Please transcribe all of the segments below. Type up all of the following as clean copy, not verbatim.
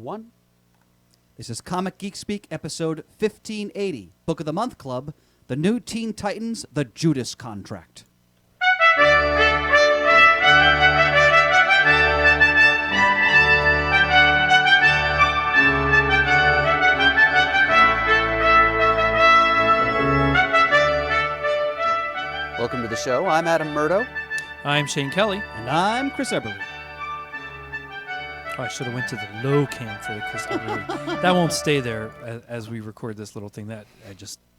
1. This is Comic Geek Speak, episode 1580, Book of the Month Club, The New Teen Titans, The Judas Contract. Welcome to the show. I'm Adam Murdo. I'm Shane Kelly. And I'm Chris Eberly. Oh, I should have went to the low cam for the Chris Eberly. That won't stay there as we record this little thing.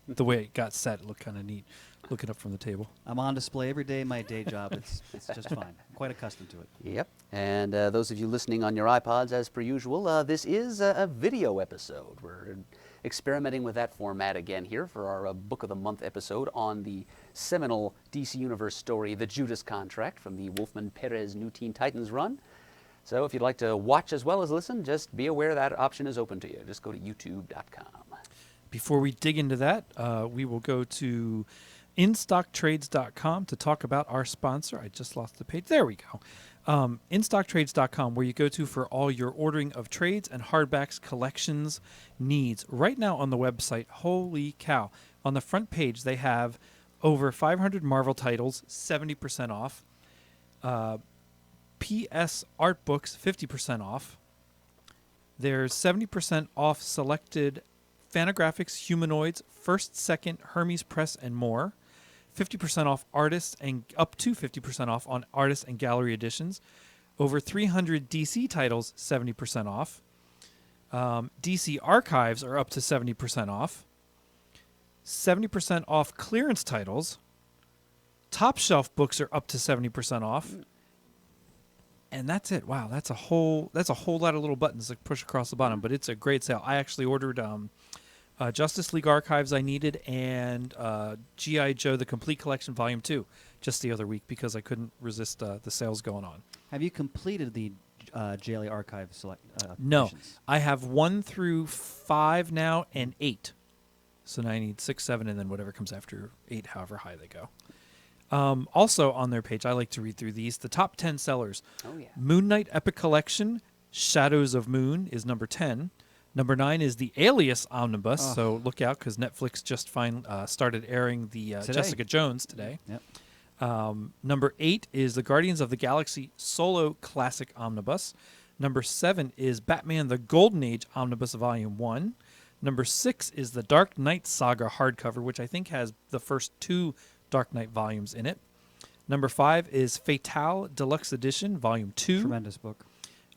The way it got set, it looked kind of neat. Looking up from the table. I'm on display every day in my day job. It's just fine. I'm quite accustomed to it. Yep. And those of you listening on your iPods, as per usual, this is a video episode. We're experimenting with that format again here for our Book of the Month episode on the seminal DC Universe story, The Judas Contract, from the Wolfman Perez New Teen Titans run. So if you'd like to watch as well as listen, just be aware that option is open to you. Just go to youtube.com. Before we dig into that, we will go to instocktrades.com to talk about our sponsor. I just lost the page. There we go. Instocktrades.com, where you go to for all your ordering of trades and hardbacks collections needs. Right now on the website, holy cow. On the front page, they have over 500 Marvel titles, 70% off. PS art books, 50% off. There's 70% off selected Fantagraphics, Humanoids, First, Second, Hermes Press, and more. 50% off artists and up to 50% off on artist and gallery editions. Over 300 DC titles, 70% off. DC archives are up to 70% off. 70% off clearance titles. Top shelf books are up to 70% off. And that's it. Wow, that's a whole lot of little buttons to push across the bottom, but it's a great sale. I actually ordered Justice League Archives I needed and G.I. Joe The Complete Collection Volume 2 just the other week because I couldn't resist the sales going on. Have you completed the JLA Archive No. editions? I have 1 through 5 now and 8. So now I need 6, 7, and then whatever comes after 8, however high they go. Also on their page, I like to read through these. The top 10 sellers. Oh, yeah. Moon Knight Epic Collection, Shadows of Moon is number 10. Number 9 is the Alias Omnibus, so look out because Netflix just started airing the Jessica Jones today. Yep. Number 8 is the Guardians of the Galaxy Solo Classic Omnibus. Number 7 is Batman the Golden Age Omnibus Volume 1. Number 6 is the Dark Knight Saga hardcover, which I think has the first 2 Dark Knight volumes in it. Number 5 is Fatale Deluxe Edition, Volume 2. Tremendous book.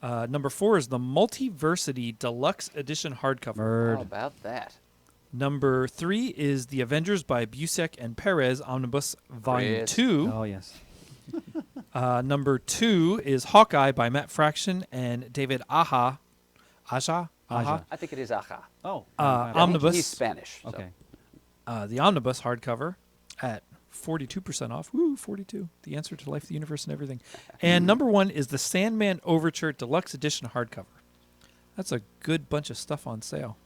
Number 4 is the Multiversity Deluxe Edition hardcover. How about that? Number 3 is The Avengers by Busiek and Perez Omnibus Volume 2. Oh, yes. Number 2 is Hawkeye by Matt Fraction and David Aja. Aja. I think it is Aja. Oh. Omnibus. He's Spanish. So. Okay. The Omnibus hardcover at 42% off. Woo, 42. The answer to life, the universe, and everything. And number 1 is the Sandman Overture Deluxe Edition hardcover. That's a good bunch of stuff on sale.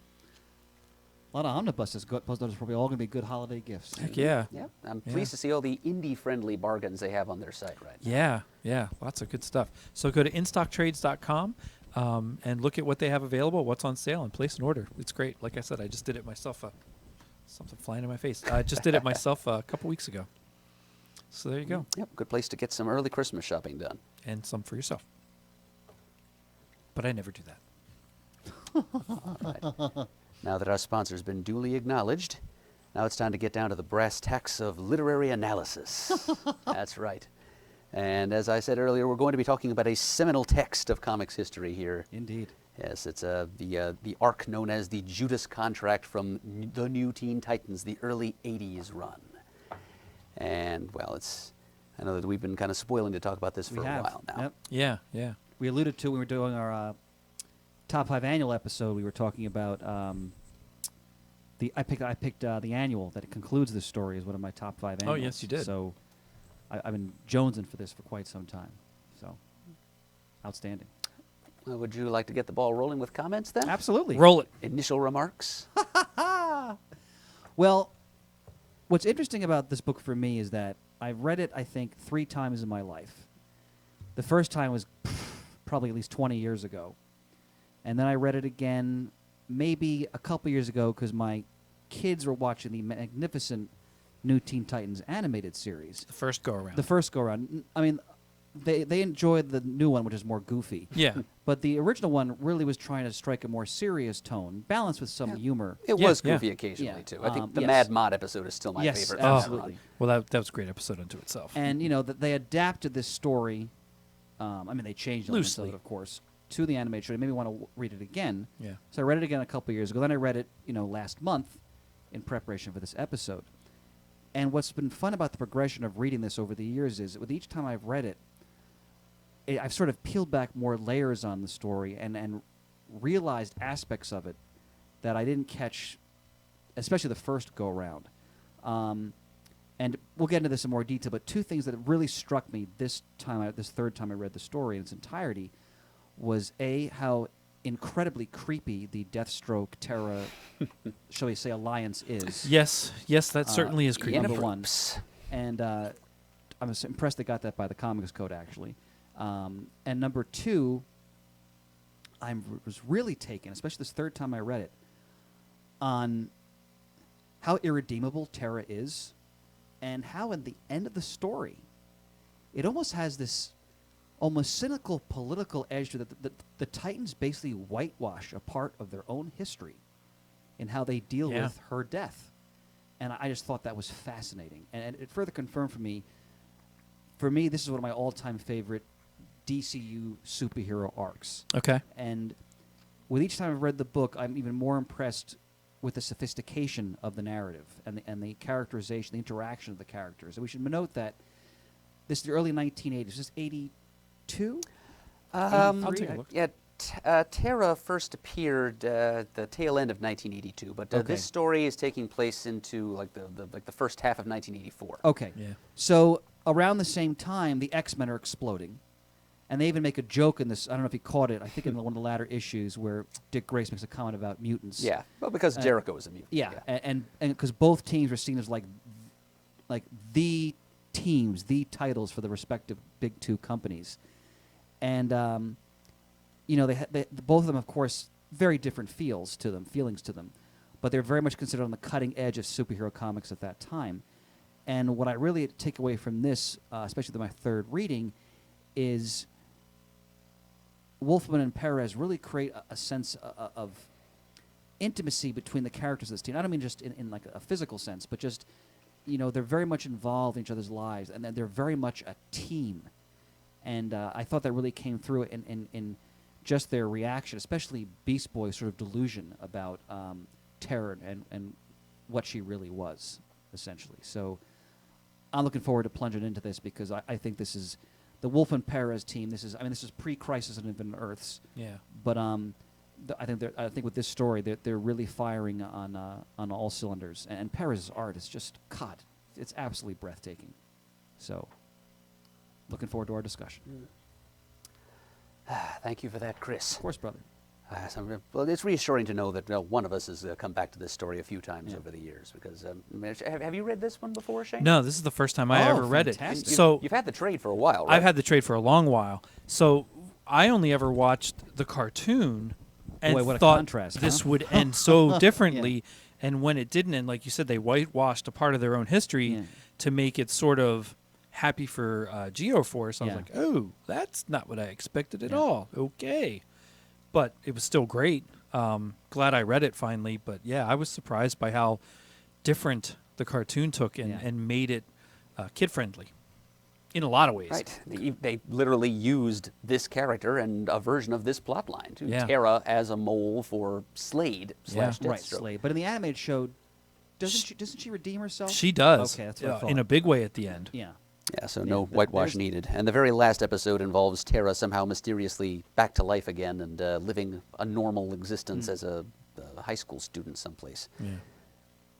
A lot of omnibuses. Those are probably all going to be good holiday gifts. Heck yeah. Yep. I'm pleased to see all the indie-friendly bargains they have on their site right now. Yeah. Lots of good stuff. So go to instocktrades.com and look at what they have available, what's on sale, and place an order. It's great. Like I said, I just did it myself. Something flying in my face. I just did it myself a couple weeks ago. So there you go. Yep, good place to get some early Christmas shopping done. And some for yourself. But I never do that. All right. Now that our sponsor's been duly acknowledged, now it's time to get down to the brass tacks of literary analysis. That's right. And as I said earlier, we're going to be talking about a seminal text of comics history here. Indeed. Yes, it's the arc known as the Judas Contract from the New Teen Titans, the early 80s run. And, well, I know that we've been kind of spoiling to talk about this for a while now. Yep. Yeah. We alluded to when we were doing our top 5 annual episode. We were talking about I picked the annual that concludes this story as one of my top 5 annuals. Oh, yes, you did. So I've been jonesing for this for quite some time. So outstanding. Would you like to get the ball rolling with comments then? Absolutely. Roll it. Initial remarks? Well, what's interesting about this book for me is that I've read it, I think, 3 times in my life. The first time was probably at least 20 years ago. And then I read it again maybe a couple years ago because my kids were watching the magnificent new Teen Titans animated series. The first go around. The first go-around. I mean, they enjoyed the new one, which is more goofy. Yeah. But the original one really was trying to strike a more serious tone, balanced with some humor. It Yeah, was yeah. goofy occasionally, Yeah, too. I think the yes. Mad Mod episode is still my Yes, favorite. absolutely. Well, that was a great episode unto itself. And, you know, they adapted this story. I mean, they changed elements of Loosely. it, of course, to the animated show. It made me want to read it again. Yeah. So I read it again a couple years ago. Then I read it, you know, last month in preparation for this episode. And what's been fun about the progression of reading this over the years is with each time I've read it, I've sort of peeled back more layers on the story and realized aspects of it that I didn't catch, especially the first go-around. And we'll get into this in more detail, but two things that really struck me this third time I read the story in its entirety was, A, how incredibly creepy the Deathstroke Terra, shall we say, alliance is. Yes, that certainly is creepy. Number one. And I'm impressed they got that by the Comics Code, actually. And number two, I was really taken, especially this third time I read it, on how irredeemable Terra is and how at the end of the story, it almost has this almost cynical political edge to it. The Titans basically whitewash a part of their own history in how they deal with her death. And I just thought that was fascinating. And it further confirmed for me, this is one of my all-time favorite DCU superhero arcs. Okay. And with each time I've read the book, I'm even more impressed with the sophistication of the narrative and the characterization, the interaction of the characters. And we should note that this is the early 1980s. Is this 82? I'll take a look. Yeah, Terra first appeared the tail end of 1982, but this story is taking place into like the first half of 1984. Okay. Yeah. So around the same time, the X-Men are exploding. And they even make a joke in this. I don't know if you caught it. I think in one of the latter issues where Dick Grayson makes a comment about mutants. Yeah, well, because Jericho is a mutant. Yeah, and because both teams are seen as like the teams, the titles for the respective big two companies, and you know they both of them, of course, very different feelings to them, but they're very much considered on the cutting edge of superhero comics at that time. And what I really take away from this, especially my third reading, is Wolfman and Perez really create a sense of intimacy between the characters of this team. I don't mean just in like a physical sense, but just, you know, they're very much involved in each other's lives, and they're very much a team. And I thought that really came through in just their reaction, especially Beast Boy's sort of delusion about Terra and what she really was, essentially. So I'm looking forward to plunging into this because I think this is the Wolf and Perez team. This is pre-Crisis on Infinite Earths. Yeah. But I think with this story, they're really firing on all cylinders. And Perez's art is just, God, it's absolutely breathtaking. So, looking forward to our discussion. Thank you for that, Chris. Of course, brother. Well, it's reassuring to know that one of us has come back to this story a few times over the years. Because have you read this one before, Shane? No, this is the first time I ever read it. fantastic. So You've had the trade for a while, right? I've had the trade for a long while. So I only ever watched the cartoon and Boy, what a thought contrast, this huh? would end so differently. And when it didn't end, like you said, they whitewashed a part of their own history to make it sort of happy for Geoforce. I was like, oh, that's not what I expected at all. Okay. But it was still great. Glad I read it finally. But yeah, I was surprised by how different the cartoon took and made it kid-friendly in a lot of ways. Right. They literally used this character and a version of this plotline to Yeah. Terra as a mole for Slade / Deathstroke. Right, Slade. But in the animated show, doesn't she redeem herself? She does. Okay, that's what I thought. In a big way at the end. Yeah. Yeah, so no whitewash needed. And the very last episode involves Terra somehow mysteriously back to life again and living a normal existence as a high school student someplace. Yeah.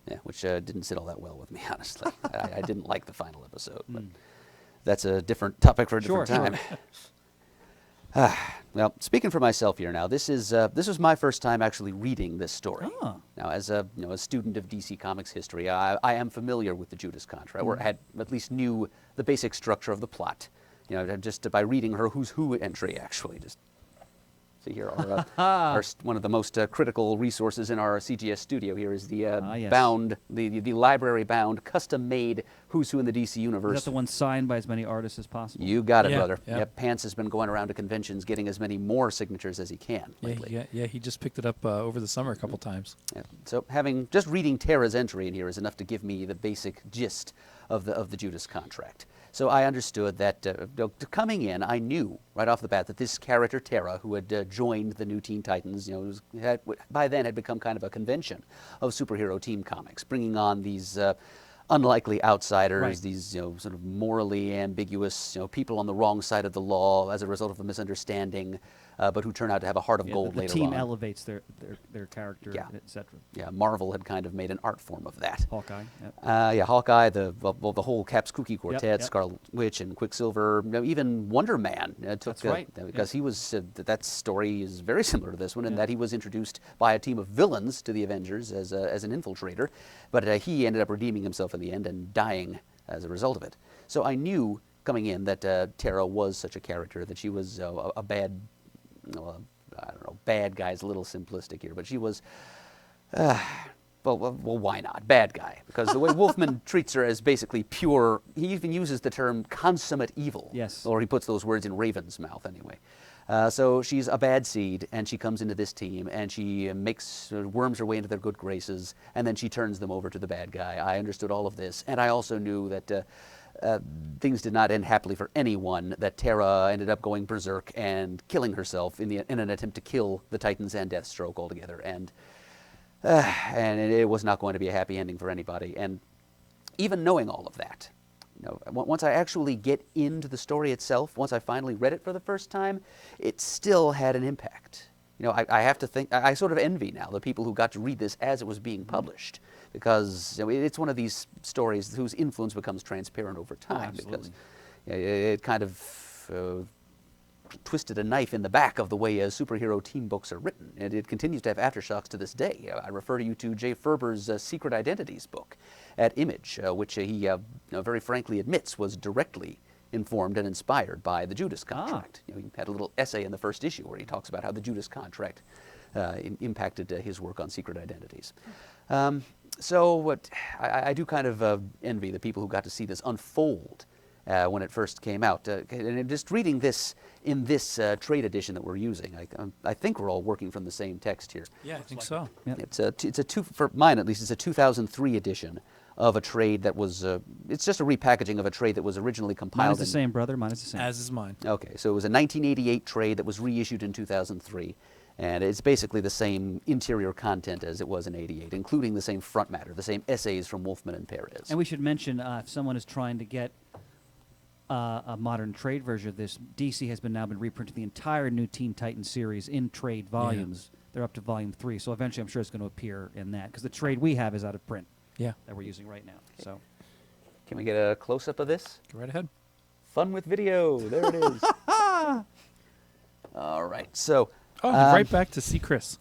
Yeah, which didn't sit all that well with me, honestly. I didn't like the final episode, but that's a different topic for a different time. Well, speaking for myself here now, this was my first time actually reading this story. Oh. Now, as a student of DC Comics history, I am familiar with the Judas Contract, or had at least knew the basic structure of the plot. Just by reading her Who's Who entry, actually, just See here, one of the most critical resources in our CGS studio here is the yes. bound, the library-bound, custom-made Who's Who in the DC Universe. Is that the one signed by as many artists as possible? You got it, Yeah, brother. yeah. Yep, Pants has been going around to conventions getting as many more signatures as he can Yeah, lately. yeah, he just picked it up over the summer a couple times. Yeah. So just reading Terra's entry in here is enough to give me the basic gist of the Judas Contract. So I understood that coming in, I knew right off the bat that this character Terra, who had joined the new Teen Titans, by then had become kind of a convention of superhero team comics, bringing on these unlikely outsiders, Right. these sort of morally ambiguous people on the wrong side of the law as a result of a misunderstanding, but who turn out to have a heart of gold the later team on. elevates their character, Yeah. etc. Yeah, Marvel had kind of made an art form of that. Hawkeye. Yep. Yeah, Hawkeye, the whole Cap's Kooky Quartet, yep. Scarlet Witch and Quicksilver, even Wonder Man took That's right. because he was that story is very similar to this one in that he was introduced by a team of villains to the Avengers as an infiltrator, but he ended up redeeming himself in the end and dying as a result of it. So I knew coming in that Terra was such a character, that she was a bad, I don't know, bad guy's a little simplistic here, but she was. Well, why not? Bad guy. Because the way Wolfman treats her as basically pure, he even uses the term consummate evil. Yes. Or he puts those words in Raven's mouth anyway. So she's a bad seed, and she comes into this team, and she worms her way into their good graces, and then she turns them over to the bad guy. I understood all of this, and I also knew that things did not end happily for anyone, that Terra ended up going berserk and killing herself in an attempt to kill the Titans and Deathstroke altogether. And it was not going to be a happy ending for anybody. And even knowing all of that, once I actually get into the story itself, once I finally read it for the first time, it still had an impact. I have to think, I sort of envy now the people who got to read this as it was being published, because it's one of these stories whose influence becomes transparent over time, because it kind of twisted a knife in the back of the way superhero team books are written, and it continues to have aftershocks to this day. I refer you to Jay Ferber's Secret Identities book at Image, which he very frankly admits was directly informed and inspired by the Judas Contract. He had a little essay in the first issue where he talks about how the Judas Contract impacted his work on Secret Identities. So I do kind of envy the people who got to see this unfold when it first came out. And just reading this in this trade edition that we're using, I think we're all working from the same text here. Yeah, I think so. Yep. For mine at least, it's a 2003 edition of a trade that was, it's just a repackaging of a trade that was originally compiled. Mine is the same, brother. Mine is the same. As is mine. Okay, so it was a 1988 trade that was reissued in 2003. And it's basically the same interior content as it was in '88, including the same front matter, the same essays from Wolfman and Perez. And we should mention, if someone is trying to get a modern trade version of this, DC has now been reprinting the entire new Teen Titans series in trade volumes. Yeah. They're up to volume 3, so eventually I'm sure it's going to appear in that, because the trade we have is out of print. Yeah. That we're using right now. Okay. So, can we get a close-up of this? Go right ahead. Fun with video. There it is. All right. So. Right back to see Chris.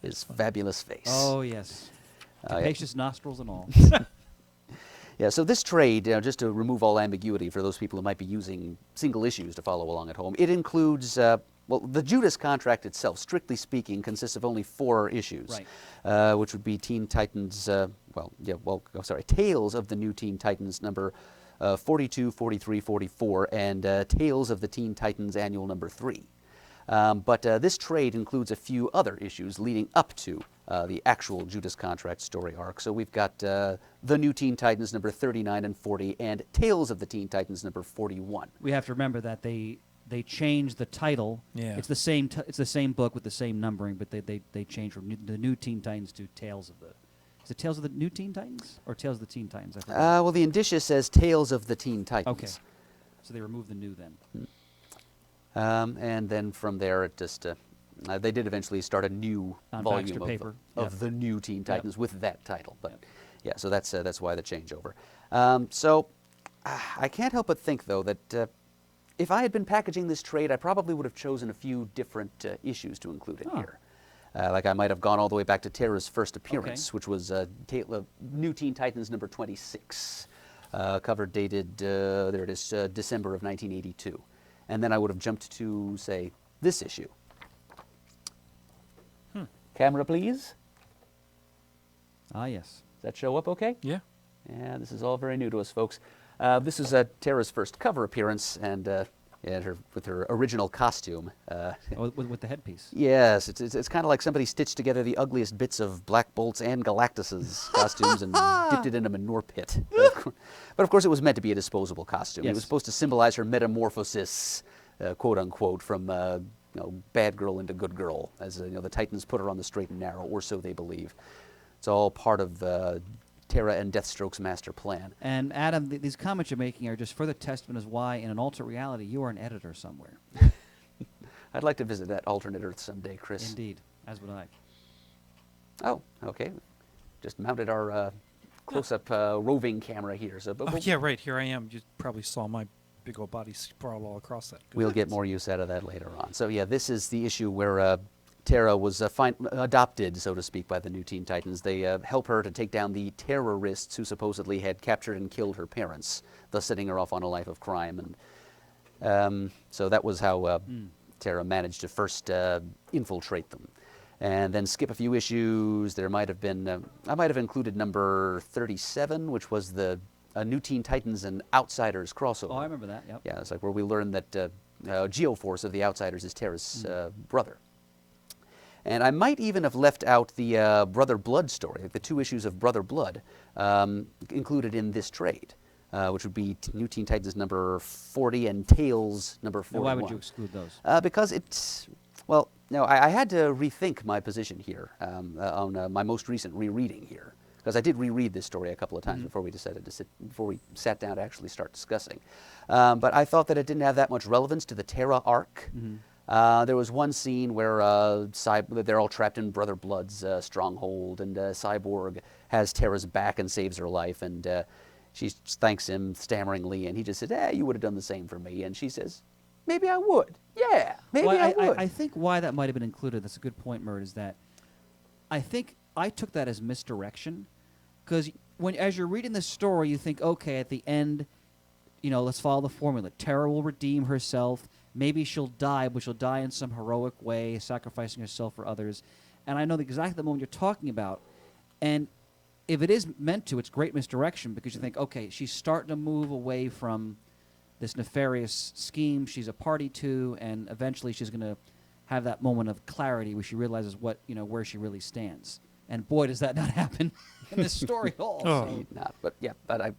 His fabulous face. Oh yes. Capacious nostrils and all. Yeah, so this trade, just to remove all ambiguity for those people who might be using single issues to follow along at home, it includes, the Judas Contract itself, strictly speaking, consists of only 4 issues, right. Which would be Teen Titans, Tales of the New Teen Titans number 42, 43, 44, and Tales of the Teen Titans annual number 3. But this trade includes a few other issues leading up to the actual Judas Contract story arc. So we've got The New Teen Titans number 39 and 40, and Tales of the Teen Titans number 41. We have to remember that they changed the title. Yeah. It's the same it's the same book with the same numbering, but they changed from the New Teen Titans to Tales of the. Is it Tales of the New Teen Titans or Tales of the Teen Titans? I forget. Well, the indicia says Tales of the Teen Titans. Okay. So they removed the new then. And then from there, it just they did eventually start a new On volume Baxter paper. of the New Teen Titans with that title. But Yep. yeah, so that's why the changeover. So I can't help but think though that if I had been packaging this trade, I probably would have chosen a few different issues to include in here. Like I might have gone all the way back to Terra's first appearance, which was New Teen Titans number 26, cover dated there it is December of 1982. And then I would have jumped to, say, this issue. Camera, please. Ah, yes. Does that show up okay? Yeah. Yeah, this is all very new to us, folks. This is Terra's first cover appearance, and with her original costume. With the headpiece. Yes, it's kind of like somebody stitched together the ugliest bits of Black Bolt's and Galactus's costumes and dipped it in a manure pit. But of course, it was meant to be a disposable costume. It Yes. was supposed to symbolize her metamorphosis, quote unquote, from bad girl into good girl, as the Titans put her on the straight and narrow, or so they believe. It's all part of Terra and Deathstroke's master plan. And Adam, these comments you're making are just further testament as why, in an alternate reality, you are an editor somewhere. I'd like to visit that alternate Earth someday, Chris. Indeed, as would I. Oh, okay. Just mounted our close-up roving camera here. So, Oh, yeah, right. Here I am. You probably saw my big old body sprawl all across that. we'll get more use out of that later on. So, yeah, this is the issue where Terra was adopted, so to speak, by the new Teen Titans. They help her to take down the terrorists who supposedly had captured and killed her parents, thus setting her off on a life of crime. And so that was how Terra managed to first infiltrate them. And then skip a few issues. There might have been, I might have included number 37, which was the New Teen Titans and Outsiders crossover. Oh, I remember that, yep. Yeah, it's like where we learned that Geoforce of the Outsiders is Terra's brother. And I might even have left out the Brother Blood story, like the 2 issues of Brother Blood included in this trade, which would be New Teen Titans number 40 and Tales number 41. Now, why would you exclude those? Because it's, well, no, I had to rethink my position here on my most recent rereading here. Because I did reread this story a couple of times before we decided to before we sat down to actually start discussing. But I thought that it didn't have that much relevance to the Terra arc. There was one scene where they're all trapped in Brother Blood's stronghold, and Cyborg has Terra's back and saves her life, and she thanks him stammeringly, and he just said, you would have done the same for me. And she says, maybe I would. Yeah, maybe I would. I think why that might have been included, that's a good point, Mert, is that I think I took that as misdirection. Because as you're reading this story, you think, okay, at the end, let's follow the formula. Terra will redeem herself. Maybe she'll die, but she'll die in some heroic way, sacrificing herself for others. And I know exactly the moment you're talking about. And if it is meant to, it's great misdirection, because you think, okay, she's starting to move away from this nefarious scheme she's a party to, and eventually she's going to have that moment of clarity where she realizes where she really stands. And boy, does that not happen in this story at all. Oh. So. Not, but yeah, but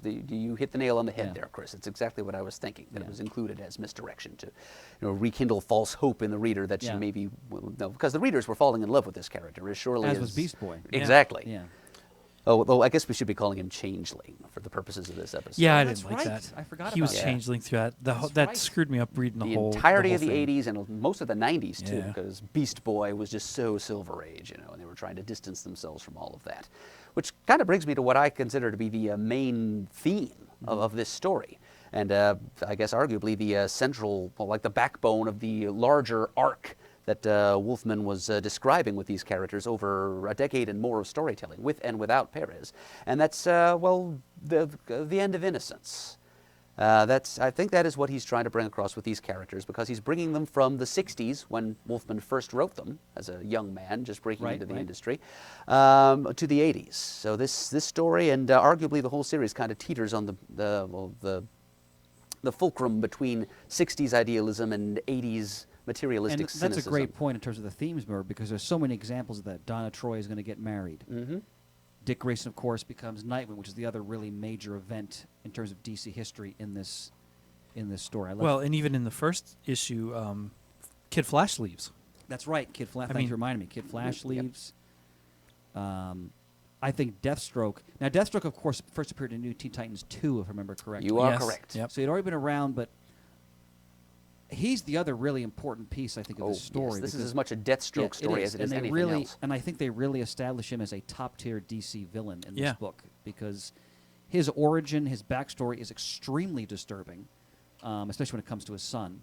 you hit the nail on the head Yeah. there, Chris. It's exactly what I was thinking, that Yeah. it was included as misdirection to rekindle false hope in the reader that she Yeah. maybe, because the readers were falling in love with this character as surely as... As was Beast Boy. Exactly. Yeah. Oh, though I guess we should be calling him Changeling for the purposes of this episode. Yeah, I That's didn't like right. that. I forgot He was about that. changeling through that. That's That right. screwed me up reading The the whole entirety the of the whole thing. 80s and most of the 90s, too, Yeah. because Beast Boy was just so Silver Age, and they were trying to distance themselves from all of that. Which kind of brings me to what I consider to be the main theme of this story. And I guess arguably the central, like the backbone of the larger arc that Wolfman was describing with these characters over a decade and more of storytelling, with and without Perez. And that's, the end of innocence. I think that is what he's trying to bring across with these characters, because he's bringing them from the 60s, when Wolfman first wrote them as a young man just breaking into the industry, to the 80s. So this story, and arguably the whole series, kind of teeters on the fulcrum between 60s idealism and 80s materialistic And cynicism. that's a great point in terms of the themes, Merv, because there's so many examples of that. Donna Troy is going to get married. Mm-hmm. Dick Grayson, of course, becomes Nightwing, which is the other really major event in terms of DC history in this story. Well, and even in the first issue, Kid Flash leaves. That's right. Kid Flash. I Thanks mean- for reminding me. Kid Flash Yep. leaves. I think Deathstroke. Now, Deathstroke, of course, first appeared in New Teen Titans 2, if I remember correctly. You are Yes. correct. Yep. So he'd already been around, but he's the other really important piece, I think, of Oh, this story. yes. This is because- as much a Deathstroke Yeah, story as it is and they anything really, else. And I think they really establish him as a top-tier DC villain in this Yeah. book, because his origin, his backstory is extremely disturbing, especially when it comes to his son.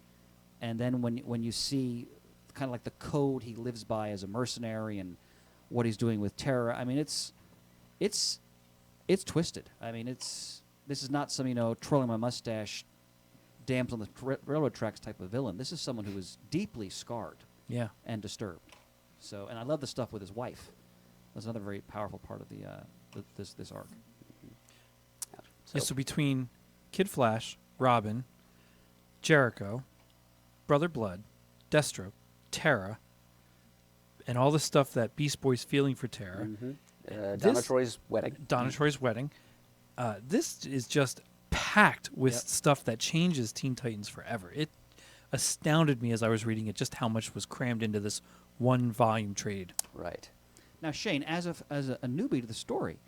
And then when you see kind of like the code he lives by as a mercenary and what he's doing with Terra, I mean, it's twisted. I mean, this is not some twirling my mustache damsel on the railroad tracks type of villain. This is someone who is deeply scarred Yeah. and disturbed. So, and I love the stuff with his wife. That's another very powerful part of this arc. So between Kid Flash, Robin, Jericho, Brother Blood, Deathstroke, Terra, and all the stuff that Beast Boy's feeling for Terra. Donna Troy's wedding. Donna Troy's wedding. This is just packed with stuff that changes Teen Titans forever. It astounded me as I was reading it just how much was crammed into this one volume trade. Right. Now, Shane, as a newbie to the story,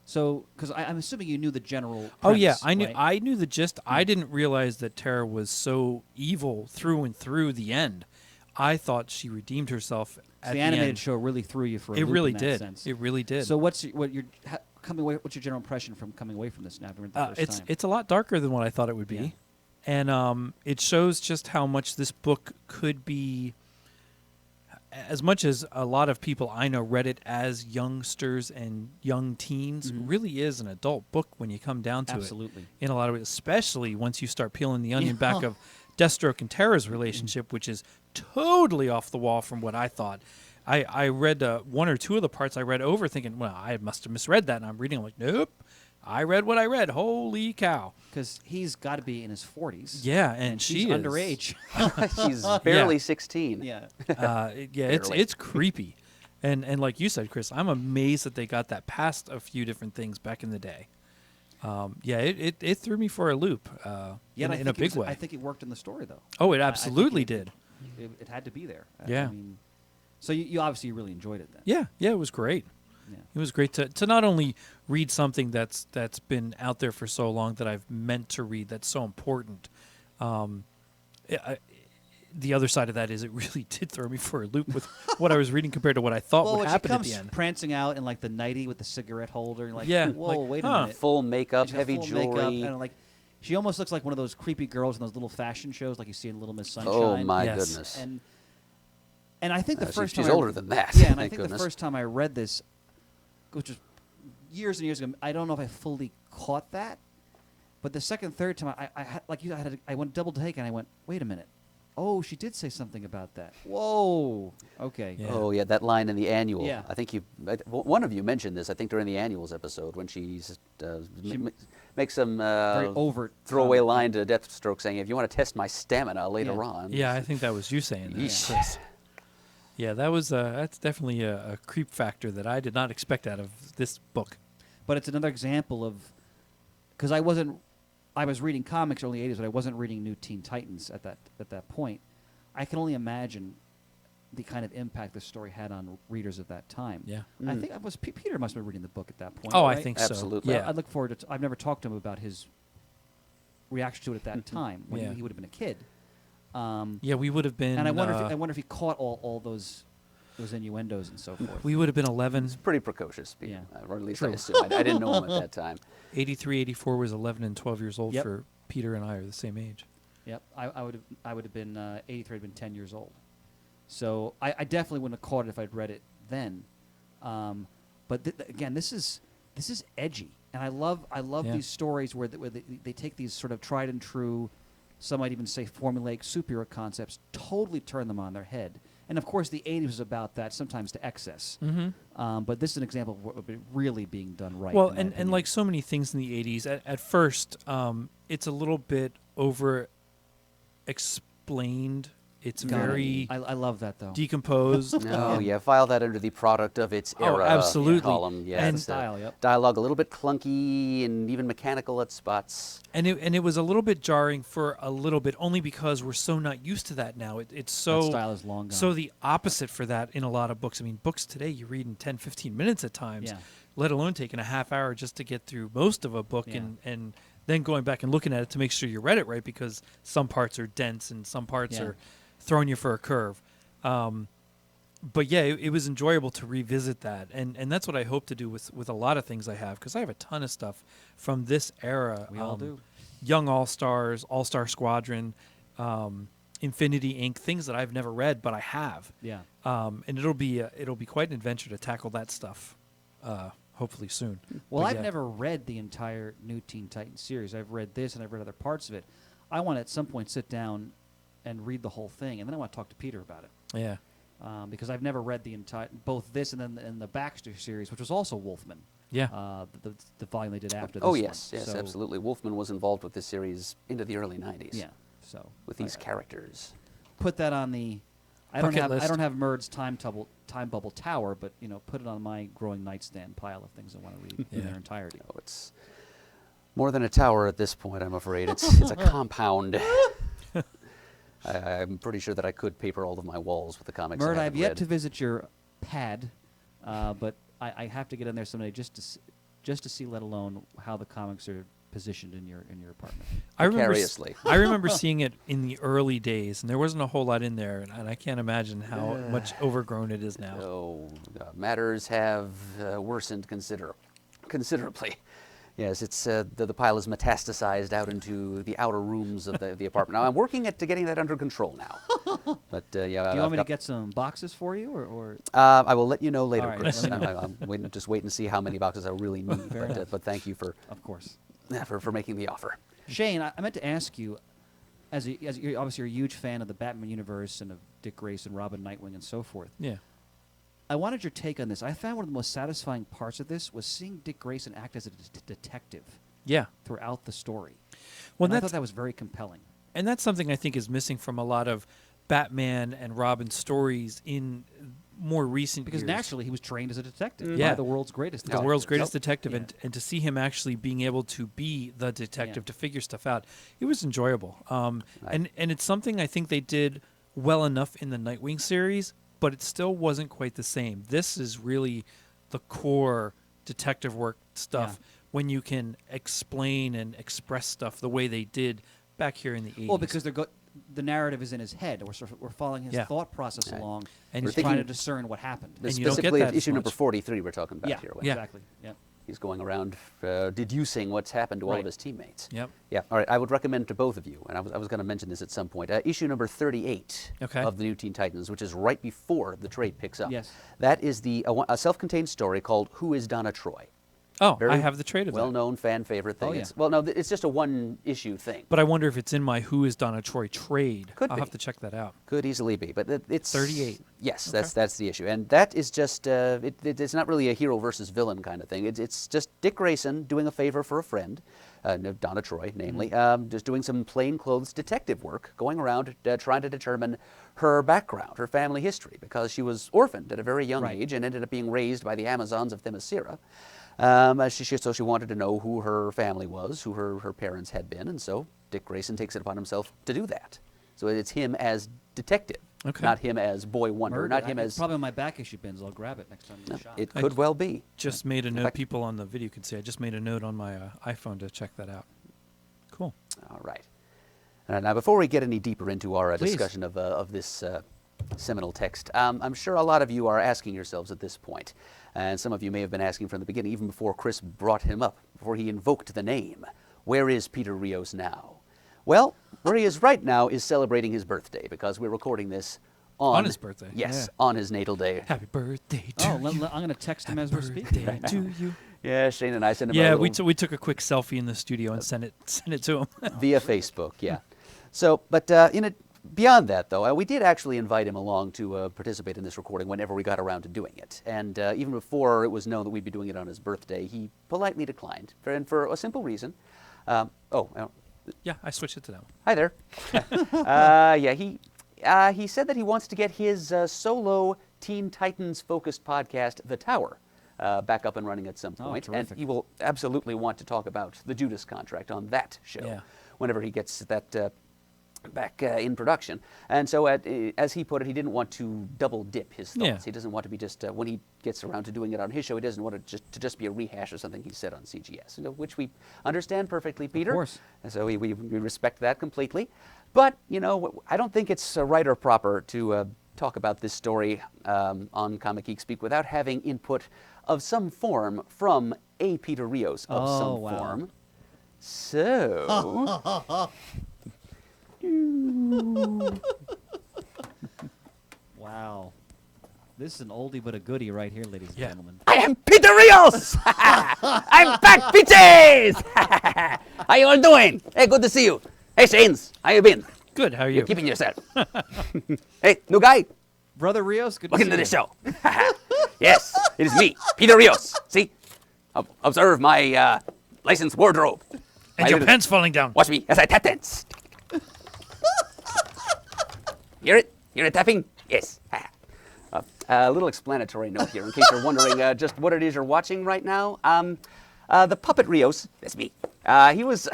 so because I'm assuming you knew the general. Oh yeah, premise, I knew right? I knew the gist. I didn't realize that Terra was so evil through and through the end. I thought she redeemed herself at the animated end. show really threw you for a It loop really in that did. sense. It really did. So what's your what's your general impression from coming away from this now? Having read the first time? It's a lot darker than what I thought it would be, and it shows just how much this book could be. As much as a lot of people I know read it as youngsters and young teens, really is an adult book when you come down to Absolutely. it. In a lot of ways, especially once you start peeling the onion back of Deathstroke and Terra's relationship, which is totally off the wall from what I thought. I read one or two of the parts I read over thinking, well, I must have misread that. And I'm reading, I'm like, nope, I read what I read. Holy cow. Because he's got to be in his 40s. Yeah, and she's she is. underage. She's barely 16. Yeah. It's creepy. And like you said, Chris, I'm amazed that they got that past a few different things back in the day. It threw me for a loop in a big way. I think it worked in the story, though. Oh, it absolutely did. It had to be there. Yeah. I mean, so you obviously really enjoyed it then. Yeah, it was great. Yeah. It was great to not only read something that's been out there for so long that I've meant to read, that's so important. The other side of that is it really did throw me for a loop with what I was reading compared to what I thought would happen at the end. Prancing out in like the nightie with the cigarette holder, and like, Yeah, whoa, like, wait huh. a minute. Full makeup, She's got heavy full jewelry. makeup, and like, she almost looks like one of those creepy girls in those little fashion shows, like you see in Little Miss Sunshine. Oh my Yes. goodness. And I think the first time she's older than that. Yeah, and I thank think goodness. the first time I read this, which was years and years ago, I don't know if I fully caught that, but the second, third time, I had, like you, I went double take and I went, wait a minute. Oh, she did say something about that. Whoa. Okay. Yeah. Oh yeah, that line in the annual. Yeah. I think one of you mentioned this. I think during the annuals episode when she makes some Very overt throwaway comment. line to Deathstroke saying, "If you want to test my stamina later Yeah. on." Yeah, I think that was you saying that. Yeesh. Chris. Yeah, that's definitely a creep factor that I did not expect out of this book. But it's another example of, because I was reading comics early 80s, but I wasn't reading New Teen Titans at that point. I can only imagine the kind of impact this story had on readers at that time. Yeah. I think Peter must have been reading the book at that point. Oh, right? I think Absolutely. so. I look forward to. I've never talked to him about his reaction to it at that time when Yeah. he would have been a kid. Yeah, we would have been. And I wonder if he caught all those innuendos and so forth. we would have been 11. It's pretty precocious, Yeah. or at least True. I assume. I didn't know him at that time. 83, 84 was 11 and 12 years old Yep. for Peter and I are the same age. Yep, I would have been 83. I'd been 10 years old, so I definitely wouldn't have caught it if I'd read it then. But again, this is edgy, and I love Yeah. these stories where they take these sort of tried and true, some might even say formulaic superhero concepts, totally turn them on their head. And of course, the 80s was about that, sometimes to excess. Mm-hmm. But this is an example of what really being done right. Well, in my and opinion. like so many things in the 80s, at first, it's a little bit over explained. It's Got it. very I love that though. decomposed. No, yeah, file that under the product of its Oh, era absolutely. column. Yeah, And it's, style, yep. dialogue a little bit clunky and even mechanical at spots. And it was a little bit jarring for a little bit, only because we're so not used to that now. It's That so style is long gone. so the opposite for that in a lot of books. I mean, books today you read in 10, 15 minutes at times, Yeah. let alone taking a half hour just to get through most of a book Yeah. and then going back and looking at it to make sure you read it right, because some parts are dense and some parts Yeah. are throwing you for a curve. But yeah, it was enjoyable to revisit that, and that's what I hope to do with a lot of things I have, because I have a ton of stuff from this era. We all do. Young All-Stars, All-Star Squadron, Infinity Inc., things that I've never read but I have. Yeah. And it'll be quite an adventure to tackle that stuff, hopefully soon. Well, But I've yeah. never read the entire New Teen Titans series. I've read this and I've read other parts of it. I want to at some point sit down and read the whole thing, and then I want to talk to Peter about it. Yeah. Because I've never read the entire, both this and then the Baxter series, which was also Wolfman. Yeah. The volume they did after this Oh, one. yes, yes, So, absolutely. Wolfman was involved with this series into the early 90s. Yeah. So With these characters. put that on the. I Bucket list. don't have Murd's time bubble tower, but put it on my growing nightstand pile of things I want to read in their entirety. Oh, it's more than a tower at this point, I'm afraid. It's a compound. I'm pretty sure that I could paper all of my walls with the comics. Murd, I I've haven't yet read. to visit your pad, but I have to get in there someday just to see, let alone how the comics are positioned in your apartment. Precariously. I remember seeing it in the early days, and there wasn't a whole lot in there, and I can't imagine how much overgrown it is now. So matters have worsened considerably. Yes, it's the pile is metastasized out into the outer rooms of the apartment. Now I'm working at getting that under control now. But yeah, Do you want me to get some boxes for you, or? I will let you know later, All right, Chris. let me know. I'm waiting, just wait and see how many boxes I really need. Fair enough. But thank you for Of course. making the offer. Shane, I meant to ask you, as you're obviously you're a huge fan of the Batman universe and of Dick Grayson, Robin, Nightwing, and so forth. Yeah. I wanted your take on this. I found one of the most satisfying parts of this was seeing Dick Grayson act as a detective Yeah. throughout the story. Well, And I that's thought that was very compelling. and that's something I think is missing from a lot of Batman and Robin stories in more recent Because years. naturally, he was trained as a detective Yeah. by the world's greatest the detective. world's greatest detective, Yeah. and to see him actually being able to be the detective to figure stuff out, it was enjoyable. And it's something I think they did well enough in the Nightwing series, but it still wasn't quite the same. This is really the core detective work stuff when you can explain and express stuff the way they did back here in the 80s. Well, because the narrative is in his head. We're following his Yeah. thought process Right. along, And and you're he's trying to thinking- discern what happened. And you don't get Specifically that at as issue number much. 43 we're talking about Yeah, here. Yeah. exactly. Yeah. He's going around deducing what's happened to all of Right. his teammates. Yep. Yeah. All right. I would recommend to both of you, and I was going to mention this at some point. Issue number 38 Okay. of the New Teen Titans, which is right before the trade picks up. Yes. That is a self-contained story called "Who is Donna Troy?" Oh, Very I have the trade of that. well-known fan favorite thing. Oh, yeah. It's just a one-issue thing. But I wonder if it's in my Who is Donna Troy trade. Could I'll be. have to check that out. Could easily be, but it's 38. Yes, Okay. that's the issue, and that is just it's not really a hero versus villain kind of thing. It's just Dick Grayson doing a favor for a friend, Donna Troy, namely, just doing some plainclothes detective work, going around trying to determine her background, her family history, because she was orphaned at a very young Right. age and ended up being raised by the Amazons of Themyscira. So she wanted to know who her family was, who her parents had been, and so Dick Grayson takes it upon himself to do that. So it's him as detective, Okay. not him as Boy Wonder, not him It's as... probably in my back issue bins. I'll grab it next time in the shop. It could well be. Just made a note. fact- People on the video can see. I just made a note on my iPhone to check that out. Cool. All right. Now, before we get any deeper into our Please. discussion of this seminal text, I'm sure a lot of you are asking yourselves at this point, and some of you may have been asking from the beginning, even before Chris brought him up, before he invoked the name, where is Peter Rios now? Well, where he is right now is celebrating his birthday, because we're recording this On his birthday, Yes, yeah. on his natal day. Happy birthday to Oh, you. I'm going to text him as we're speaking. Birthday right now. to you. Yeah, Shane and I sent him Yeah, a we little took a quick selfie in the studio and sent it to him. via Facebook, yeah. So, but beyond that, though, we did actually invite him along to participate in this recording whenever we got around to doing it. And even before it was known that we'd be doing it on his birthday, he politely declined, for a simple reason. Yeah, I switched it to that one. Hi there. He said that he wants to get his solo Teen Titans-focused podcast, The Tower, back up and running at some Oh, point. And terrific. he will absolutely want to talk about the Judas Contract on that show Yeah. whenever he gets that back in production. And so, as he put it, he didn't want to double dip his thoughts. Yeah. He doesn't want to be just, when he gets around to doing it on his show, he doesn't want it just be a rehash of something he said on CGS, which we understand perfectly, Peter. course. And so we respect that completely. But, I don't think it's right or proper to talk about this story on Comic Geek Speak without having input of some form from a Peter Rios of Oh, some wow. form. So... Wow. This is an oldie but a goodie right here, ladies and Yeah. gentlemen. I am Peter Rios! I'm back, bitches! How you all doing? Hey, good to see you. Hey, Shanes, how you been? Good. How are you? You're keeping yourself. Hey, new guy, Brother Rios, good to welcome see to the you. show. Yes, it is me, Peter Rios. See? Observe my licensed wardrobe. And My your little- pen's falling down. Watch me as I tap dance. Hear it? Hear it tapping? Yes. A little explanatory note here, in case you're wondering just what it is you're watching right now. The puppet Rios, that's me. He was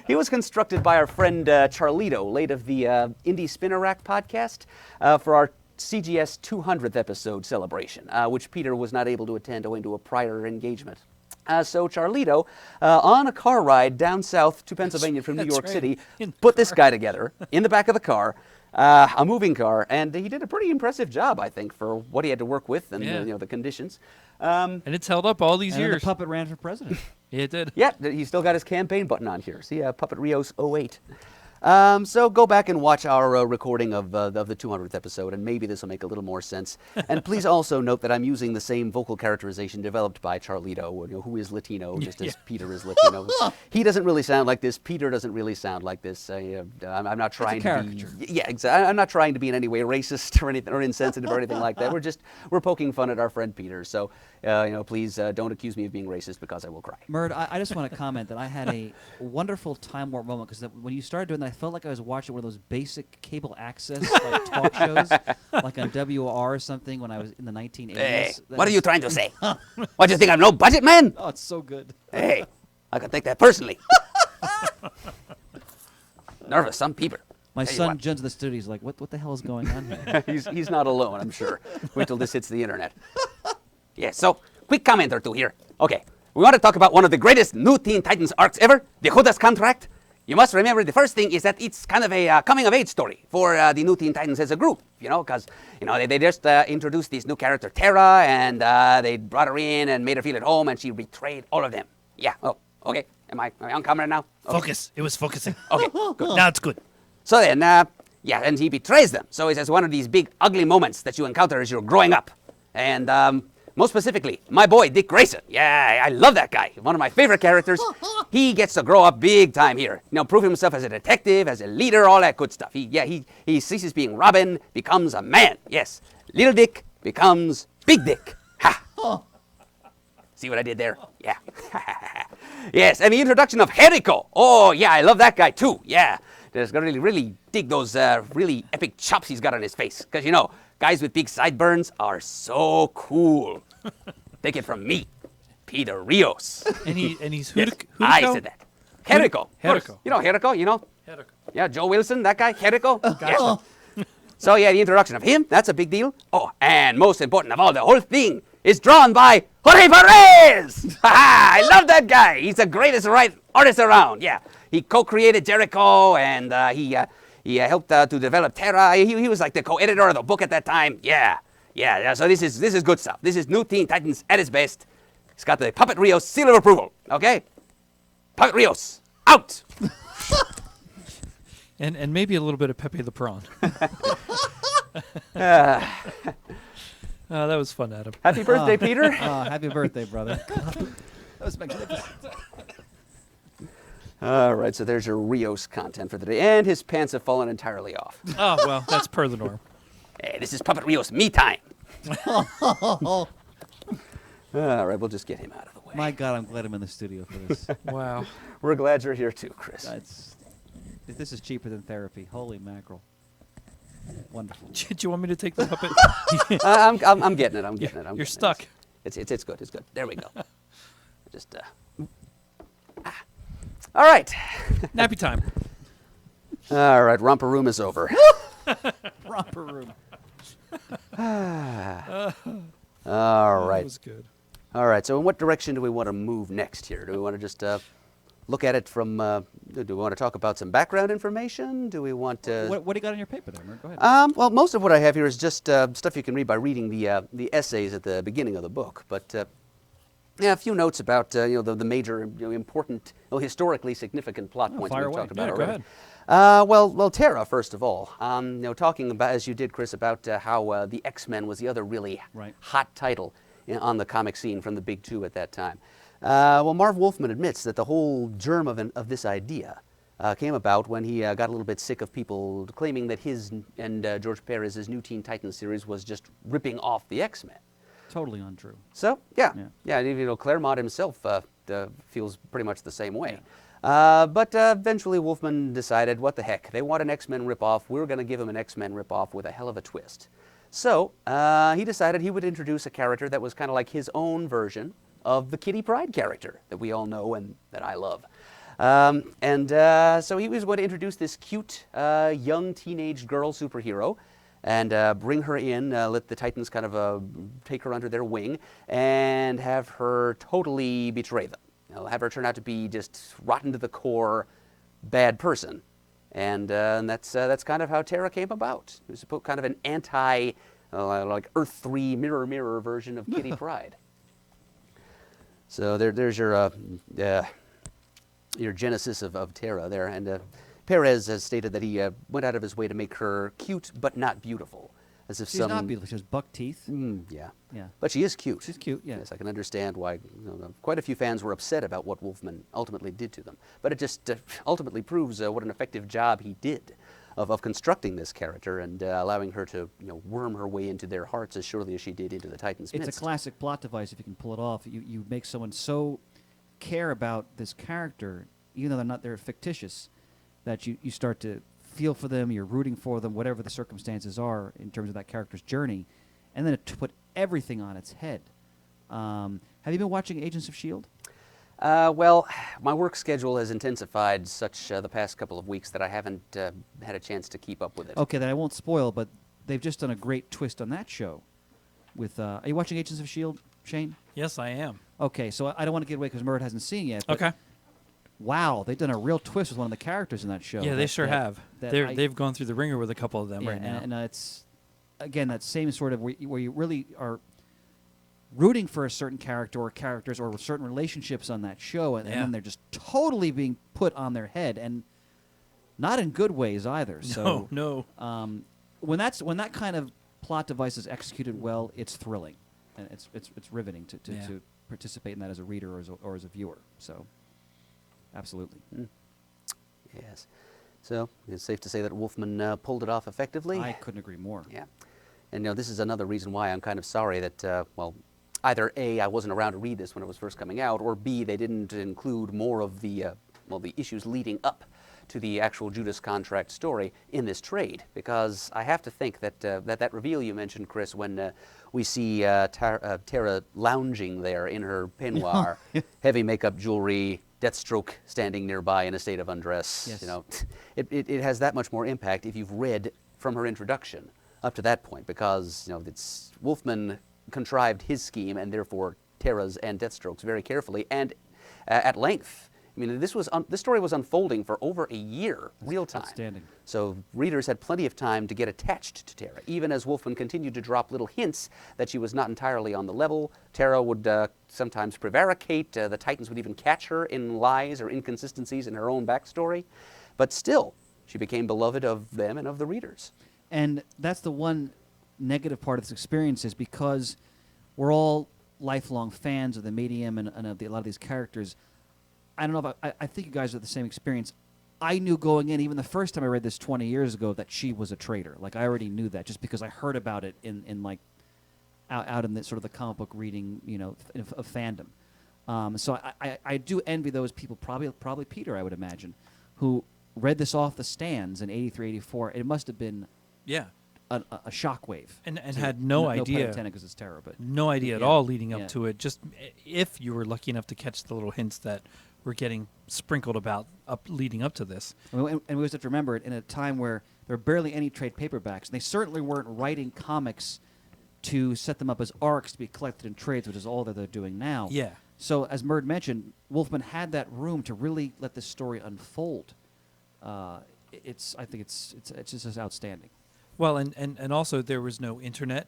he was constructed by our friend Charlito, late of the Indie Spinner Rack podcast, for our CGS 200th episode celebration, which Peter was not able to attend owing to a prior engagement. So Charlito, on a car ride down south to Pennsylvania from New That's York right. City, In the put this guy together in the back of the car, a moving car, and he did a pretty impressive job, I think, for what he had to work with and Yeah. the conditions. And it's held up all these And then years. the puppet ran for president. Yeah, it did. Yeah, he's still got his campaign button on here. See, Puppet Rios 08. So go back and watch our recording of the 200th episode, and maybe this will make a little more sense. And please also note that I'm using the same vocal characterization developed by Charlito, who is Latino, just as Peter is Latino. He doesn't really sound like this. Peter doesn't really sound like this. I'm not trying to caricature. be. Yeah, exactly. I'm not trying to be in any way racist or anything or insensitive or anything like that. We're poking fun at our friend Peter. So please don't accuse me of being racist because I will cry. Murd, I just want to comment that I had a wonderful time warp moment because when you started doing that, I felt like I was watching one of those basic cable access like, talk shows, like on WR or something when I was in the 1980s. Hey, That what are was- you trying to say? What do you think? I'm no budget man? Oh, it's so good. Hey, I can take that personally. Nervous, some people. My Tell you son what. Jen's in the studio. He's like, what the hell is going on here? he's not alone, I'm sure. Wait till this hits the internet. Yeah, so, quick comment or two here. Okay, we want to talk about one of the greatest new Teen Titans arcs ever, the Judas Contract. You must remember the first thing is that it's kind of a coming-of-age story for the new Teen Titans as a group, because, they just introduced this new character, Terra, and they brought her in and made her feel at home, and she betrayed all of them. Yeah, oh, okay. Am I on camera now? Okay. Focus. It was focusing. Okay, good. Now it's good. So then, and he betrays them. So it's as one of these big, ugly moments that you encounter as you're growing up. And most specifically, my boy, Dick Grayson. Yeah, I love that guy. One of my favorite characters. He gets to grow up big time here. Prove himself as a detective, as a leader, all that good stuff. He ceases being Robin, becomes a man. Yes, Little Dick becomes Big Dick. Ha! See what I did there? Yeah. Yes, and the introduction of Jericho. Oh, yeah, I love that guy too. Yeah. Just really, really dig those really epic chops he's got on his face. Because, guys with big sideburns are so cool. Take it from me, Peter Rios. And he's Yes, Hudico? I said that. Jericho. of course. Jericho. You know Jericho, Jericho. Yeah, Joe Wilson, that guy, Jericho. Yes. So, yeah, the introduction of him, that's a big deal. Oh, and most important of all, the whole thing is drawn by Jorge Perez! I love that guy. He's the greatest artist around. Yeah, he co-created Jericho, and he helped to develop Terra. He was like the co-editor of the book at that time. Yeah. So this is good stuff. This is New Teen Titans at its best. It's got the Puppet Rios seal of approval. Okay, Puppet Rios out. And maybe a little bit of Pepe the Prawn. That was fun, Adam. Happy birthday, Peter. Happy birthday, brother. That was magnificent. All right, so there's your Rios content for the day, and his pants have fallen entirely off. Oh, well, that's per the norm. Hey, this is Puppet Rios me time. All right, we'll just get him out of the way. My God, I'm glad I'm in the studio for this. Wow. We're glad you're here too, Chris. This is cheaper than therapy. Holy mackerel. Wonderful. Do you want me to take the puppet? I'm getting it. I'm getting it. You're stuck. It's good. It's good. There we go. Just All right. Nappy time. All right. Romper room is over. Romper room. All That right. was good. All right. So, in what direction do we want to move next here? Do we want to just look at it from? Do we want to talk about some background information? Do we want to? What do you got on your paper there, Murd? Go ahead. Well, most of what I have here is just stuff you can read by reading the essays at the beginning of the book. But yeah, a few notes about the major, important, historically significant plot points fire we've away. talked about Yeah, go already. ahead. Well, Terra first of all. Talking about, as you did, Chris, about how the X-Men was the other really Right. hot title on the comic scene from the big two at that time. Well, Marv Wolfman admits that the whole germ of this idea came about when he got a little bit sick of people claiming that his and George Perez's new Teen Titans series was just ripping off the X-Men. Totally untrue. So, yeah. And, you know, Claremont himself feels pretty much the same way. But eventually Wolfman decided, what the heck, they want an X-Men ripoff, we're going to give him an X-Men ripoff with a hell of a twist. So he decided he would introduce a character that was kind of like his own version of the Kitty Pryde character that we all know and that I love. So he was going to introduce this cute young teenage girl superhero and bring her in, let the Titans kind of take her under their wing and have her totally betray them. You know, have her turn out to be just rotten to the core, bad person. And that's kind of how Terra came about. It was kind of an anti, like Earth 3 mirror version of Kitty Pryde. So there's your genesis of Terra there. And Perez has stated that he went out of his way to make her cute but not beautiful. As if She's not beautiful. She has buck teeth. Yeah. Yeah. But she is cute. She's cute, yeah. Yes, I can understand why quite a few fans were upset about what Wolfman ultimately did to them. But it just ultimately proves what an effective job he did of constructing this character and allowing her to worm her way into their hearts as surely as she did into the Titans' midst. It's a classic plot device if you can pull it off. You make someone so care about this character, even though they're fictitious, that you start to feel for them, you're rooting for them, whatever the circumstances are in terms of that character's journey, and then to put everything on its head. Have you been watching Agents of S.H.I.E.L.D.? Well, my work schedule has intensified such the past couple of weeks that I haven't had a chance to keep up with it. Okay, then I won't spoil, but they've just done a great twist on that show. With are you watching Agents of S.H.I.E.L.D., Shane? Yes, I am. Okay, so I don't want to get away because Mert hasn't seen it yet. But Okay. wow, they've done a real twist with one of the characters in that show. Yeah, they sure have. that They've gone through the ringer with a couple of them right now. And it's, again, that same sort of where you really are rooting for a certain character or characters or certain relationships on that show, and then they're just totally being put on their head, and not in good ways either. So No. When that kind of plot device is executed well, it's thrilling, and it's riveting to participate in that as a reader or as a viewer. So. Absolutely. Yes. So it's safe to say that Wolfman pulled it off effectively. I couldn't agree more. Yeah. And this is another reason why I'm kind of sorry that, either A, I wasn't around to read this when it was first coming out, or B, they didn't include more of the issues leading up to the actual Judas Contract story in this trade, because I have to think that that reveal you mentioned, Chris, when we see Terra lounging there in her peignoir, heavy makeup jewelry, Deathstroke standing nearby in a state of undress. Yes. It has that much more impact if you've read from her introduction up to that point, because it's Wolfman contrived his scheme and therefore Terra's and Deathstroke's very carefully and at length. I mean, this story was unfolding for over a year, real time. Outstanding. So readers had plenty of time to get attached to Terra. Even as Wolfman continued to drop little hints that she was not entirely on the level, Terra would sometimes prevaricate. The Titans would even catch her in lies or inconsistencies in her own backstory. But still, she became beloved of them and of the readers. And that's the one negative part of this experience, is because we're all lifelong fans of the medium and of a lot of these characters. I don't know if I think you guys have the same experience. I knew going in, even the first time I read this 20 years ago, that she was a traitor. Like, I already knew that just because I heard about it in like out in the sort of the comic book reading, of fandom. So I do envy those people, probably Peter, I would imagine, who read this off the stands in 83, 84. It must have been a shockwave. And had no idea. No pun intended, because it's Terra, but no idea at all leading up to it. Just if you were lucky enough to catch the little hints that were getting sprinkled about leading up to this. And we always have to remember it in a time where there were barely any trade paperbacks, and they certainly weren't writing comics to set them up as arcs to be collected in trades, which is all that they're doing now. Yeah. So, as Mert mentioned, Wolfman had that room to really let this story unfold. I think it's just outstanding. Well, and also there was no internet.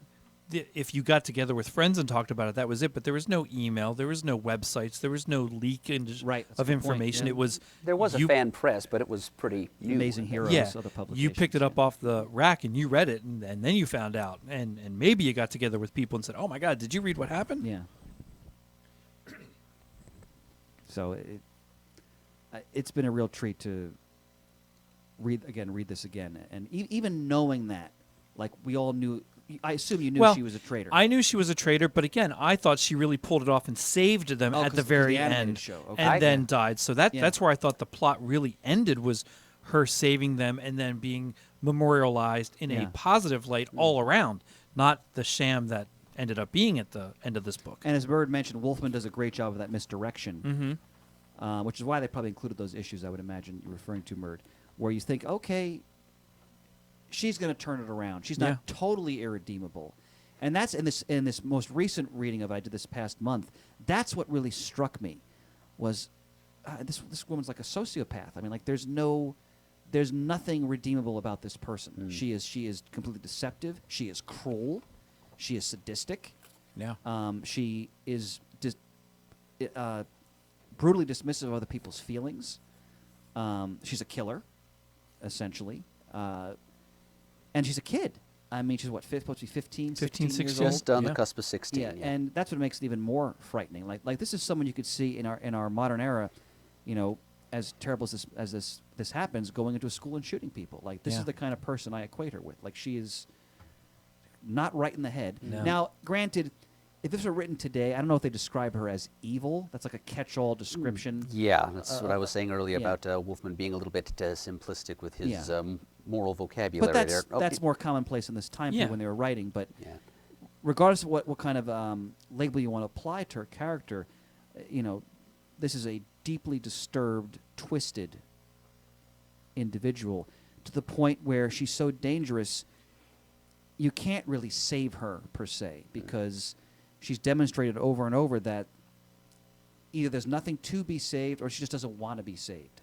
If you got together with friends and talked about it, that was it. But there was no email, there was no websites, there was no leak of information. It was there was a fan press, but it was pretty new. Amazing Heroes, other publications. You picked it up off the rack and you read it, and then you found out, and maybe you got together with people and said, "Oh my God, did you read what happened?" Yeah. So it's been a real treat to read this again, and even knowing that, like we all knew. I assume you knew Well, she was a traitor. I knew she was a traitor, but again, I thought she really pulled it off and saved them at the 'cause very the animated end, show. Okay. and then died. So Yeah. that's where I thought the plot really ended, was her saving them and then being memorialized in a Yeah. positive light all around, not the sham that ended up being at the end of this book. And as Bird mentioned, Wolfman does a great job of that misdirection, which is why they probably included those issues. I would imagine you're referring to, Murd, where you think, okay, she's going to turn it around. She's not totally irredeemable. And that's in this most recent reading of it I did this past month. That's what really struck me, was this woman's like a sociopath. I mean, like there's nothing redeemable about this person. She is completely deceptive. She is cruel. She is sadistic. Yeah. She is brutally dismissive of other people's feelings. She's a killer, essentially, and she's a kid. I mean, she's what, supposed to be 15, 16 years 16. old? Just on the cusp of 16. Yeah, and that's what makes it even more frightening. Like this is someone you could see in our modern era, you know, as terrible as this happens, going into a school and shooting people. Like this is the kind of person I equate her with. Like she is not right in the head. No. Now, granted, if this were written today, I don't know if they describe her as evil. That's like a catch-all description. Yeah, that's what I was saying earlier yeah. about Wolfman being a little bit simplistic with his Yeah. moral vocabulary. But that's there. that's more commonplace in this time period Yeah. when they were writing. But Yeah. regardless of what kind of label you want to apply to her character, you know, this is a deeply disturbed, twisted individual to the point where she's so dangerous you can't really save her per se, because she's demonstrated over and over that either there's nothing to be saved or she just doesn't want to be saved.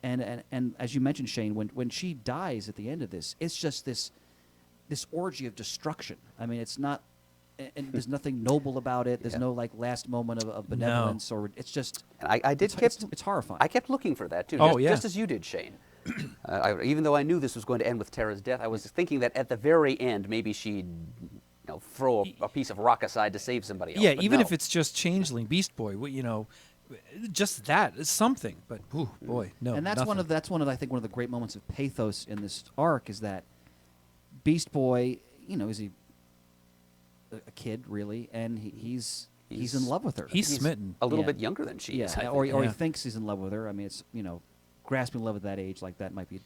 And as you mentioned, Shane, when she dies at the end of this, it's just this orgy of destruction. I mean, it's not, and there's nothing noble about it. There's no like last moment of benevolence, or it's just. And I did it's horrifying. I kept looking for that too. Oh, just, yeah. just as you did, Shane. Even though I knew this was going to end with Terra's death, I was thinking that at the very end maybe she'd throw a piece of rock aside to save somebody else. Yeah, but even no. if it's just Changeling, Beast Boy, just that is something. But boy, no. And that's nothing. one of I think one of the great moments of pathos in this arc is that Beast Boy, is a kid really, and he's in love with her. He's smitten. a little Yeah. bit younger than she is. I or think. he thinks he's in love with her. I mean, it's grasping love at that age like that might be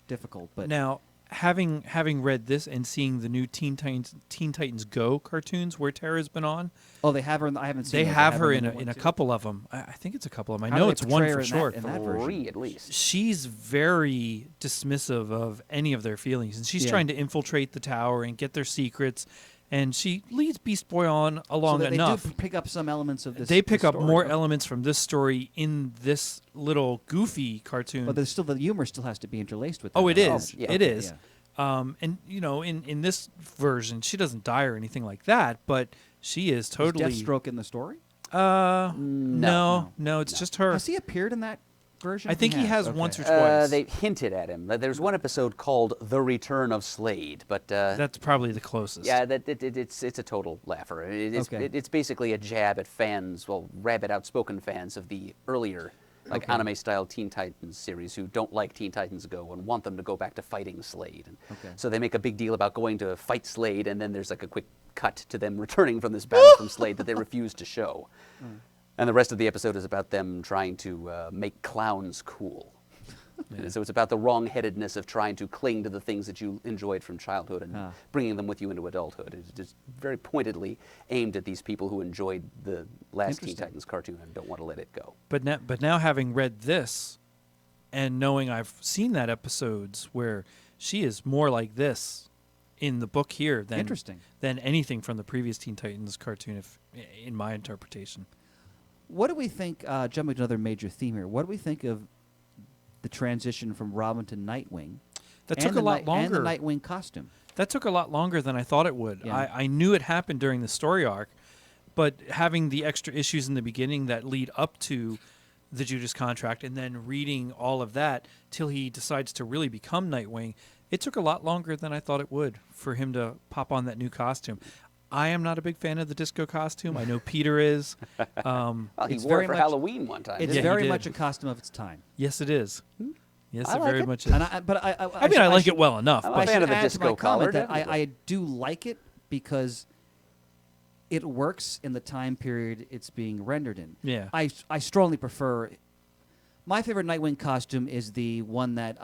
difficult. But Now, having read this and seeing the new Teen Titans Go cartoons where Terra's been on, they have her. I haven't seen. they those. have her in in a couple of them. I think it's a couple of them. I How do know they it's one portray for her sure. in that version? 3 at least. She's very dismissive of any of their feelings, and she's Yeah. trying to infiltrate the tower and get their secrets. And she leads Beast Boy on along so they enough. do pick up some elements of this. They pick this up story. more elements from this story in this little goofy cartoon. But there's still the humor still has to be interlaced with. Oh, that, it I is. imagine. It Okay, is. yeah. And in this version, she doesn't die or anything like that, but she is totally. Is Deathstroke in the story? No, it's just her. Has he appeared in that version? I think he has Okay. once or twice. They hinted at him. There's one episode called "The Return of Slade," but That's probably the closest. yeah, it's a total laugher. Okay. It's basically a jab at fans, rabid, outspoken fans of the earlier, anime-style Teen Titans series who don't like Teen Titans Go and want them to go back to fighting Slade. And so they make a big deal about going to fight Slade, and then there's like a quick cut to them returning from this battle from Slade that they refuse to show. And the rest of the episode is about them trying to make clowns cool. And so it's about the wrong-headedness of trying to cling to the things that you enjoyed from childhood and bringing them with you into adulthood. It's just very pointedly aimed at these people who enjoyed the last Teen Interesting. Titans cartoon and don't want to let it go. But now having read this, and knowing I've seen that episodes where she is more like this in the book here than Interesting. than anything from the previous Teen Titans cartoon, in my interpretation. What do we think? Jumping to another major theme here. What do we think of the transition from Robin to Nightwing? That and took a the lot And the longer. Nightwing costume. That took a lot longer than I thought it would. Yeah. I knew it happened during the story arc, but having the extra issues in the beginning that lead up to the Judas Contract and then reading all of that till he decides to really become Nightwing, it took a lot longer than I thought it would for him to pop on that new costume. I am not a big fan of the disco costume. I know Peter is. Well, he It's wore very it for much- Halloween one time. It's Yeah, he very did. much a costume of its time. Yes, it is. Yes, I it like very it. much is. And I mean, I like it well enough. I'm a But fan should of the add to disco my comment collar, that I do like it because it works in the time period it's being rendered in. yeah. I strongly prefer. My favorite Nightwing costume is the one that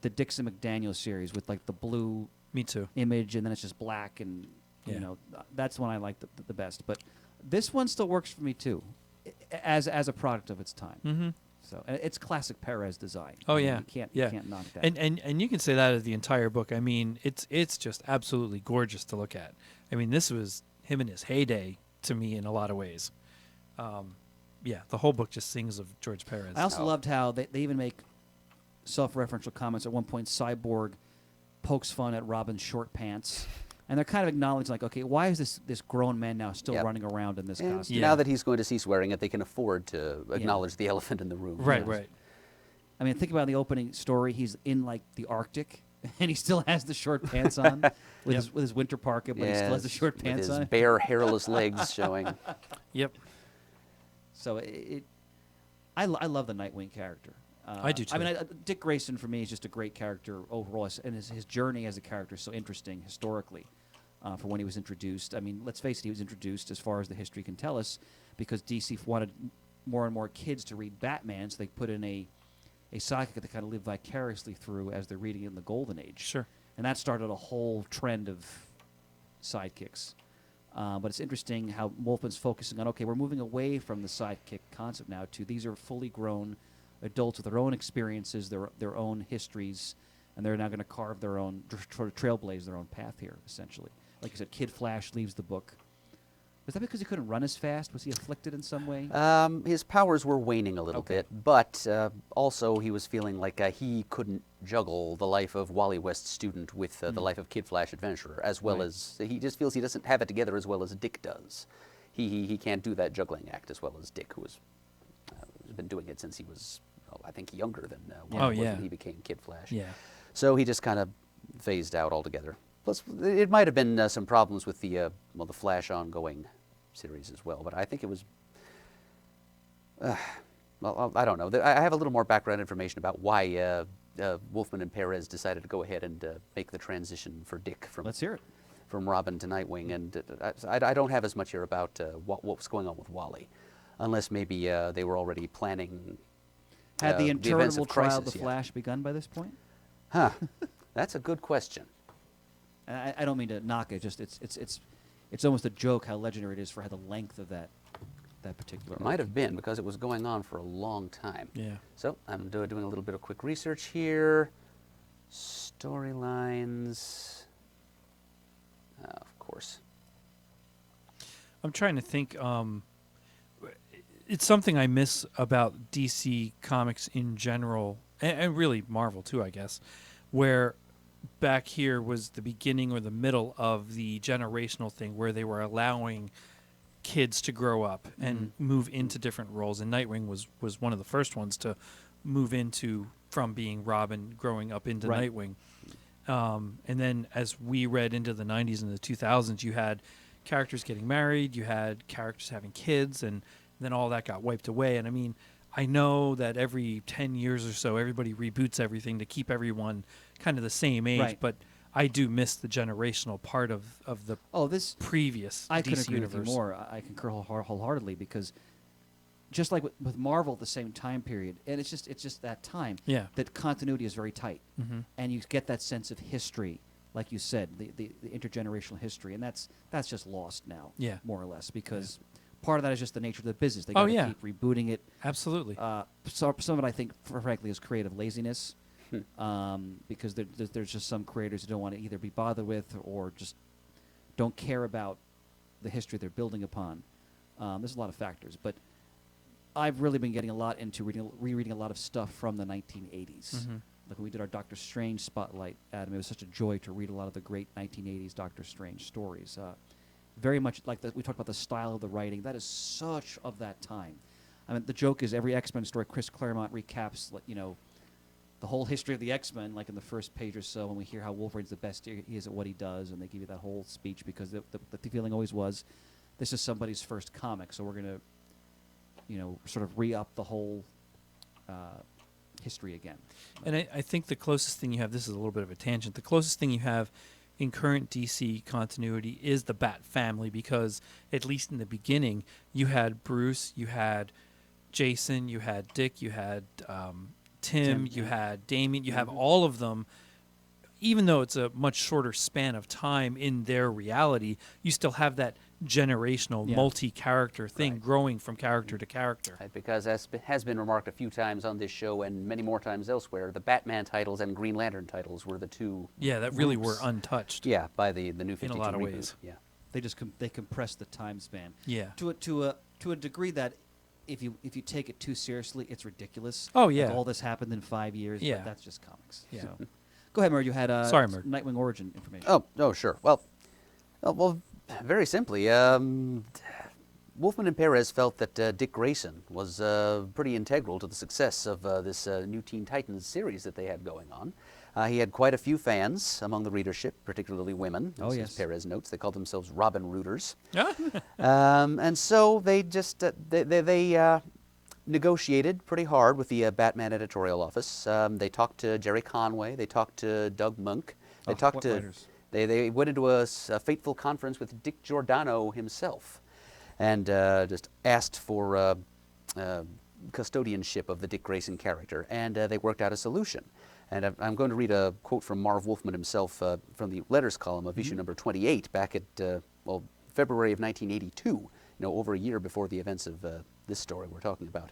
the Dixon McDaniel series with like the blue Me too. image and then it's just black and Yeah. you know that's the one I like the best. But this one still works for me too, as a product of its time. Mm-hmm. So and it's classic Perez design. Oh, I mean, yeah. you Yeah. can't knock that. And you can say that of the entire book. I mean, it's just absolutely gorgeous to look at. I mean, this was him in his heyday to me in a lot of ways. Yeah, the whole book just sings of George Perez. I also loved how they even make self-referential comments. At one point, Cyborg pokes fun at Robin's short pants. And they're kind of acknowledging, like, okay, why is this grown man now still Yep. running around in this And costume? Yeah. now that he's going to cease wearing it, they can afford to acknowledge the elephant in the room. Right, Yes. right. I mean, think about the opening story. He's in, like, the Arctic, and he still has the short pants on with, Yep. his winter parka, but he still has the short with pants his on. bare, hairless legs showing. Yep. So I love the Nightwing character. I do, too. I mean, Dick Grayson, for me, is just a great character overall, and his journey as a character is so interesting historically. For when he was introduced. I mean, let's face it, he was introduced as far as the history can tell us because DC wanted more and more kids to read Batman, so they put in a sidekick that they kind of live vicariously through as they're reading it in the Golden Age. Sure. And that started a whole trend of sidekicks. But it's interesting how Wolfman's focusing on, okay, we're moving away from the sidekick concept now to these are fully grown adults with their own experiences, their own histories, and they're now going to carve their own, sort of trailblaze their own path here, essentially. Like you said, Kid Flash leaves the book. Was that because he couldn't run as fast? Was he afflicted in some way? His powers were waning a little Okay. bit, but also he was feeling like he couldn't juggle the life of Wally West student with the life of Kid Flash adventurer, as well Right. as he just feels he doesn't have it together as well as Dick does. He can't do that juggling act as well as Dick, who has been doing it since he was, I think, younger than Wally was when he became Kid Flash. Yeah. So he just kind of phased out altogether. Plus, it might have been some problems with the Flash ongoing series as well, but I think it was. Well, I don't know. I have a little more background information about why Wolfman and Perez decided to go ahead and make the transition for Dick Let's hear it. from Robin to Nightwing, and I don't have as much here about what was going on with Wally, unless maybe they were already planning. Had the events interminable of trial of Crisis the yet. Flash begun by this point? Huh? That's a good question. And I don't mean to knock it. Just it's almost a joke how legendary it is for how the length of that particular. It might have been because it was going on for a long time. Yeah. So I'm doing a little bit of quick research here. Storylines. Of course. I'm trying to think. It's something I miss about DC Comics in general, and really Marvel too, I guess, where back here was the beginning or the middle of the generational thing where they were allowing kids to grow up and move into different roles. And Nightwing was one of the first ones to move into from being Robin, growing up into Right. Nightwing. And then as we read into the 90s and the 2000s, you had characters getting married, you had characters having kids, and then all that got wiped away. And I mean, I know that every 10 years or so, everybody reboots everything to keep everyone kind of the same age, Right. but I do miss the generational part of the this previous I DC couldn't agree universe. with you more. I concur wholeheartedly because just like with Marvel at the same time period, and it's just that time. Yeah. That continuity is very tight, Mhm. and you get that sense of history, like you said, the intergenerational history, and that's just lost now. Yeah. More or less because part of that is just the nature of the business. They Oh, got to yeah. keep rebooting it. Absolutely. So some of it, I think, frankly, is creative laziness, because there's just some creators who don't want to either be bothered with or just don't care about the history they're building upon. There's a lot of factors, but I've really been getting a lot into rereading a lot of stuff from the 1980s. Like when we did our Doctor Strange spotlight, Adam, it was such a joy to read a lot of the great 1980s Doctor Strange stories. Very much like we talked about the style of the writing. That is such of that time. I mean, the joke is every X-Men story, Chris Claremont recaps, the whole history of the X-Men, like in the first page or so, and we hear how Wolverine's the best he is at what he does, and they give you that whole speech because the feeling always was, this is somebody's first comic, so we're going to, sort of re-up the whole history again. And I think the closest thing you have, this is a little bit of a tangent, the closest thing you have in current DC continuity is the Bat family, because at least in the beginning, you had Bruce, you had Jason, you had Dick, you had Tim, you had Damien, you have all of them. Even though it's a much shorter span of time in their reality, you still have that generational multi-character thing growing from character to character. Right, because as has been remarked a few times on this show and many more times elsewhere, the Batman titles and Green Lantern titles were the two that really were groups. untouched. Yeah, by the New 52 in a lot of reboot. ways. Yeah. They just they compress the time span. Yeah. To a degree that if you take it too seriously, it's ridiculous. Oh, Like, yeah. all this happened in 5 years. Yeah. But that's just comics. Yeah. So. Go ahead, Murray. You had Sorry, Murray. Nightwing origin information. Oh, sure. Well, very simply, Wolfman and Perez felt that Dick Grayson was pretty integral to the success of this new Teen Titans series that they had going on. He had quite a few fans among the readership, particularly women. Oh, as yes. Perez notes, they called themselves Robin Rooters. Yeah. And so they just they negotiated pretty hard with the Batman editorial office. They talked to Jerry Conway. They talked to Doug Monk. They talked what to. writers? They went into a fateful conference with Dick Giordano himself, and just asked for custodianship of the Dick Grayson character, and they worked out a solution. And I'm going to read a quote from Marv Wolfman himself from the letters column of issue number 28 back at February of 1982. Over a year before the events of this story we're talking about.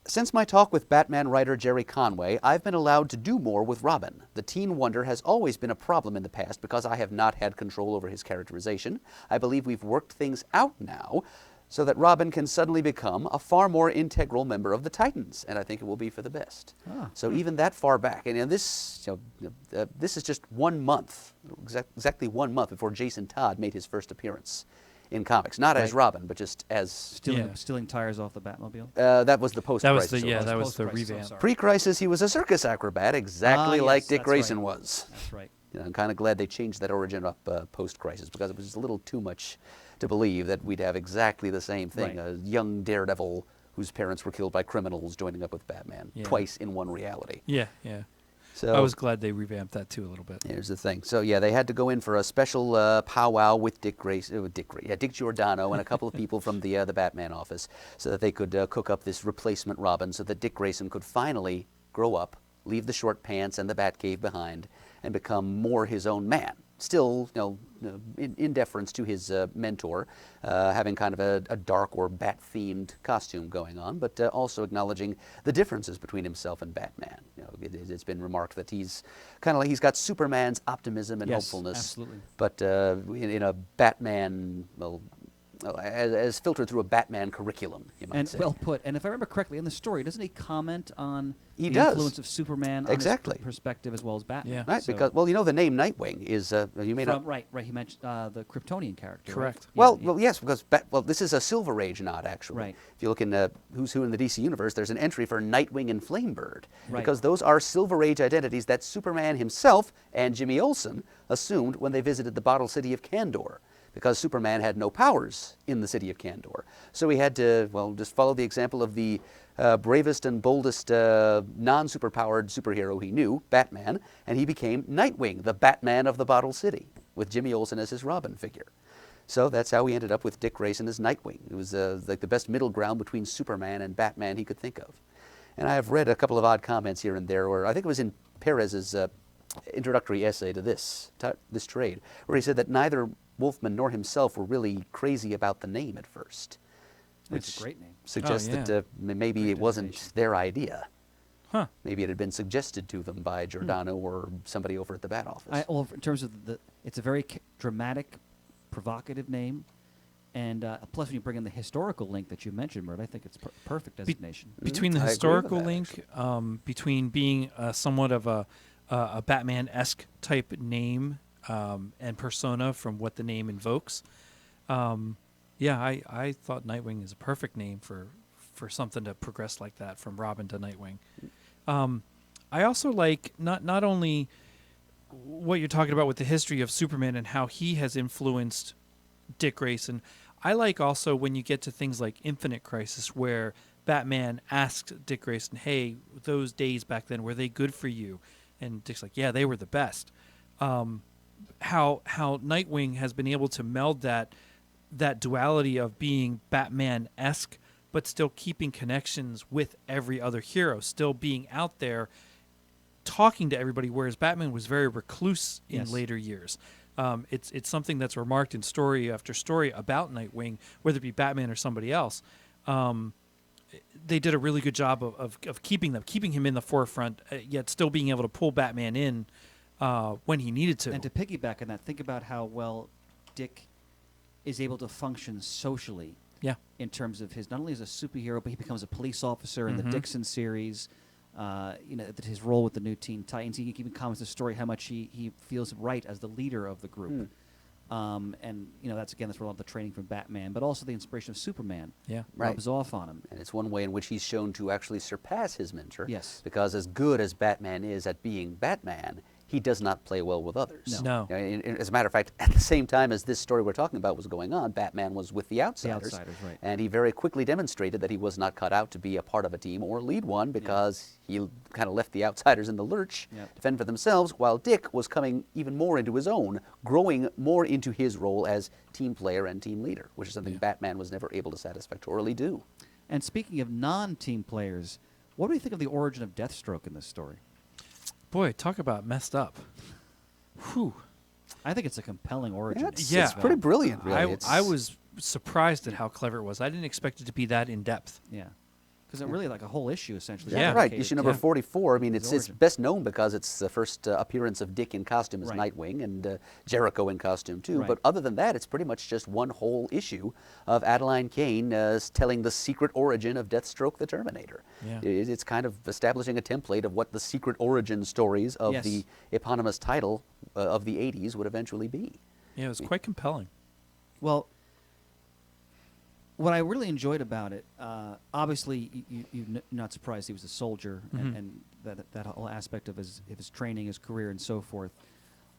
Since my talk with Batman writer Jerry Conway, I've been allowed to do more with Robin. The Teen Wonder has always been a problem in the past because I have not had control over his characterization. I believe we've worked things out now so that Robin can suddenly become a far more integral member of the Titans, and I think it will be for the best. So even that far back, and this is just 1 month, exactly 1 month before Jason Todd made his first appearance in comics, not as Robin, but just as Stealing tires off the Batmobile. that was the post-crisis. That was the Post-crisis, revamp. sorry. Pre-crisis, he was a circus acrobat, exactly like yes, Dick that's Grayson right. was. That's right. I'm kind of glad they changed that origin up post-crisis, because it was just a little too much to believe that we'd have exactly the same thing, Right. a young daredevil whose parents were killed by criminals joining up with Batman, twice in one reality. Yeah. So I was glad they revamped that too a little bit. here's the thing. So they had to go in for a special powwow with Dick Giordano and a couple of people from the Batman office, so that they could cook up this replacement Robin, so that Dick Grayson could finally grow up, leave the short pants and the Batcave behind, and become more his own man. Still, in deference to his mentor, having kind of a dark or bat-themed costume going on, but also acknowledging the differences between himself and Batman. It's been remarked that he's got Superman's optimism and Yes, hopefulness, absolutely. but in a Batman, as filtered through a Batman curriculum, you might And say. well put. And if I remember correctly, in the story, doesn't he comment on He the does. influence of Superman on Exactly. his perspective as well as Batman? Yeah. Right, So- because the name Nightwing is you may not. right. He mentioned the Kryptonian character. Correct. Right? Well, yes, because this is a Silver Age nod, actually. Right. If you look in Who's Who in the DC Universe, there's an entry for Nightwing and Flamebird, Right. because those are Silver Age identities that Superman himself and Jimmy Olsen assumed when they visited the bottle city of Kandor, because Superman had no powers in the city of Kandor. So he had to, just follow the example of the bravest and boldest non-superpowered superhero he knew, Batman, and he became Nightwing, the Batman of the bottle city, with Jimmy Olsen as his Robin figure. So that's how we ended up with Dick Grayson as Nightwing. It was like the best middle ground between Superman and Batman he could think of. And I have read a couple of odd comments here and there, where I think it was in Perez's introductory essay to this trade, where he said that neither Wolfman nor himself were really crazy about the name at first. It's a great name. Suggests Oh, yeah. that maybe Great it wasn't designation. their idea. Huh. Maybe it had been suggested to them by Giordano or somebody over at the Bat office. In terms of it's a very dramatic, provocative name, and plus when you bring in the historical link that you mentioned, Mert, I think it's perfect designation. Between the I agree with historical that, link, between being somewhat of a Batman-esque type name and persona from what the name invokes, I thought Nightwing is a perfect name for something to progress like that, from Robin to Nightwing. I also like not only what you're talking about with the history of Superman and how he has influenced Dick Grayson. I like also when you get to things like Infinite Crisis, where Batman asks Dick Grayson, hey, those days back then, were they good for you? And Dick's like, yeah, they were the best. How Nightwing has been able to meld that duality of being Batman-esque, but still keeping connections with every other hero, still being out there talking to everybody, whereas Batman was very recluse in later years. It's something that's remarked in story after story about Nightwing, whether it be Batman or somebody else. They did a really good job of keeping him in the forefront, yet still being able to pull Batman in when he needed to. And to piggyback on that, think about how well Dick is able to function socially. Yeah. In terms of his, not only as a superhero, but he becomes a police officer in the Dixon series. His role with the new Teen Titans. He even comments the story how much he feels right as the leader of the group. That's where a lot of the training from Batman, but also the inspiration of Superman. Yeah. Rubs off on him. And it's one way in which he's shown to actually surpass his mentor. Yes. Because as good as Batman is at being Batman, he does not play well with others. No. As a matter of fact, at the same time as this story we're talking about was going on, Batman was with the Outsiders. The Outsiders, right. And he very quickly demonstrated that he was not cut out to be a part of a team or lead one because he kind of left the Outsiders in the lurch to fend for themselves, while Dick was coming even more into his own, growing more into his role as team player and team leader, which is something Batman was never able to satisfactorily do. And speaking of non-team players, what do you think of the origin of Deathstroke in this story? Boy, talk about messed up. Whew. I think it's a compelling origin. It's pretty brilliant, really. I was surprised at how clever it was. I didn't expect it to be that in-depth. Yeah. Because it really like a whole issue, essentially. Yeah. Right. Issue number 44, I mean, it's origin. best known because it's the first appearance of Dick in costume as Right. Nightwing and Jericho in costume, too. Right. But other than that, it's pretty much just one whole issue of Adeline Kane telling the secret origin of Deathstroke the Terminator. Yeah. It's kind of establishing a template of what the secret origin stories of the eponymous title of the 80s would eventually be. Yeah, it was quite compelling. Well, what I really enjoyed about it, obviously, you're not surprised he was a soldier and that whole aspect of his training, his career, and so forth.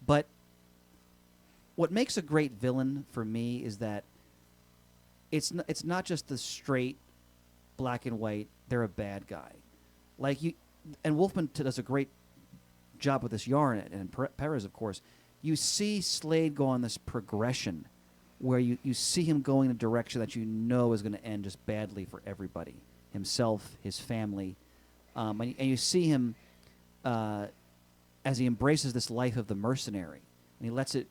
But what makes a great villain for me is that it's not just the straight black and white. They're a bad guy, and Wolfman does a great job with this yarn, and Perez, of course. You see Slade go on this progression where you see him going in a direction that you know is going to end just badly for everybody, himself, his family. And you see him as he embraces this life of the mercenary. And he lets it,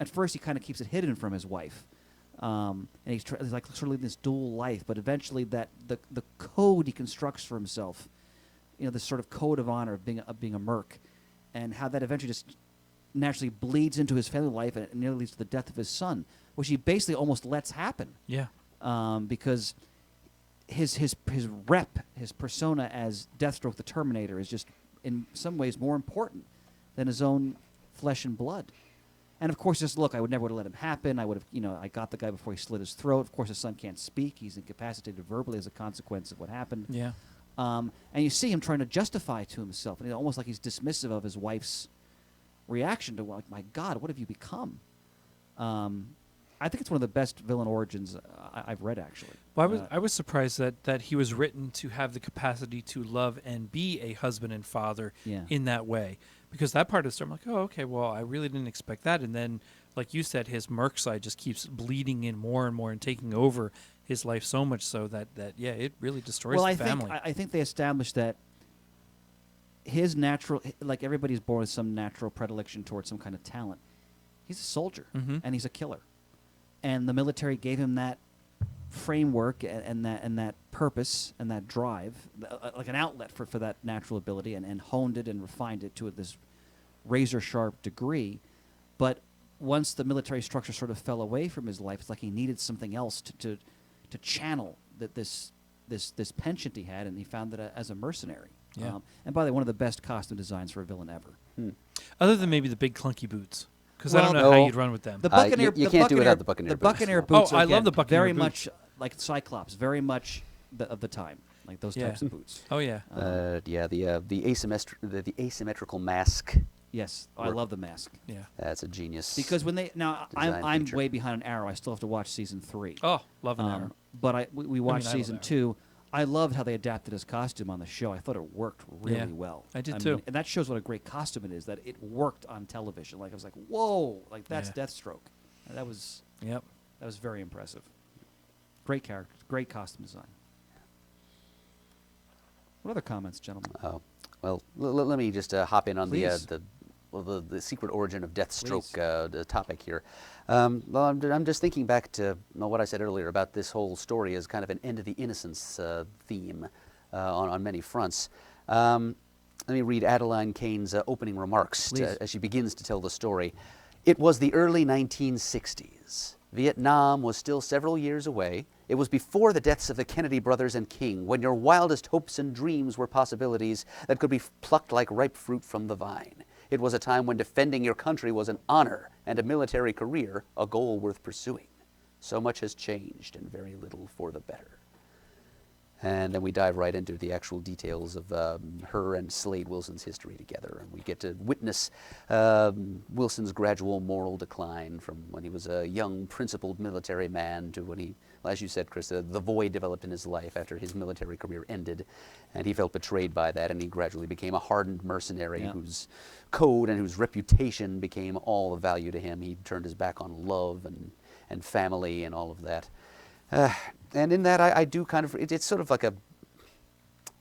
at first he kind of keeps it hidden from his wife. And he's like sort of living this dual life, but eventually the code he constructs for himself, this sort of code of honor of being a merc, and how that eventually just naturally bleeds into his family life and it nearly leads to the death of his son, which he basically almost lets happen. Yeah. Because his rep, his persona as Deathstroke the Terminator is just in some ways more important than his own flesh and blood. And of course, just look, I would never let him happen. I would have, I got the guy before he slit his throat. Of course, his son can't speak. He's incapacitated verbally as a consequence of what happened. Yeah. And you see him trying to justify to himself, and almost like he's dismissive of his wife's reaction to, like, my God, what have you become? I think it's one of the best villain origins I've read, actually. Well, I was surprised that he was written to have the capacity to love and be a husband and father in that way. Because that part of the story, I'm like, oh, okay, well, I really didn't expect that. And then, like you said, his merc side just keeps bleeding in more and more and taking over his life so much so that it really destroys the family. I think they established that his natural, like everybody's born with some natural predilection towards some kind of talent. He's a soldier, and he's a killer. And the military gave him that framework and that purpose and that drive, like an outlet for that natural ability, and honed it and refined it to this razor-sharp degree. But once the military structure sort of fell away from his life, it's like he needed something else to channel this penchant he had, and he found that as a mercenary. Yeah. And by the way, one of the best costume designs for a villain ever. Other than maybe the big clunky boots. Because I don't know how you'd run with them. The Buccaneer, you can't do it without the Buccaneer boots. The Buccaneer boots. Oh, I love the Buccaneer very boots. much like Cyclops. Very much of the time, like those types of boots. Oh yeah. The asymmetrical mask. Yes, I love the mask. Yeah. That's a genius. Because when I'm feature. way behind on Arrow. I still have to watch season 3. Oh, love an Arrow. But we watched season 2. I loved how they adapted his costume on the show. I thought it worked really Yeah, well. I did too. And that shows what a great costume it is, that it worked on television. Like, I was like, whoa, like that's Yeah. Deathstroke. That was Yep. very impressive. Great character, great costume design. What other comments, gentlemen? Well, let me just hop in on Please. the secret origin of Deathstroke Please. the topic here. Well, I'm just thinking back to what I said earlier about this whole story as kind of an end of the innocence theme on many fronts. Let me read Adeline Kane's opening remarks as she begins to tell the story. It was the early 1960s. Vietnam was still several years away. It was before the deaths of the Kennedy brothers and King, when your wildest hopes and dreams were possibilities that could be plucked like ripe fruit from the vine. It was a time when defending your country was an honor and a military career a goal worth pursuing. So much has changed and very little for the better. And then we dive right into the actual details of her and Slade Wilson's history together. And we get to witness Wilson's gradual moral decline from when he was a young, principled military man to when he, as you said, Chris, the void developed in his life after his military career ended. And he felt betrayed by that, and he gradually became a hardened mercenary whose code and whose reputation became all of value to him. He turned his back on love and family and all of that. And in that, I do kind of, it's sort of like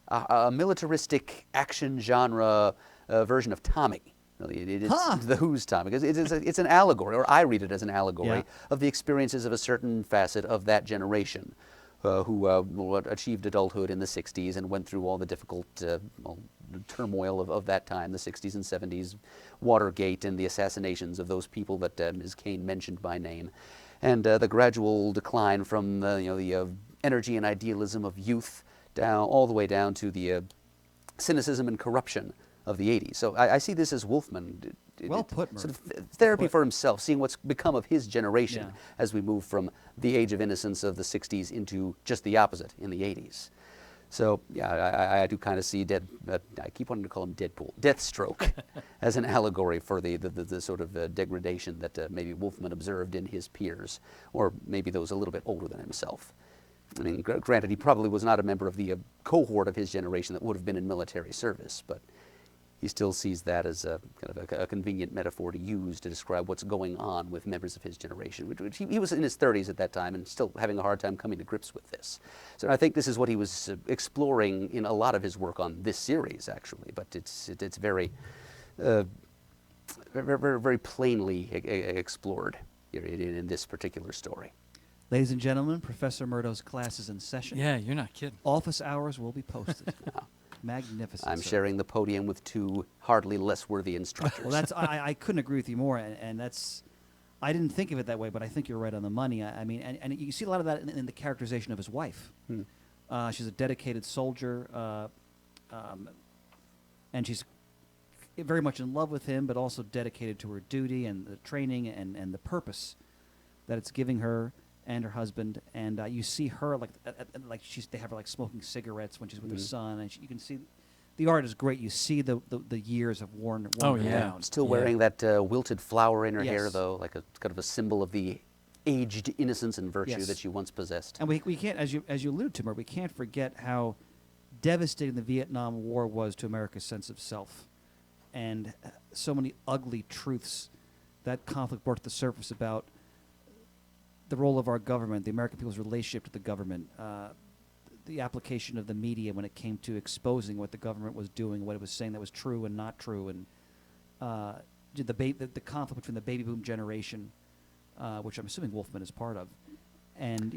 a militaristic action genre version of Tommy. Really, it's the Who's Tommy, because it's an allegory, or I read it as an allegory, of the experiences of a certain facet of that generation who achieved adulthood in the 60s and went through all the difficult turmoil of that time, the 60s and 70s, Watergate and the assassinations of those people that Ms. Kane mentioned by name. And the gradual decline from the energy and idealism of youth down all the way down to the cynicism and corruption of the 80s. So I see this as Wolfman. Well put, sort of therapy for himself, seeing what's become of his generation as we move from the age of innocence of the 60s into just the opposite in the 80s. So, yeah, I do kind of see I keep wanting to call him Deathstroke, as an allegory for the sort of degradation that maybe Wolfman observed in his peers, or maybe those a little bit older than himself. I mean, granted, he probably was not a member of the cohort of his generation that would have been in military service, but he still sees that as a kind of a convenient metaphor to use to describe what's going on with members of his generation. Which he was in his 30s at that time and still having a hard time coming to grips with this. So I think this is what he was exploring in a lot of his work on this series, actually. But it's very, very plainly explored here in this particular story. Ladies and gentlemen, Professor Murdo's class is in session. Yeah, you're not kidding. Office hours will be posted. Magnificent. I'm sir. sharing the podium with two hardly less worthy instructors. Well, that's I couldn't agree with you more, and that's I didn't think of it that way, but I think you're right on the money. I mean, and you see a lot of that in the characterization of his wife. She's a dedicated soldier, and she's very much in love with him, but also dedicated to her duty and the training and the purpose that it's giving her and her husband. And you see her they have her like smoking cigarettes when she's with her son, and you can see the art is great. You see the years of worn her down. Still wearing that wilted flower in her hair, Yes. though, like a kind of a symbol of the aged innocence and virtue Yes. that she once possessed. And we can't, as you alluded to, Marv, we can't forget how devastating the Vietnam War was to America's sense of self, and so many ugly truths that conflict brought to the surface about the role of our government, the American people's relationship to the government, the application of the media when it came to exposing what the government was doing, what it was saying that was true and not true, and the conflict between the baby boom generation, which I'm assuming Wolfman is part of, and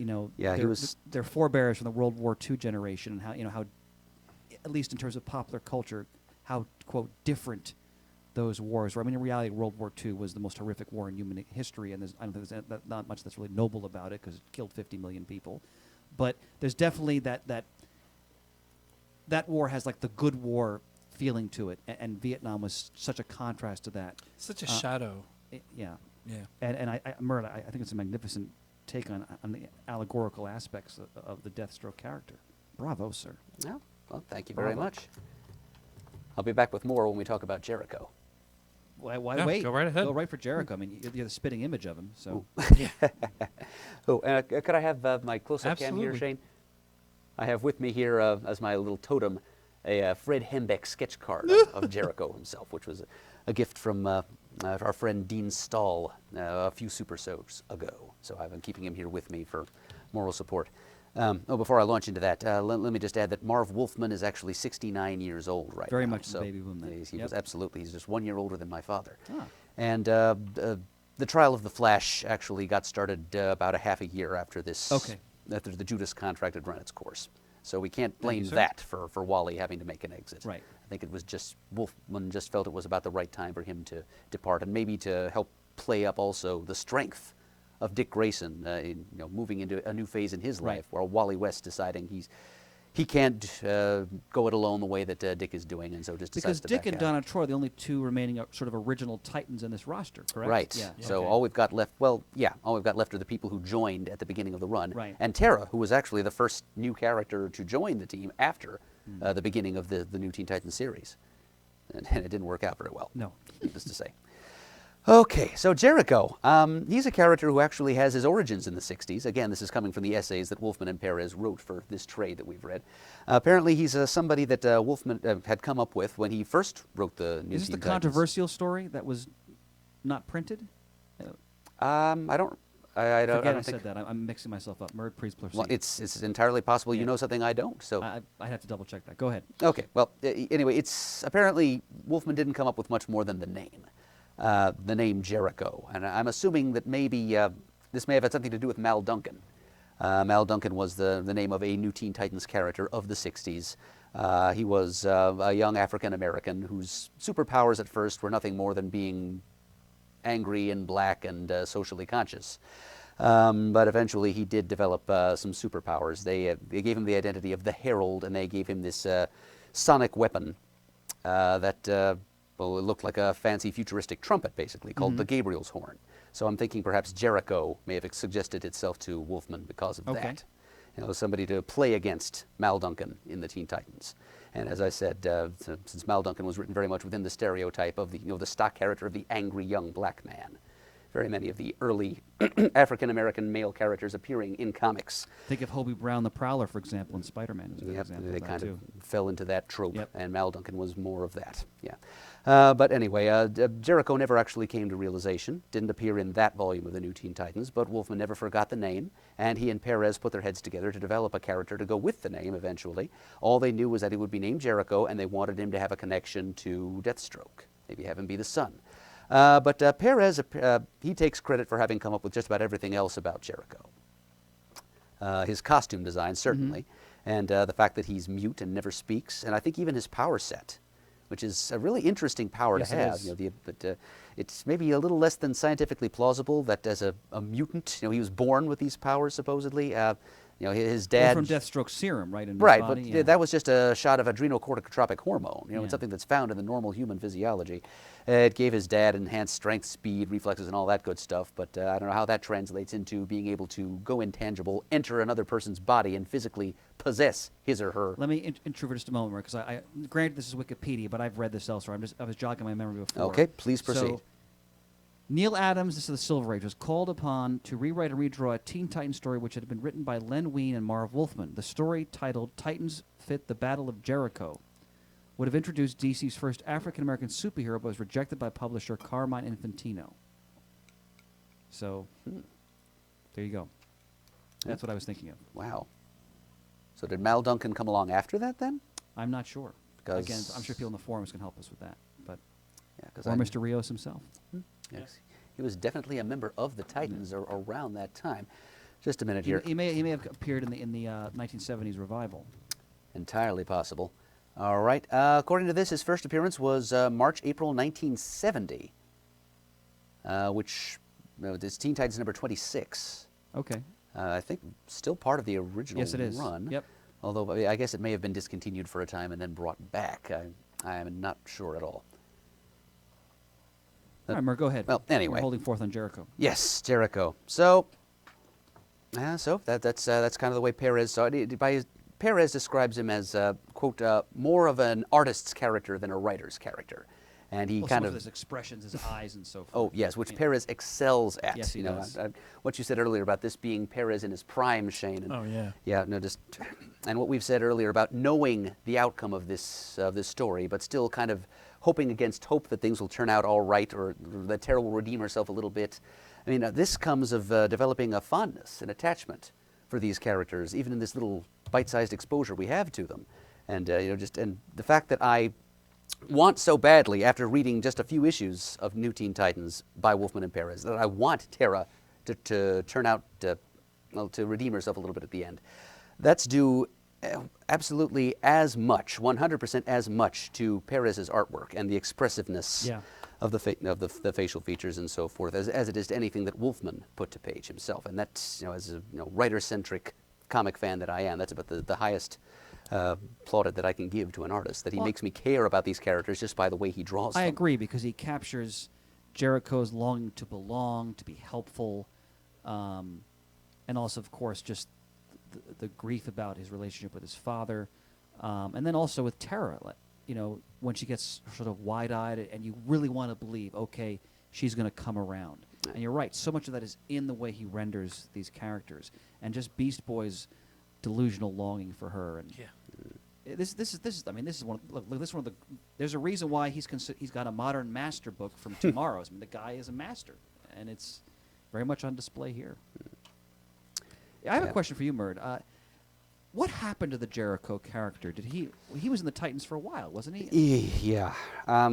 their forebears from the World War II generation, and how at least in terms of popular culture, how quote different those wars were. I mean, in reality, World War II was the most horrific war in human history, and I don't think there's not much that's really noble about it because it killed 50 million people. But there's definitely that war has like the good war feeling to it, and Vietnam was such a contrast to that. Such a shadow. Yeah. Yeah. Murda, I think it's a magnificent take on the allegorical aspects of the Deathstroke character. Bravo, sir. Yeah. Well, thank you very much. I'll be back with more when we talk about Jericho. Why Yeah, wait? go right ahead. Go right for Jericho. I mean, you're the spitting image of him. So Oh, could I have my close-up cam here, Absolutely. Shane? I have with me here as my little totem a Fred Hembeck sketch card of Jericho himself, which was a gift from our friend Dean Stahl a few supersodes ago. So I've been keeping him here with me for moral support. Before I launch into that, let me just add that Marv Wolfman is actually 69 years old right Very now. much so the baby boom then. he was absolutely, he's just 1 year older than my father. Ah. And the trial of the Flash actually got started about a half a year after this, after the Judas Contract had run its course. So we can't blame that for Wally having to make an exit. Right. I think it was just, Wolfman just felt it was about the right time for him to depart, and maybe to help play up also the strength of Dick Grayson, moving into a new phase in his life, while Wally West deciding he can't go it alone the way that Dick is doing, and so just decides to because Dick back and out. Donna Troy are the only two remaining sort of original Titans in this roster, correct? Right. Yeah. So okay. all we've got left, all we've got left are the people who joined at the beginning of the run. Right. And Terra, who was actually the first new character to join the team after the beginning of the new Teen Titans series. And it didn't work out very well. No. Needless to say. Okay, so Jericho. He's a character who actually has his origins in the 60s. Again, this is coming from the essays that Wolfman and Perez wrote for this trade that we've read. Apparently, he's somebody that Wolfman had come up with when he first wrote the new Is this Teen the Titans. controversial story that was not printed? I don't Forget I think. said that. I'm mixing myself up. Murd, please proceed. Well, it's entirely possible you Yeah. know something I don't. So I'd have to double check that. Go ahead. okay. Well, anyway, it's apparently Wolfman didn't come up with much more than the name Jericho, and I'm assuming that maybe this may have had something to do with Mal Duncan. Mal Duncan was the name of a new Teen Titans character of the 60s. He was a young African American whose superpowers at first were nothing more than being angry and black and socially conscious. But eventually he did develop some superpowers. They gave him the identity of the Herald, and they gave him this sonic weapon that it looked like a fancy futuristic trumpet, basically, called the Gabriel's Horn. So I'm thinking perhaps Jericho may have suggested itself to Wolfman because of that. Somebody to play against Mal Duncan in the Teen Titans. And as I said, since Mal Duncan was written very much within the stereotype of the stock character of the angry young black man, very many of the early African-American male characters appearing in comics. Think of Hobie Brown the Prowler, for example, in Spider-Man. Is a good example they of that kind too. of fell into that trope, Yep. and Mal Duncan was more of that. But anyway, Jericho never actually came to realization, didn't appear in that volume of the New Teen Titans, but Wolfman never forgot the name, and he and Perez put their heads together to develop a character to go with the name eventually. All they knew was that he would be named Jericho, and they wanted him to have a connection to Deathstroke, maybe have him be the son. But Perez, he takes credit for having come up with just about everything else about Jericho. His costume design, certainly, and the fact that he's mute and never speaks, and I think even his power set, which is a really interesting power Yes, to it have. is. But it's maybe a little less than scientifically plausible that as a mutant, he was born with these powers supposedly. His dad. Or from Deathstroke serum, right? In his Right, body? but that was just a shot of adrenocorticotropic hormone. Yeah. It's something that's found in the normal human physiology. It gave his dad enhanced strength, speed, reflexes, and all that good stuff. But I don't know how that translates into being able to go intangible, enter another person's body, and physically possess his or her. Let me intrude for just a moment, because I granted this is Wikipedia, but I've read this elsewhere. I was jogging my memory before. Okay, please proceed. So, Neil Adams, this is the Silver Age, was called upon to rewrite and redraw a Teen Titans story which had been written by Len Wein and Marv Wolfman. The story, titled Titans Fit the Battle of Jericho, would have introduced DC's first African-American superhero, but was rejected by publisher Carmine Infantino. So, there you go. That's what I was thinking of. Wow. So did Mal Duncan come along after that then? I'm not sure. Because Again, I'm sure people in the forums can help us with that. But because or Mr. Rios himself. Yes, he was definitely a member of the Titans around that time. Just a minute here. He may have appeared in the 1970s revival. Entirely possible. All right. According to this, his first appearance was March-April 1970, which is Teen Titans number 26. Okay. I think still part of the original Yes, it is. run. Yep. Although I guess it may have been discontinued for a time and then brought back. I am not sure at all. All right, Murr, go ahead. Well, anyway. You're holding forth on Jericho. Yes, Jericho. So that's kind of the way Perez saw it. Perez describes him as, quote, more of an artist's character than a writer's character. and he Well, kind some of his expressions, his eyes, and so forth. Oh, yes, which Yeah. Perez excels at. Yes, he does. What you said earlier about this being Perez in his prime, Shane. And Oh, yeah. Yeah, no, and what we've said earlier about knowing the outcome of this story, but still kind of hoping against hope that things will turn out all right, or that Terra will redeem herself a little bit. I mean, this comes of developing a fondness, an attachment for these characters, even in this little bite-sized exposure we have to them, and and the fact that I want so badly, after reading just a few issues of New Teen Titans by Wolfman and Perez, that I want Terra to turn out to redeem herself a little bit at the end. That's due absolutely as much, 100% as much, to Perez's artwork and the expressiveness Yeah. of the facial features and so forth, as it is to anything that Wolfman put to page himself. And that's, as a writer-centric comic fan that I am, that's about the highest plaudit that I can give to an artist, that he makes me care about these characters just by the way he draws them. I agree, because he captures Jericho's longing to belong, to be helpful, and also, of course, just the grief about his relationship with his father, and then also with Terra, when she gets sort of wide-eyed and you really want to believe, okay, she's going to come around. And you're right, so much of that is in the way he renders these characters, and just Beast Boy's delusional longing for her. And this is I mean, this is one. Look, this is one of the. There's a reason why he's got a modern master book from Tomorrow's. I mean, the guy is a master, and it's very much on display here. I have a question for you, Murd. What happened to the Jericho character? Did he was in the Titans for a while, wasn't he? Yeah. But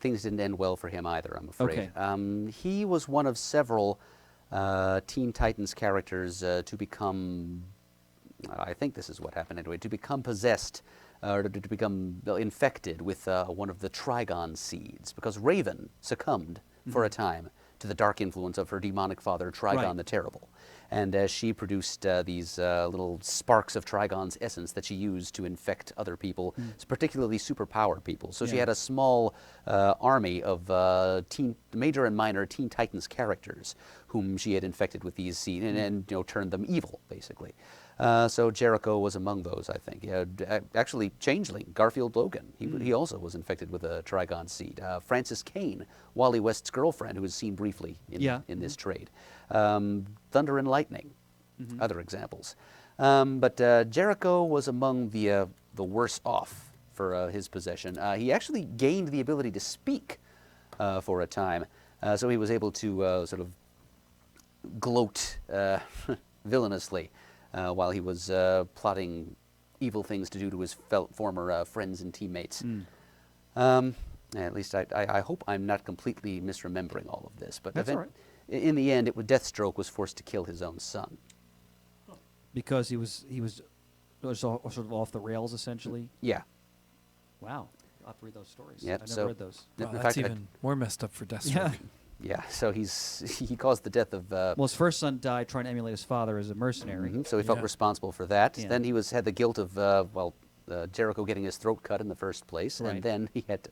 things didn't end well for him either, I'm afraid. Okay. He was one of several Teen Titans characters to become, I think this is what happened anyway, to become possessed, or to become infected with one of the Trigon seeds, because Raven succumbed for a time to the dark influence of her demonic father, Trigon the Terrible. And she produced these little sparks of Trigon's essence that she used to infect other people, particularly superpowered people. So she had a small army of major and minor Teen Titans characters whom she had infected with these seeds and turned them evil, basically. So Jericho was among those, I think. Actually, Changeling, Garfield Logan, he also was infected with a Trigon seed. Frances Kane, Wally West's girlfriend, who was seen briefly in this trade. Thunder and Lightning, other examples. But Jericho was among the worse off for his possession. He actually gained the ability to speak for a time, so he was able to sort of gloat villainously while he was plotting evil things to do to his former friends and teammates. At least I hope I'm not completely misremembering all of this. But That's all right. In the end, Deathstroke was forced to kill his own son. Because he was sort of off the rails, essentially. Yeah. Wow, I'll have to read those stories. Yeah, I've never read those. In Wow, fact, that's even more messed up for Deathstroke. Yeah. Yeah, so he caused the death of. Well, his first son died trying to emulate his father as a mercenary. So he felt Yeah. responsible for that. Yeah. Then he had the guilt of Jericho getting his throat cut in the first place, Right. and then he had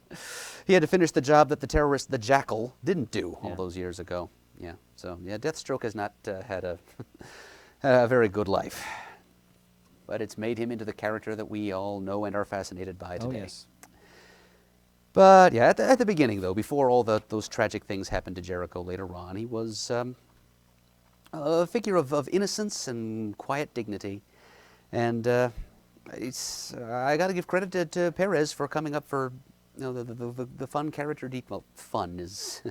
to finish the job that the terrorist, the Jackal, didn't do all Yeah. those years ago. Yeah. So Deathstroke has not had a very good life, but it's made him into the character that we all know and are fascinated by today. Oh, yes. But yeah, at the beginning though, before all those tragic things happened to Jericho later on, he was a figure of innocence and quiet dignity, and I got to give credit to Perez for coming up for the fun character. Well, fun is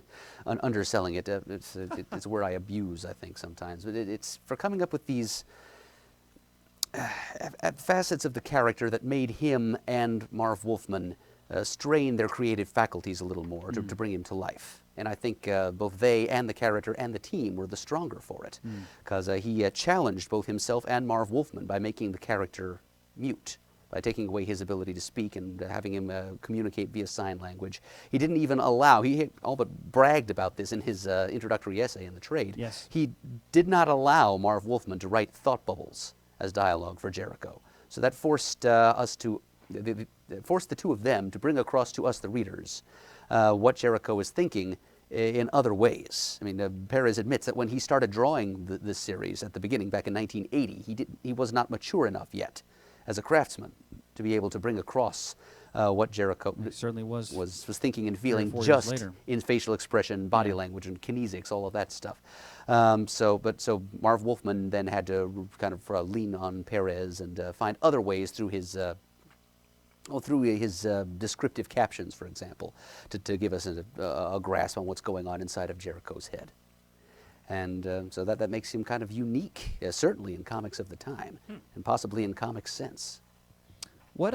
underselling it. It's a word I abuse, I think, sometimes. But it's for coming up with these facets of the character that made him and Marv Wolfman strain their creative faculties a little more to bring him to life. And I think both they and the character and the team were the stronger for it, because he challenged both himself and Marv Wolfman by making the character mute, by taking away his ability to speak and having him communicate via sign language. He didn't even allow, he had all but bragged about this in his introductory essay in the trade. Yes. He did not allow Marv Wolfman to write thought bubbles as dialogue for Jericho. So that forced forced the two of them to bring across to us, the readers, what Jericho is thinking in other ways. I mean, Perez admits that when he started drawing this series at the beginning, back in 1980, he was not mature enough yet as a craftsman to be able to bring across what Jericho It certainly was. was thinking and feeling 4 years just later. in facial expression, body Yeah. language, and kinesics, all of that stuff. So Marv Wolfman then had to kind of lean on Perez and find other ways through his descriptive captions, for example, to give us a grasp on what's going on inside of Jericho's head. And so that makes him kind of unique, certainly in comics of the time, and possibly in comic sense. What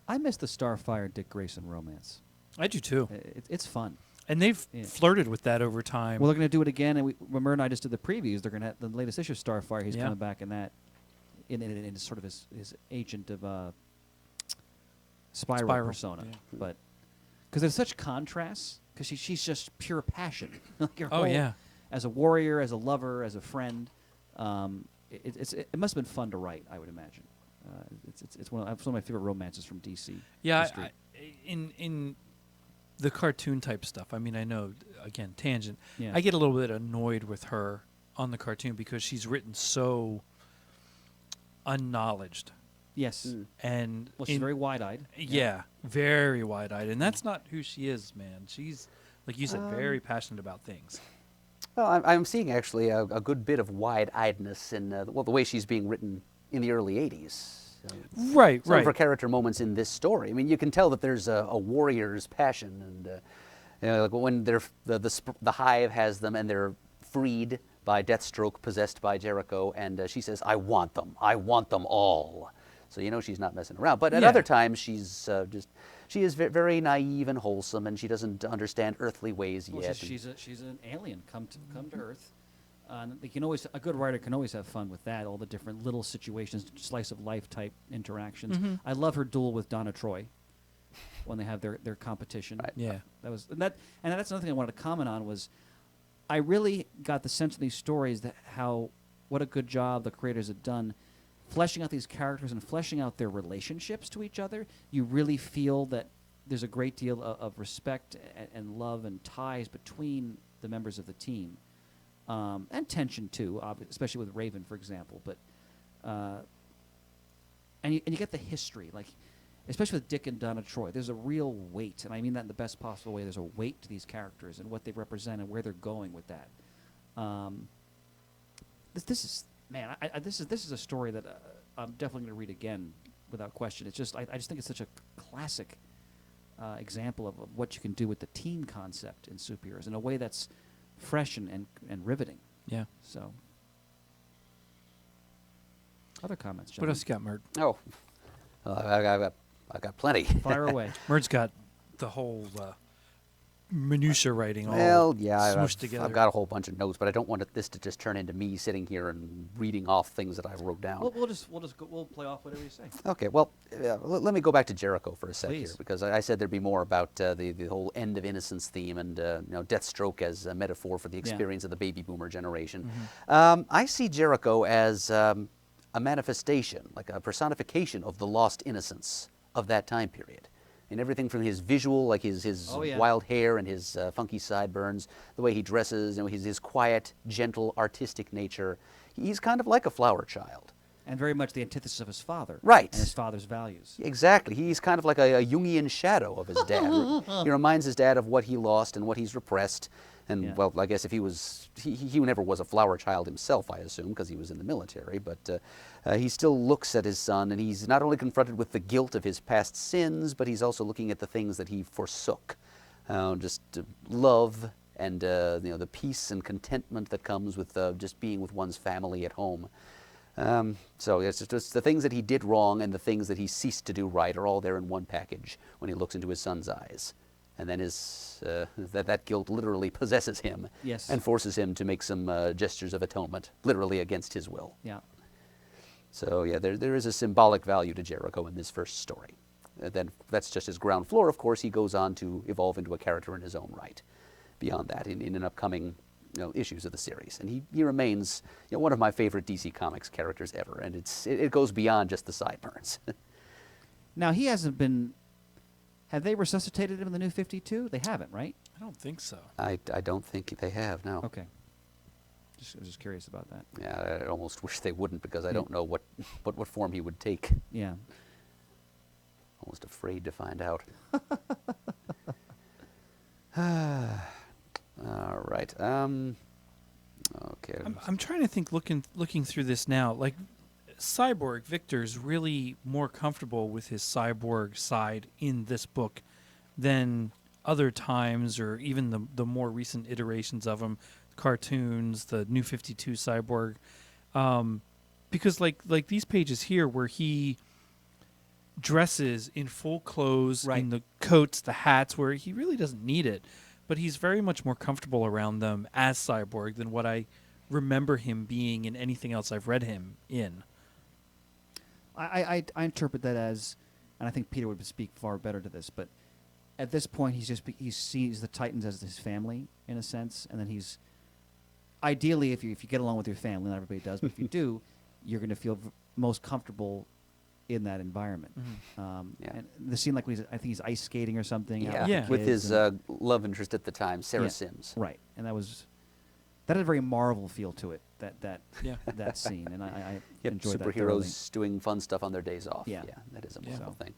I miss the Starfire Dick Grayson romance. I do too. It's fun. And they've Yeah. flirted with that over time. Well, they're going to do it again, and when Mer and I just did the previews, they're going to have the latest issue of Starfire. He's Yeah. coming back in that, in sort of his agent of Spiral persona, yeah. but because there's such contrasts, because she's just pure passion. Like her Oh, whole- yeah. as a warrior, as a lover, as a friend, it must have been fun to write, I would imagine. It's one of my favorite romances from DC. Yeah, history. in the cartoon type stuff. I mean, I know, again, tangent. Yeah. I get a little bit annoyed with her on the cartoon because she's written so unknowledged. Yes. And Well, she's very wide-eyed. yeah, very wide-eyed, and that's not who she is, man. She's, like you said, very passionate about things. Well, I'm seeing actually a good bit of wide-eyedness in the way she's being written in the early '80s. Right, Some of her character moments in this story. I mean, you can tell that there's a warrior's passion, and like when the hive has them and they're freed by Deathstroke, possessed by Jericho, and she says, "I want them all." So she's not messing around. But at Yeah. other times, she is very naive and wholesome, and she doesn't understand earthly ways Well, yet. she's an alien come to Earth. They can always a good writer can always have fun with that. All the different little situations, slice of life type interactions. Mm-hmm. I love her duel with Donna Troy when they have their competition. Right. Yeah. That's another thing I wanted to comment on was I really got the sense of these stories that what a good job the creators had done fleshing out these characters and fleshing out their relationships to each other. You really feel that there's a great deal of respect and love and ties between the members of the team. And tension too, especially with Raven, for example. But and you get the history, like especially with Dick and Donna Troy. There's a real weight, and I mean that in the best possible way. There's a weight to these characters and what they represent and where they're going with that. This is man, this is a story that I'm definitely going to read again without question. It's just I just think it's such a classic example of what you can do with the team concept in superheroes in a way that's fresh and riveting. Yeah. So, other comments, What gentlemen? else you got, Mert? Oh, I've got plenty. Fire away. Mert's got the whole minutia writing all Well, yeah, smooshed together. I've got a whole bunch of notes, but I don't want this to just turn into me sitting here and reading off things that I wrote down. We'll play off whatever you say. Okay, well, let me go back to Jericho for a sec Please. here, because I said there'd be more about the whole end of innocence theme and Deathstroke as a metaphor for the experience of the baby boomer generation. I see Jericho as a manifestation, like a personification of the lost innocence of that time period. And everything from his visual, like his wild hair and his funky sideburns, the way he dresses, his quiet, gentle, artistic nature. He's kind of like a flower child. And very much the antithesis of his father. Right. And his father's values. Exactly. He's kind of like a Jungian shadow of his dad. He reminds his dad of what he lost and what he's repressed. And, well, I guess if he never was a flower child himself, I assume, because he was in the military. But he still looks at his son, and he's not only confronted with the guilt of his past sins, but he's also looking at the things that he forsook. Just love and, the peace and contentment that comes with just being with one's family at home. So it's just the things that he did wrong and the things that he ceased to do right are all there in one package when he looks into his son's eyes. And then that guilt literally possesses him and forces him to make some gestures of atonement, literally against his will. Yeah. So, yeah, there is a symbolic value to Jericho in this first story. Then that's just his ground floor. Of course, he goes on to evolve into a character in his own right. Beyond that, in an upcoming issues of the series. And he remains one of my favorite DC Comics characters ever. And it goes beyond just the sideburns. Now, he hasn't been... Have they resuscitated him in the New 52? They haven't, right? I don't think so. I don't think they have, no. Okay. I was just curious about that. Yeah, I almost wish they wouldn't because I don't know what form he would take. Yeah. Almost afraid to find out. All right. Okay. I'm trying to think, looking through this now, like Cyborg Victor's really more comfortable with his cyborg side in this book than other times, or even the more recent iterations of him, cartoons, the New 52 Cyborg, because like these pages here where he dresses in full clothes, Right. in the coats, the hats, where he really doesn't need it, but he's very much more comfortable around them as Cyborg than what I remember him being in anything else I've read him in. I interpret that as, and I think Peter would speak far better to this, but at this point he sees the Titans as his family in a sense, and then he's ideally if you get along with your family, not everybody does, but if you do, you're going to feel most comfortable in that environment. Yeah. And the scene like when I think he's ice skating or something. out Yeah, with the Yeah. with kids his and- love interest at the time, Sarah Yeah. Sims. right, and that had a very Marvel feel to it. That Yeah. that scene, and I Yep, enjoyed that thoroughly. superheroes doing fun stuff on their days off. Yeah. That is a Yeah. Marvel thing.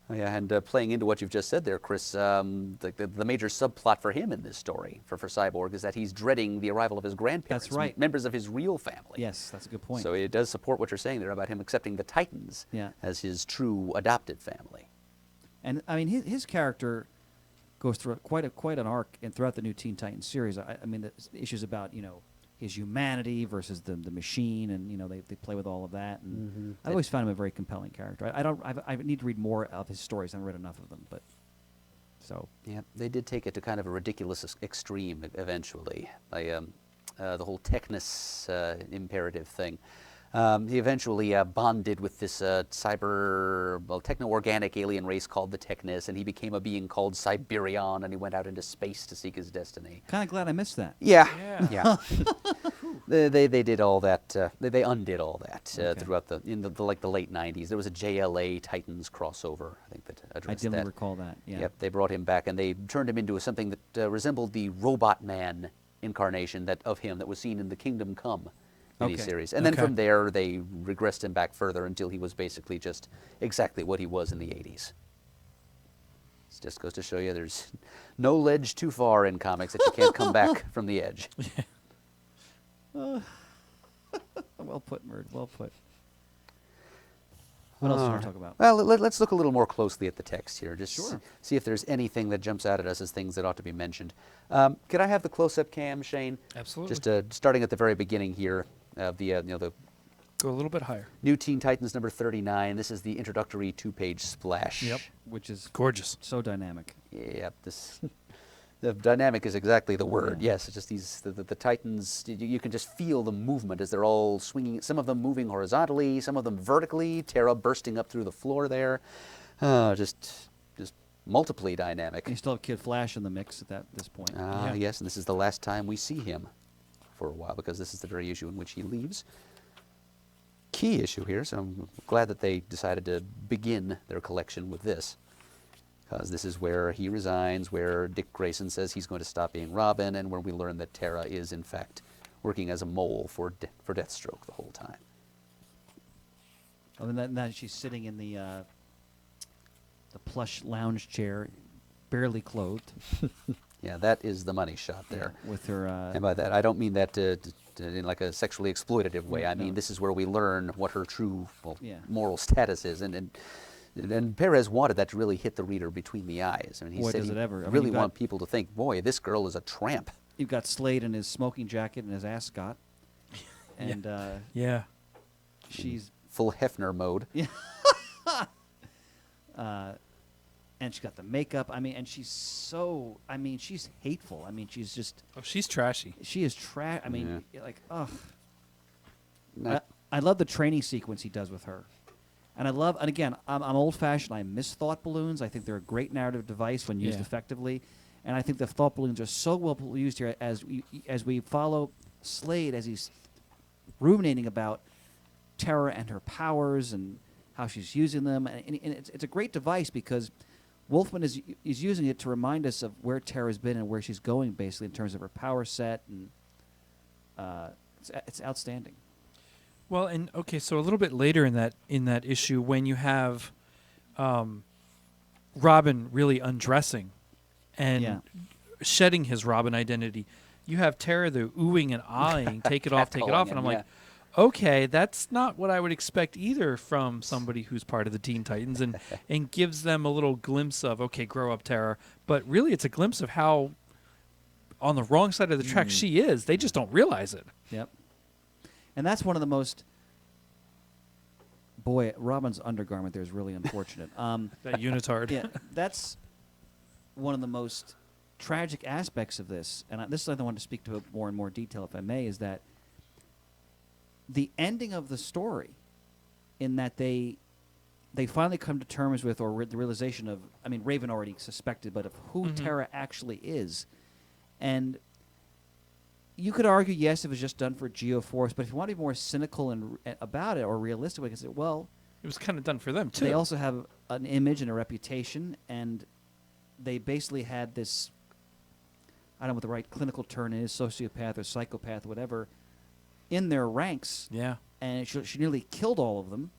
Oh, yeah, and playing into what you've just said there, Chris, the major subplot for him in this story, for Cyborg, is that he's dreading the arrival of his grandparents. That's right. Members of his real family. Yes, that's a good point. So it does support what you're saying there about him accepting the Titans Yeah. as his true adopted family. And I mean, his character goes through quite an arc, and throughout the new Teen Titans series. I mean, the issues about his humanity versus the machine, and they play with all of that. And I always found him a very compelling character. I need to read more of his stories. I haven't read enough of them, but so Yeah, they did take it to kind of a ridiculous extreme eventually by the whole techness imperative thing. He eventually bonded with this techno-organic alien race called the Technus, and he became a being called Cyberion, and he went out into space to seek his destiny. kind of glad I missed that. Yeah, Yeah. yeah. they did all that. They undid all that Okay. throughout the late '90s. There was a JLA Titans crossover, I think, that I addressed dimly that. recall that. Yeah. Yep, they brought him back, and they turned him into something that resembled the Robot Man incarnation of him that was seen in the Kingdom Come miniseries. And then Okay. from there, they regressed him back further until he was basically just exactly what he was in the '80s. It just goes to show you there's no ledge too far in comics that you can't come back from the edge. Well put, Merd. Well put. What else do you want to talk about? Well, let's look a little more closely at the text here. Just Sure. see if there's anything that jumps out at us as things that ought to be mentioned. Could I have the close-up cam, Shane? Absolutely. Just starting at the very beginning here of the the Go a little bit higher. New Teen Titans number 39. This is the introductory two-page splash. Yep. Which is Gorgeous. so dynamic. Yep. The dynamic is exactly the word. Yeah. Yes, it's just the Titans. You can just feel the movement as they're all swinging. Some of them moving horizontally, some of them vertically. Terra bursting up through the floor there. Just multiply dynamic. And you still have Kid Flash in the mix at this point. Yeah. Yes, and this is the last time we see him for a while, because this is the very issue in which he leaves. Key issue here, so I'm glad that they decided to begin their collection with this, because this is where he resigns, where Dick Grayson says he's going to stop being Robin, and where we learn that Terra is, in fact, working as a mole for Deathstroke the whole time. Oh, and then she's sitting in the plush lounge chair, barely clothed. Yeah, that is the money shot there. With her. And by that, I don't mean that in like a sexually exploitative way. I mean, No. this is where we learn what her true Yeah. moral status is. And Perez wanted that to really hit the reader between the eyes. I mean, he Boy, said does he it ever. I mean, really you've got- want people to think, boy, this girl is a tramp. You've got Slade in his smoking jacket and his ascot. And Yeah. she's. Full Hefner mode. And she's got the makeup. I mean, and she's so. I mean, she's hateful. I mean, she's just. Oh, she's trashy. She is trash. I mean, like, ugh. Not- I love the training sequence he does with her. And and again, I'm old-fashioned. I miss thought balloons. I think they're a great narrative device when used Yeah. effectively. And I think the thought balloons are so well used here as we follow Slade as he's ruminating about Terra and her powers and how she's using them. And it's a great device because Wolfman is using it to remind us of where Terra's been and where she's going, basically, in terms of her power set. And it's outstanding. Well, and okay, so a little bit later in that issue, when you have Robin really undressing and Yeah. shedding his Robin identity. You have Terra the oohing and ahhing, take it off, and Catcalling I'm him, like, okay, that's not what I would expect either from somebody who's part of the Teen Titans, and gives them a little glimpse of, okay, grow up, Terra. But really, it's a glimpse of how on the wrong side of the track she is. They just don't realize it. Yep. And that's one of the most. Boy, Robin's undergarment there is really unfortunate. That unitard. Yeah, that's one of the most tragic aspects of this, and this is something I want to speak to more and more detail, if I may, is that the ending of the story, in that they finally come to terms with, or the realization of, I mean, Raven already suspected, but of who Terra actually is, and you could argue, yes, it was just done for Geoforce, but if you want to be more cynical and about it, or realistic, we can say, well, It was kind of done for them, too. they also have an image and a reputation, and they basically had this, I don't know what the right clinical term is, sociopath or psychopath, whatever, in their ranks, Yeah. and she nearly killed all of them.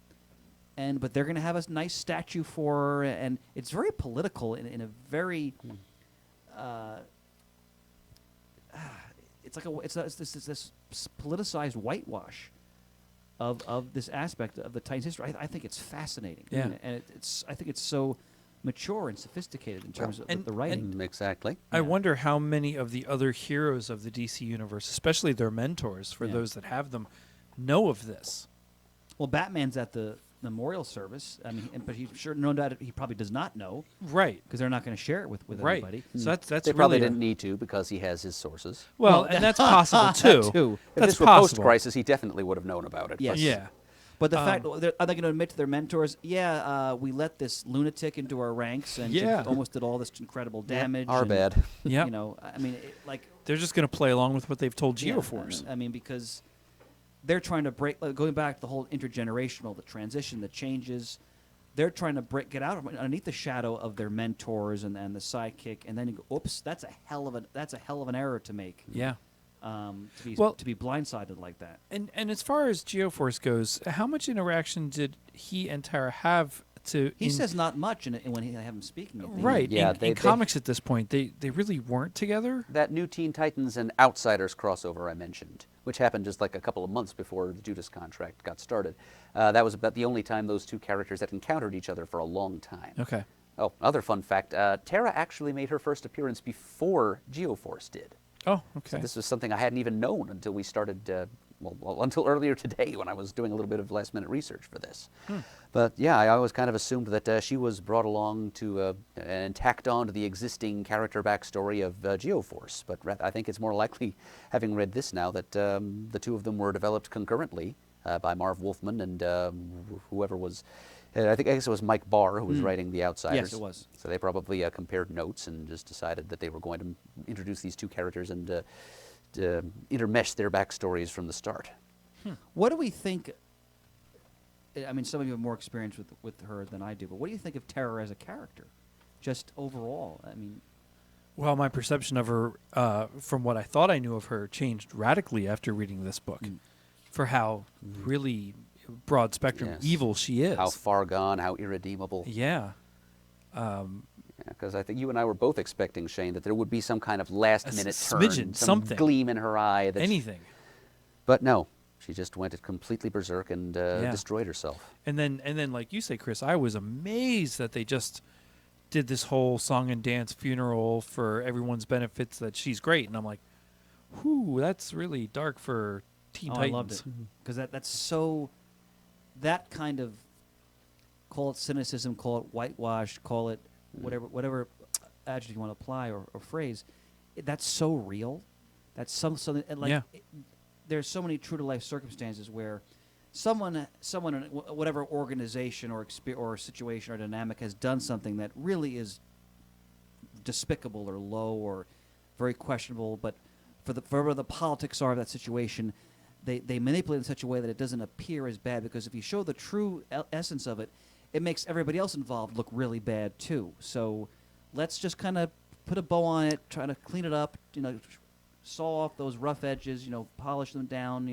But they're going to have a nice statue for her, and it's very political in a very. It's like this politicized whitewash of this aspect of the Titans history. I think it's fascinating. Yeah. And I think it's so mature and sophisticated in terms of the writing. Exactly. I wonder how many of the other heroes of the DC universe, especially their mentors, for those that have them, know of this. Well, Batman's at the memorial service. I mean, but he's sure no doubt he probably does not know, Right. because they're not going to share it with Right. everybody. So that's They really probably didn't need to because he has his sources. Well, and that's possible too. That too. If That's this were possible. post-crisis, he definitely would have known about it. Yes. Yeah. But the fact, are they going to admit to their mentors, we let this lunatic into our ranks, and she Yeah. almost did all this incredible damage. Our and, bad. Yep. You know, I mean, They're just going to play along with what they've told yeah, Geoforce. I mean, because they're trying to break, going back to the whole intergenerational, the transition, the changes. They're trying to get out of underneath the shadow of their mentors and the sidekick, and then you go, oops, that's a hell of an error to make. Yeah. To be blindsided like that. And as far as Geoforce goes, how much interaction did he and Terra have to? He says not much when he have him speaking. At the Right. end. Yeah, in comics at this point, they really weren't together. That new Teen Titans and Outsiders crossover I mentioned, which happened just like a couple of months before the Judas Contract got started. That was about the only time those two characters had encountered each other for a long time. Okay. Oh, other fun fact, Terra actually made her first appearance before Geoforce did. Oh, So okay. this was something I hadn't even known until we started, until earlier today when I was doing a little bit of last-minute research for this. But yeah, I always kind of assumed that she was brought along to and tacked on to the existing character backstory of Geoforce. But I think it's more likely, having read this now, that the two of them were developed concurrently by Marv Wolfman and whoever was. I guess it was Mike Barr who was writing The Outsiders. Yes, it was. So they probably compared notes and just decided that they were going to introduce these two characters and intermesh their backstories from the start. What do we think? I mean, some of you have more experience with her than I do, but what do you think of Terra as a character, just overall? I mean, Well, my perception of her, from what I thought I knew of her, changed radically after reading this book, for how really broad spectrum Yes. evil she is. How far gone, how irredeemable. Yeah. Because I think you and I were both expecting, Shane, that there would be some kind of last-minute turn, smidgen, some something. gleam in her eye. Anything. But no, she just went completely berserk and destroyed herself. And then, like you say, Chris, I was amazed that they just did this whole song and dance funeral for everyone's benefits. That she's great, and I'm like, whew, that's really dark for Teen Titans. I loved it because that's so. That kind of, call it cynicism, call it whitewash, call it whatever adjective you want to apply or phrase, that's so real. That's something and like. Yeah. There's so many true to life circumstances where someone in whatever organization or situation or dynamic has done something that really is despicable or low or very questionable, but for whatever the politics are of that situation, they manipulate in such a way that it doesn't appear as bad, because if you show the true essence of it, it makes everybody else involved look really bad too. So let's just kind of put a bow on it, try to clean it up, saw off those rough edges, polish them down,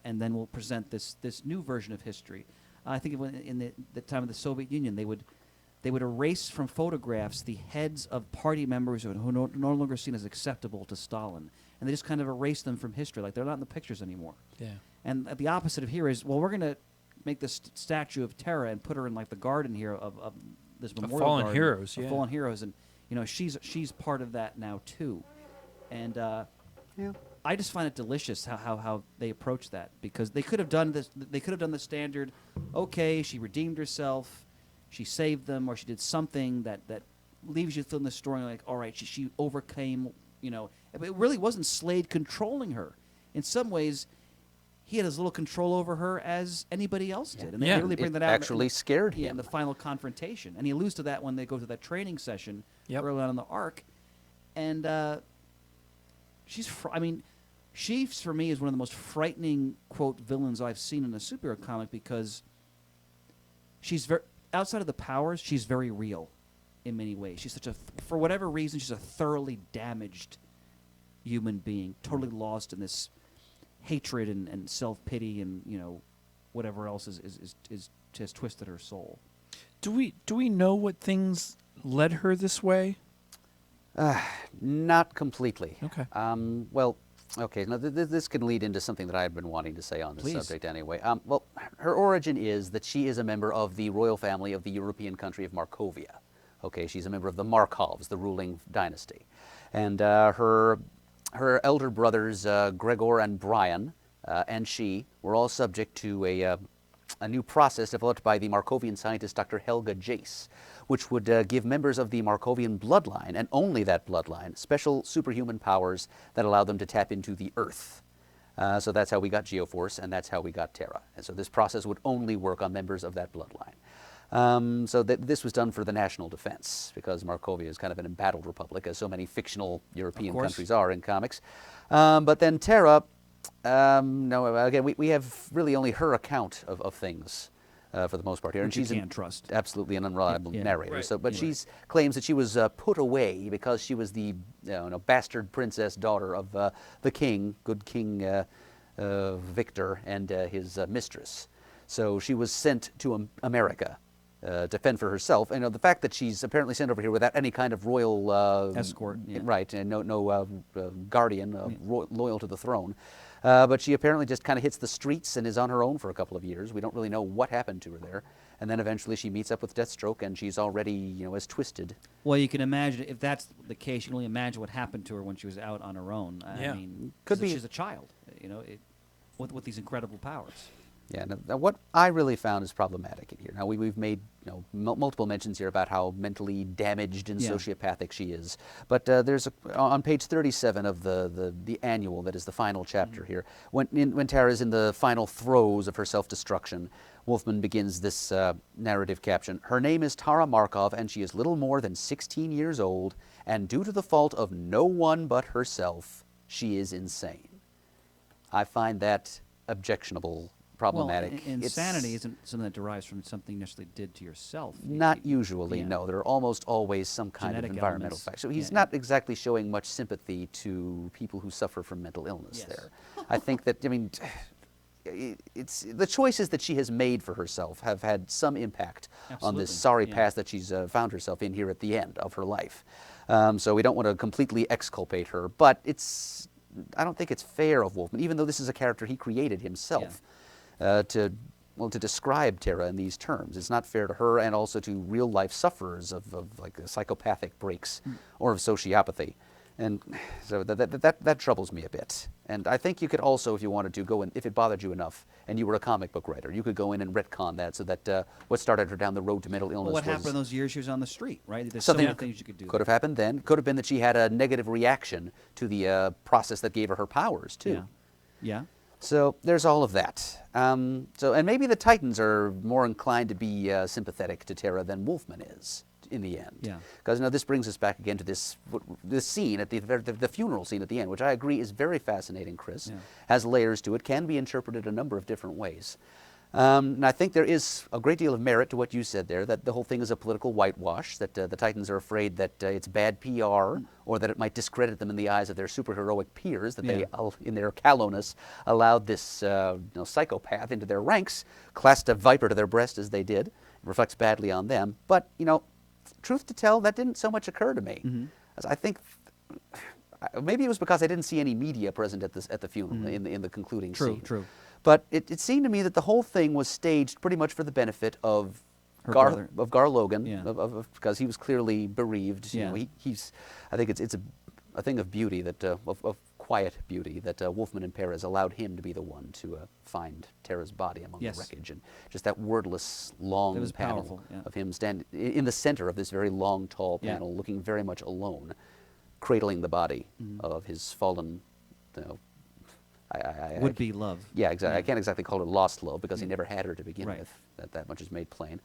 and then we'll present this new version of history. I think in the time of the Soviet Union, they they would erase from photographs the heads of party members who are no longer seen as acceptable to Stalin. And they just kind of erase them from history, like they're not in the pictures anymore. Yeah. And the opposite of here is, well, we're going to make this statue of Terra and put her in like the garden here of this memorial fallen garden heroes, of yeah. fallen heroes, and she's part of that now too. And I just find it delicious how they approach that, because they could have done this. They could have done the standard. Okay, she redeemed herself, she saved them, or she did something that leaves you feeling the story like, all right, she overcame. But it really wasn't Slade controlling her. In some ways, he had as little control over her as anybody else did. And they Yeah. really bring It that out. actually scared in him. the final confrontation. And he alludes to that when they go to that training session Yep. early on in the arc. And she, for me, is one of the most frightening, quote, villains I've seen in a superhero comic, because she's outside of the powers, she's very real in many ways. She's for whatever reason, she's a thoroughly damaged human being, totally lost in this hatred and self-pity and whatever else has twisted her soul. Do we know what things led her this way? Not completely. Okay. Well, okay. Now, this can lead into something that I had been wanting to say on this Please. subject anyway. Well, her origin is that she is a member of the royal family of the European country of Markovia. Okay, she's a member of the Markovs, the ruling dynasty. And her elder brothers, Gregor and Brian, and she were all subject to a new process developed by the Markovian scientist Dr. Helga Jace, which would give members of the Markovian bloodline, and only that bloodline, special superhuman powers that allow them to tap into the Earth. So that's how we got Geoforce, and that's how we got Terra. And so this process would only work on members of that bloodline. So this was done for the national defense, because Markovia is kind of an embattled republic, as so many fictional European countries are in comics. But then Terra, no, again, we have really only her account of things for the most part here. Which and she's you can't trust. absolutely an unreliable narrator. Right. So, but she claims that she was put away because she was the bastard princess daughter of the king, good King Victor, and his mistress. So she was sent to America to fend for herself. And the fact that she's apparently sent over here without any kind of royal Escort, yeah. right, and no guardian loyal to the throne. But she apparently just kind of hits the streets and is on her own for a couple of years. We don't really know what happened to her there. And then eventually she meets up with Deathstroke, and she's already, as twisted. Well, you can imagine, if that's the case, you can only imagine what happened to her when she was out on her own. Yeah. I mean, Could be. she's a child, with these incredible powers. Yeah, now what I really found is problematic in here. Now, we've made multiple mentions here about how mentally damaged and sociopathic she is. But there's on page 37 of the annual, that is the final chapter here, when Terra is in the final throes of her self-destruction, Wolfman begins this narrative caption. Her name is Tara Markov, and she is little more than 16 years old, and due to the fault of no one but herself, she is insane. I find that objectionable, problematic. Well, insanity isn't something that derives from something you necessarily did to yourself. Not usually, no. There are almost always some kind Genetic of environmental elements. factor. So he's not exactly showing much sympathy to people who suffer from mental illness there. I think that, it's the choices that she has made for herself have had some impact on this sorry path that she's found herself in here at the end of her life. So we don't want to completely exculpate her, but I don't think it's fair of Wolfman, even though this is a character he created himself, to describe Terra in these terms. It's not fair to her, and also to real life sufferers of like psychopathic breaks or of sociopathy. And so that troubles me a bit. And I think you could also, if you wanted to, go in, if it bothered you enough, and you were a comic book writer, you could go in and retcon that, so that what started her down the road to mental illness What happened in those years she was on the street, right? There's something so many things you could do. Could have happened then. Could have been that she had a negative reaction to the process that gave her powers, too. Yeah. So there's all of that. And maybe the Titans are more inclined to be sympathetic to Terra than Wolfman is in the end. Yeah. Because this brings us back again to this scene at the funeral scene at the end, which I agree is very fascinating, Chris. Yeah. Has layers to it, can be interpreted a number of different ways. And I think there is a great deal of merit to what you said there, that the whole thing is a political whitewash, that the Titans are afraid that it's bad PR, or that it might discredit them in the eyes of their superheroic peers, that they, in their callowness, allowed this psychopath into their ranks, clasped a viper to their breast as they did. It reflects badly on them. But, truth to tell, that didn't so much occur to me. As I think maybe it was because I didn't see any media present at the funeral in the concluding scene. True. But it seemed to me that the whole thing was staged pretty much for the benefit of Gar Logan, Yeah. because he was clearly bereaved. Yeah. You know, he's. I think it's a thing of beauty that of quiet beauty that Wolfman and Perez allowed him to be the one to find Terra's body among Yes. the wreckage, and just that wordless long That was panel powerful, yeah. of him standing in the center of this very long, tall Yeah. panel, looking very much alone, cradling the body of his fallen. You know, Would be love. yeah, exactly. I can't exactly call it lost love because he never had her to begin Right. with. That much is made plain.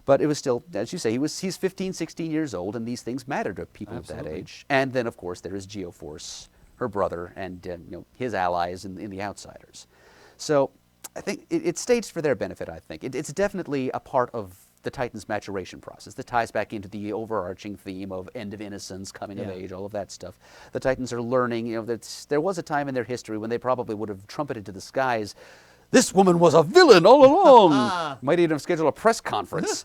But it was still, as you say, he's 15, 16 years old, and these things matter to people at that Absolutely. age. And then, of course, there is Geoforce, her brother, and his allies in the Outsiders. So I think it's staged for their benefit, I think. It's definitely a part of the Titans' maturation process that ties back into the overarching theme of end of innocence, coming of Yeah. age, all of that stuff. The Titans are learning, that there was a time in their history when they probably would have trumpeted to the skies, "This woman was a villain all along!" Might even have scheduled a press conference.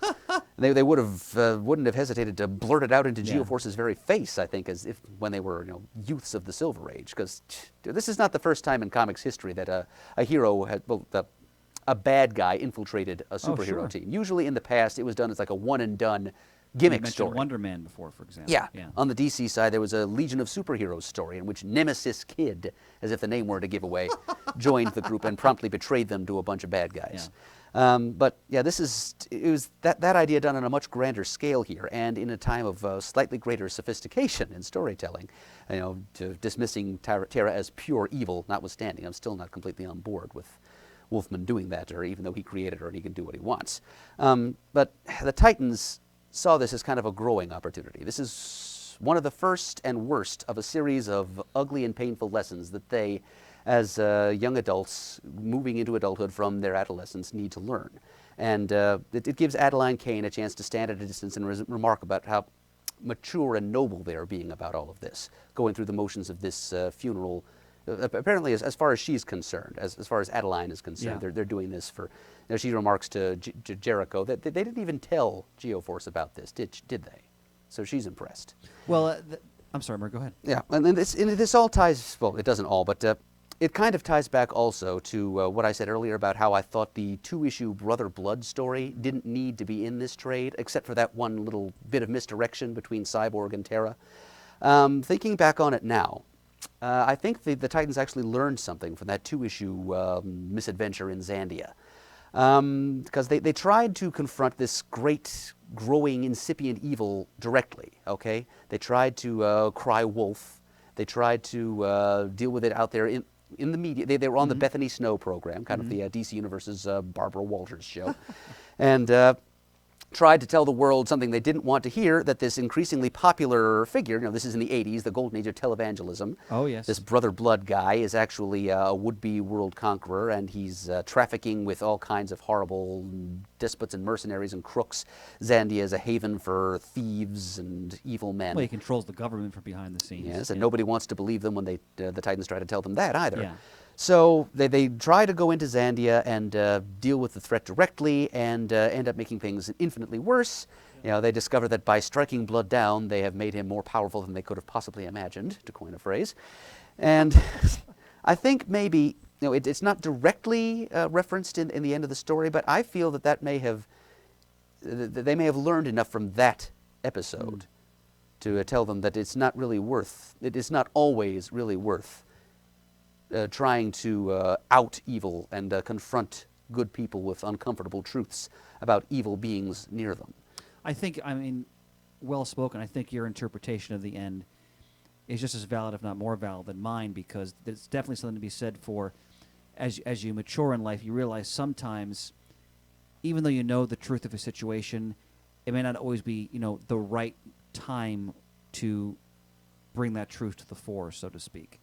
They wouldn't have hesitated to blurt it out into Yeah. Geoforce's very face, I think, as if when they were youths of the Silver Age. Because this is not the first time in comics history that a hero had, a bad guy infiltrated a superhero sure. team. Usually in the past, it was done as like a one and done You gimmick mentioned story. Wonder Man before, for example. Yeah. Yeah. On the DC side, there was a Legion of Superheroes story in which Nemesis Kid, as if the name were to give away, joined the group and promptly betrayed them to a bunch of bad guys. But yeah, it was that idea done on a much grander scale here, and in a time of slightly greater sophistication in storytelling. Dismissing Terra as pure evil, notwithstanding, I'm still not completely on board with Wolfman doing that to her, even though he created her and he can do what he wants. But the Titans saw this as kind of a growing opportunity. This is one of the first and worst of a series of ugly and painful lessons that they, as young adults moving into adulthood from their adolescence, need to learn. And it gives Adeline Kane a chance to stand at a distance and remark about how mature and noble they are being about all of this, going through the motions of this funeral. Apparently, as far as she's concerned, as far as Adeline is concerned, Yeah. they're doing this for. She remarks to Jericho that they didn't even tell Geoforce about this, did they? So she's impressed. Well, I'm sorry, Mark, go ahead. Yeah, and then this all ties. Well, it doesn't all, but it kind of ties back also to what I said earlier about how I thought the 2-issue Brother Blood story didn't need to be in this trade, except for that one little bit of misdirection between Cyborg and Terra. Thinking back on it now. I think the Titans actually learned something from that 2-issue misadventure in Zandia. Because they tried to confront this great, growing, incipient evil directly, okay? They tried to cry wolf. They tried to deal with it out there in the media. They were on the Bethany Snow program, kind of the DC Universe's Barbara Walters show. And tried to tell the world something they didn't want to hear, that this increasingly popular figure, this is in the 80s, the golden age of televangelism. Oh, yes. This Brother Blood guy is actually a would-be world conqueror, and he's trafficking with all kinds of horrible despots and mercenaries and crooks. Zandia is a haven for thieves and evil men. Well, he controls the government from behind the scenes. Yes, and nobody wants to believe them when the Titans try to tell them that either. Yeah. So they try to go into Zandia and deal with the threat directly, and end up making things infinitely worse. They discover that by striking Blood down, they have made him more powerful than they could have possibly imagined, to coin a phrase. And I think maybe it's not directly referenced in the end of the story, but I feel that they may have learned enough from that episode to tell them that it is not always really worth trying to out evil and confront good people with uncomfortable truths about evil beings near them. Well spoken. I think your interpretation of the end is just as valid, if not more valid, than mine, because there's definitely something to be said for, as you mature in life, you realize sometimes, even though you know the truth of a situation, it may not always be, the right time to bring that truth to the fore, so to speak.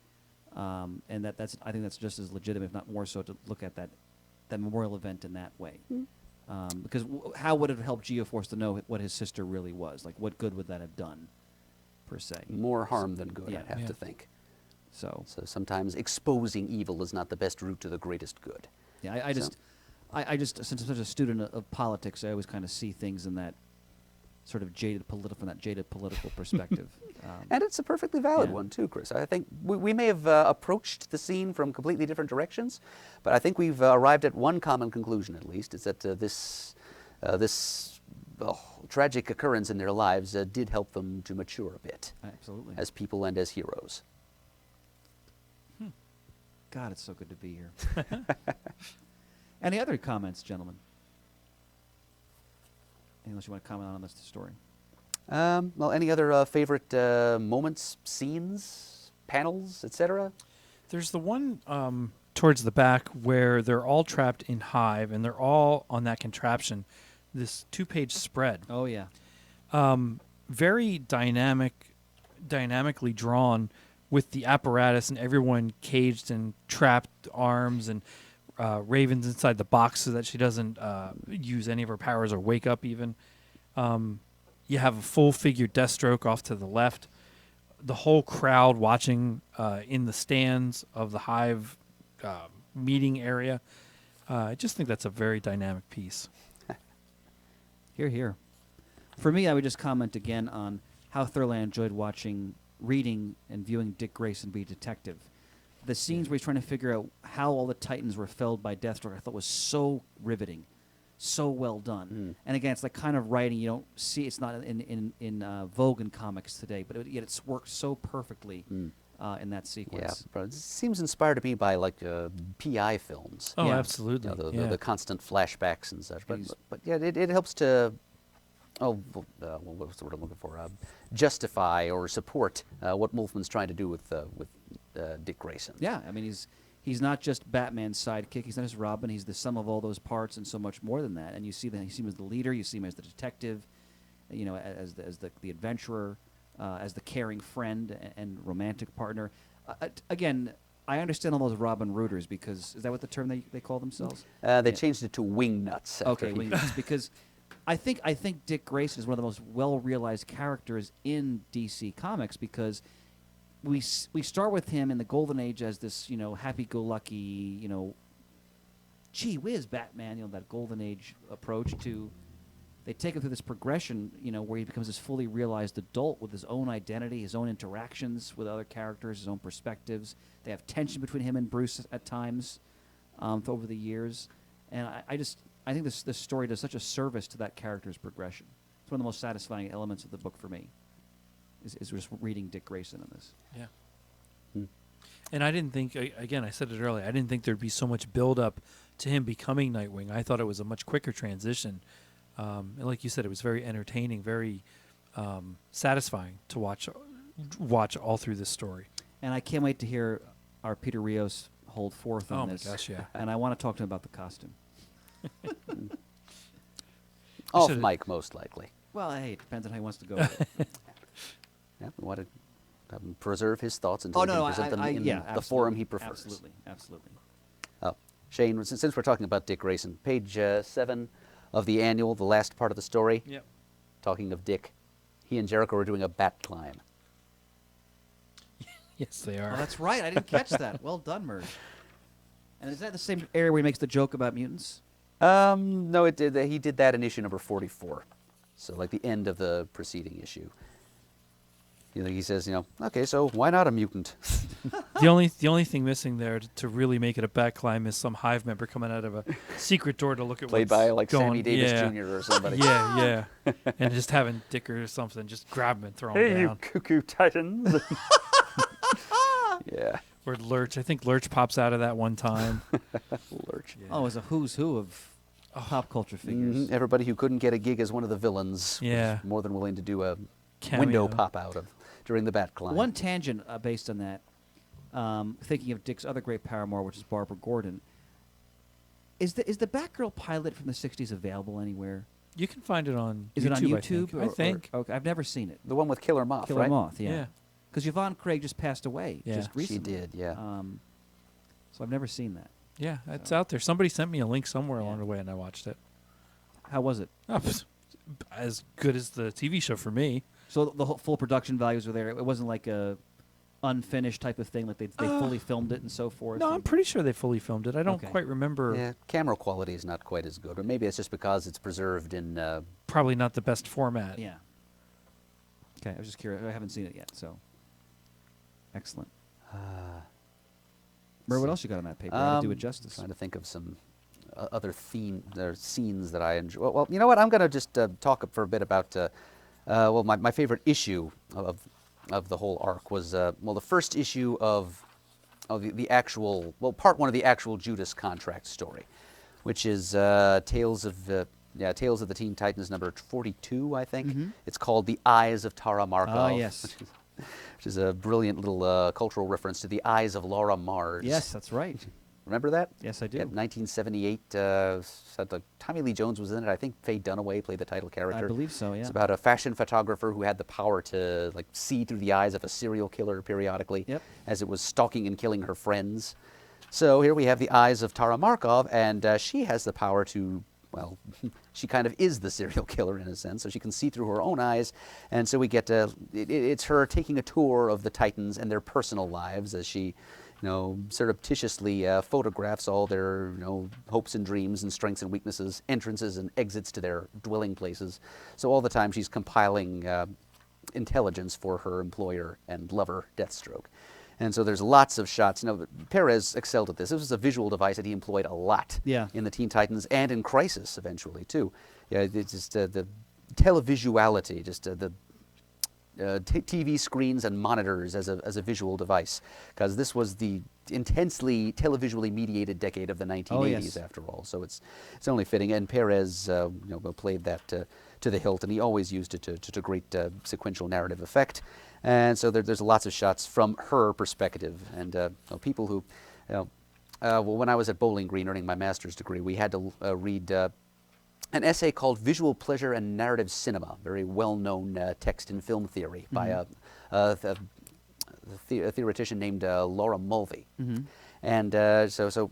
And I think that's just as legitimate, if not more so, to look at that memorial event in that way. Because how would it help Geoforce to know what his sister really was? Like, what good would that have done, per se? More harm than good, Yeah. I'd have to think. So sometimes exposing evil is not the best route to the greatest good. yeah, I just since I'm such a student of politics, I always kind of see things in that sort of from that jaded political perspective. And it's a perfectly valid Yeah. one, too, Chris. I think we may have approached the scene from completely different directions, but I think we've arrived at one common conclusion, at least, is that this tragic occurrence in their lives did help them to mature a bit Absolutely. as people and as heroes. God, it's so good to be here. Any other comments, gentlemen? Unless you want to comment on this story. Well, any other favorite moments, scenes, panels, etc.? There's the one towards the back where they're all trapped in Hive and they're all on that contraption, this 2-page spread. Oh, yeah. Very dynamically drawn with the apparatus and everyone caged and trapped arms and Raven's inside the box so that she doesn't use any of her powers or wake up even. You have a full-figure Deathstroke off to the left. The whole crowd watching in the stands of the Hive meeting area. I just think that's a very dynamic piece. Here, here. For me, I would just comment again on how thoroughly I enjoyed reading and viewing Dick Grayson be a detective. The scenes where he's trying to figure out how all the Titans were felled by Deathstroke, I thought was so riveting, so well done. And again, it's the kind of writing you don't see. It's not in vogue in comics today, but yet it's worked so perfectly in that sequence. Yeah, it seems inspired to me by like PI films. Oh, Yeah. absolutely. You know, yeah. the constant flashbacks and such. And But yeah, it helps to, what's the word I'm looking for? Justify or support what Wolfman's trying to do with Dick Grayson. Yeah, I mean, he's not just Batman's sidekick. He's not just Robin. He's the sum of all those parts and so much more than that. And you see him as the leader. You see him as the detective. You know, as the adventurer, as the caring friend and romantic partner. Again, I understand all those Robin rooters because is that what the term they call themselves? They changed it to wing nuts. Okay, wingnuts. Because I think Dick Grayson is one of the most well-realized characters in DC Comics because we start with him in the Golden Age as this, you know, happy-go-lucky, you know, gee whiz Batman, you know, that Golden Age approach to. They take him through this progression, you know, where he becomes this fully realized adult with his own identity, his own interactions with other characters, his own perspectives. They have tension between him and Bruce at times over the years, and I think this story does such a service to that character's progression. It's one of the most satisfying elements of the book for me. Is just reading Dick Grayson in this. Yeah. And I didn't think, again, I said it earlier, I didn't think there'd be so much build-up to him becoming Nightwing. I thought it was a much quicker transition. And like you said, it was very entertaining, very satisfying to watch all through this story. And I can't wait to hear our Peter Rios hold forth on this. Oh, my gosh, yeah. And I want to talk to him about the costume. Off should've- mic, most likely. Well, hey, it depends on how he wants to go with it. Yeah, we want to have him preserve his thoughts until Oh, he no, can no, present them in yeah, the absolutely, forum he prefers. Absolutely. Oh, Shane, since we're talking about Dick Grayson, page 7 of the annual, the last part of the story, Yep. talking of Dick, he and Jericho are doing a bat climb. Yes, they are. Oh, that's right. I didn't catch that. Well done, Merge. And is that the same area where he makes the joke about mutants? No, he did that in issue number 44. So like the end of the preceding issue. You know, he says, you know, okay, so why not a mutant? The only thing missing there to really make it a back climb is some Hive member coming out of a secret door to look at Played what's by like going. Sammy Davis yeah. Jr. or somebody. Yeah, yeah. And just having Dick or something just grab him and throw him down. cuckoo titans. Yeah. Or Lurch. I think Lurch pops out of that one time. Lurch. Yeah. Oh, it's a who's who of pop culture figures. Everybody who couldn't get a gig as one of the villains Yeah. was more than willing to do a Cameo. window pop out of during the bat climb. One tangent based on that, thinking of Dick's other great paramour, which is Barbara Gordon. Is the Batgirl pilot from the 60s available anywhere? You can find it on Is YouTube, it on YouTube? I think. Okay, I've never seen it. The one with Killer Moth, Killer right? Moth, yeah. Yeah. Because Yvonne Craig just passed away Yeah. just She recently. did, yeah. So I've never seen that. Yeah, it's So- out there. Somebody sent me a link somewhere Yeah. along the way, and I watched it. How was it? Oh, as good as the TV show for me. So the whole full production values were there. It wasn't like a unfinished type of thing, like they fully filmed it and so forth. No, I'm and- pretty sure they fully filmed it. I don't Okay. quite remember. Yeah, camera quality is not quite as good, or maybe it's just because it's preserved in probably not the best format. Yeah. Okay, I was just curious. I haven't seen it yet, so excellent. Mer, what else you got on that paper? How to do it justice. Trying to think of some other scenes that I enjoy. Well, you know what? I'm going to just talk for a bit about. Well, my favorite issue of the whole arc was well, the first issue of the actual, well, part one of the actual Judas Contract story, which is Tales of the Teen Titans number 42, I think. Mm-hmm. It's called The Eyes of Tara Markov. Ah, yes. Which is a brilliant little cultural reference to The Eyes of Laura Mars. Yes, that's right. Remember that? Yes, I do. Yeah, 1978. Tommy Lee Jones was in it. I think Faye Dunaway played the title character. I believe so, yeah. It's about a fashion photographer who had the power to see through the eyes of a serial killer periodically, Yep. as it was stalking and killing her friends. So here we have the eyes of Tara Markov, and she has the power to, well, she kind of is the serial killer in a sense, so she can see through her own eyes. And so we get it's her taking a tour of the Titans and their personal lives as she, surreptitiously photographs all their, hopes and dreams and strengths and weaknesses, entrances and exits to their dwelling places. So all the time she's compiling intelligence for her employer and lover, Deathstroke. And so there's lots of shots. Perez excelled at this. This was a visual device that he employed a lot in the Teen Titans and in Crisis eventually, too. Yeah, it's just the televisuality, just the TV screens and monitors as a visual device, because this was the intensely televisually mediated decade of the 1980s, after all. So it's only fitting. And Perez, played that to the hilt, and he always used it to great sequential narrative effect. And so there's lots of shots from her perspective, and people who, well, when I was at Bowling Green earning my master's degree, we had to read an essay called Visual Pleasure and Narrative Cinema, very well-known text in film theory by a theoretician named Laura Mulvey. Mm-hmm. And so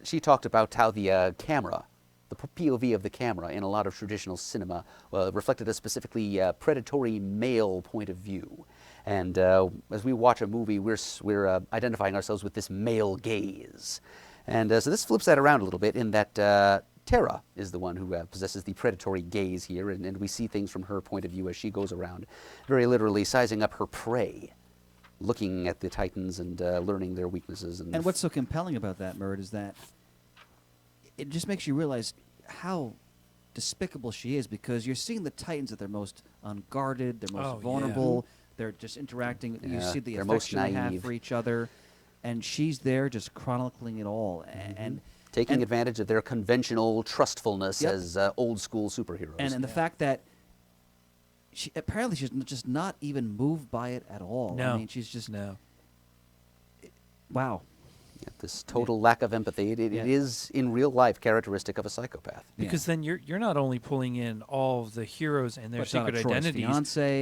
she talked about how the camera, the POV of the camera in a lot of traditional cinema reflected a specifically predatory male point of view. And as we watch a movie, we're identifying ourselves with this male gaze. And so this flips that around a little bit in that Terra is the one who possesses the predatory gaze here, and we see things from her point of view as she goes around, very literally sizing up her prey, looking at the Titans and learning their weaknesses. And what's so compelling about that, Mert, is that it just makes you realize how despicable she is, because you're seeing the Titans at their most unguarded, their most vulnerable. They're just interacting. You see the affection they have for each other, and she's there just chronicling it all. And taking advantage of their conventional trustfulness as old-school superheroes. And the fact that she's just not even moved by it at all. No. I mean, she's just... No. Wow. Yeah, this total lack of empathy, it is, in real life, characteristic of a psychopath. Because then you're not only pulling in all of the heroes and their secret identities,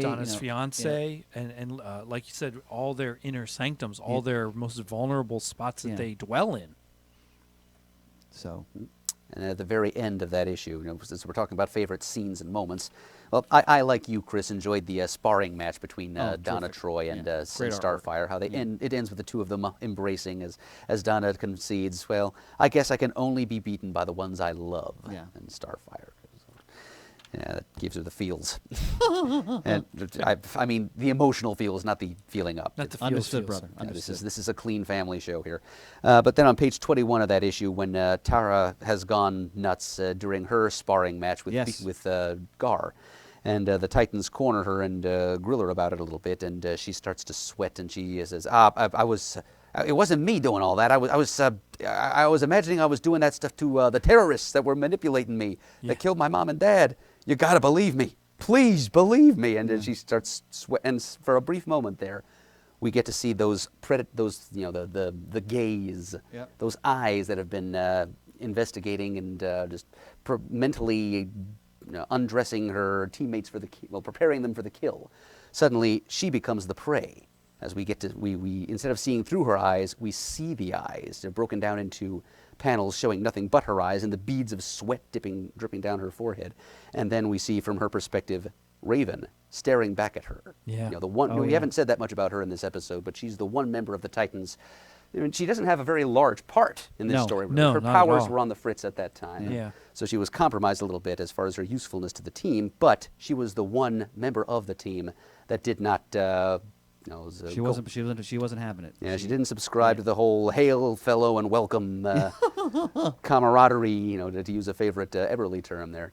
Donna's fiance, and like you said, all their inner sanctums, all their most vulnerable spots that they dwell in. So, and at the very end of that issue, since we're talking about favorite scenes and moments, well, I like you, Chris, enjoyed the sparring match between Donna Troy and Starfire. How it ends with the two of them embracing as Donna concedes, well, I guess I can only be beaten by the ones I love. Yeah. And Starfire. Yeah, that gives her the feels. And I mean, the emotional feels, not the feeling up. Not the feels. Understood, brother. Yeah, this is a clean family show here. But then on page 21 of that issue, when Tara has gone nuts during her sparring match with Gar, and the Titans corner her and grill her about it a little bit, and she starts to sweat, and she says, it wasn't me doing all that. I was imagining I was doing that stuff to the terrorists that were manipulating me, that killed my mom and dad. You gotta believe me. Please believe me. And then she starts sweating. And for a brief moment there, we get to see the gaze, those eyes that have been investigating and just mentally undressing her teammates for preparing them for the kill. Suddenly, she becomes the prey. As we get to, we instead of seeing through her eyes, we see the eyes. They're broken down into panels showing nothing but her eyes and the beads of sweat dripping down her forehead. And then we see, from her perspective, Raven staring back at her. Yeah. The one we haven't said that much about her in this episode, but she's the one member of the Titans I mean, she doesn't have a very large part in this No. story. No, her not at powers all. were on the fritz at that time. Yeah. So she was compromised a little bit as far as her usefulness to the team, but she was the one member of the team that did not. She wasn't having it. Yeah, she didn't subscribe to the whole "hail, fellow, and welcome" camaraderie. To use a favorite Eberly term there,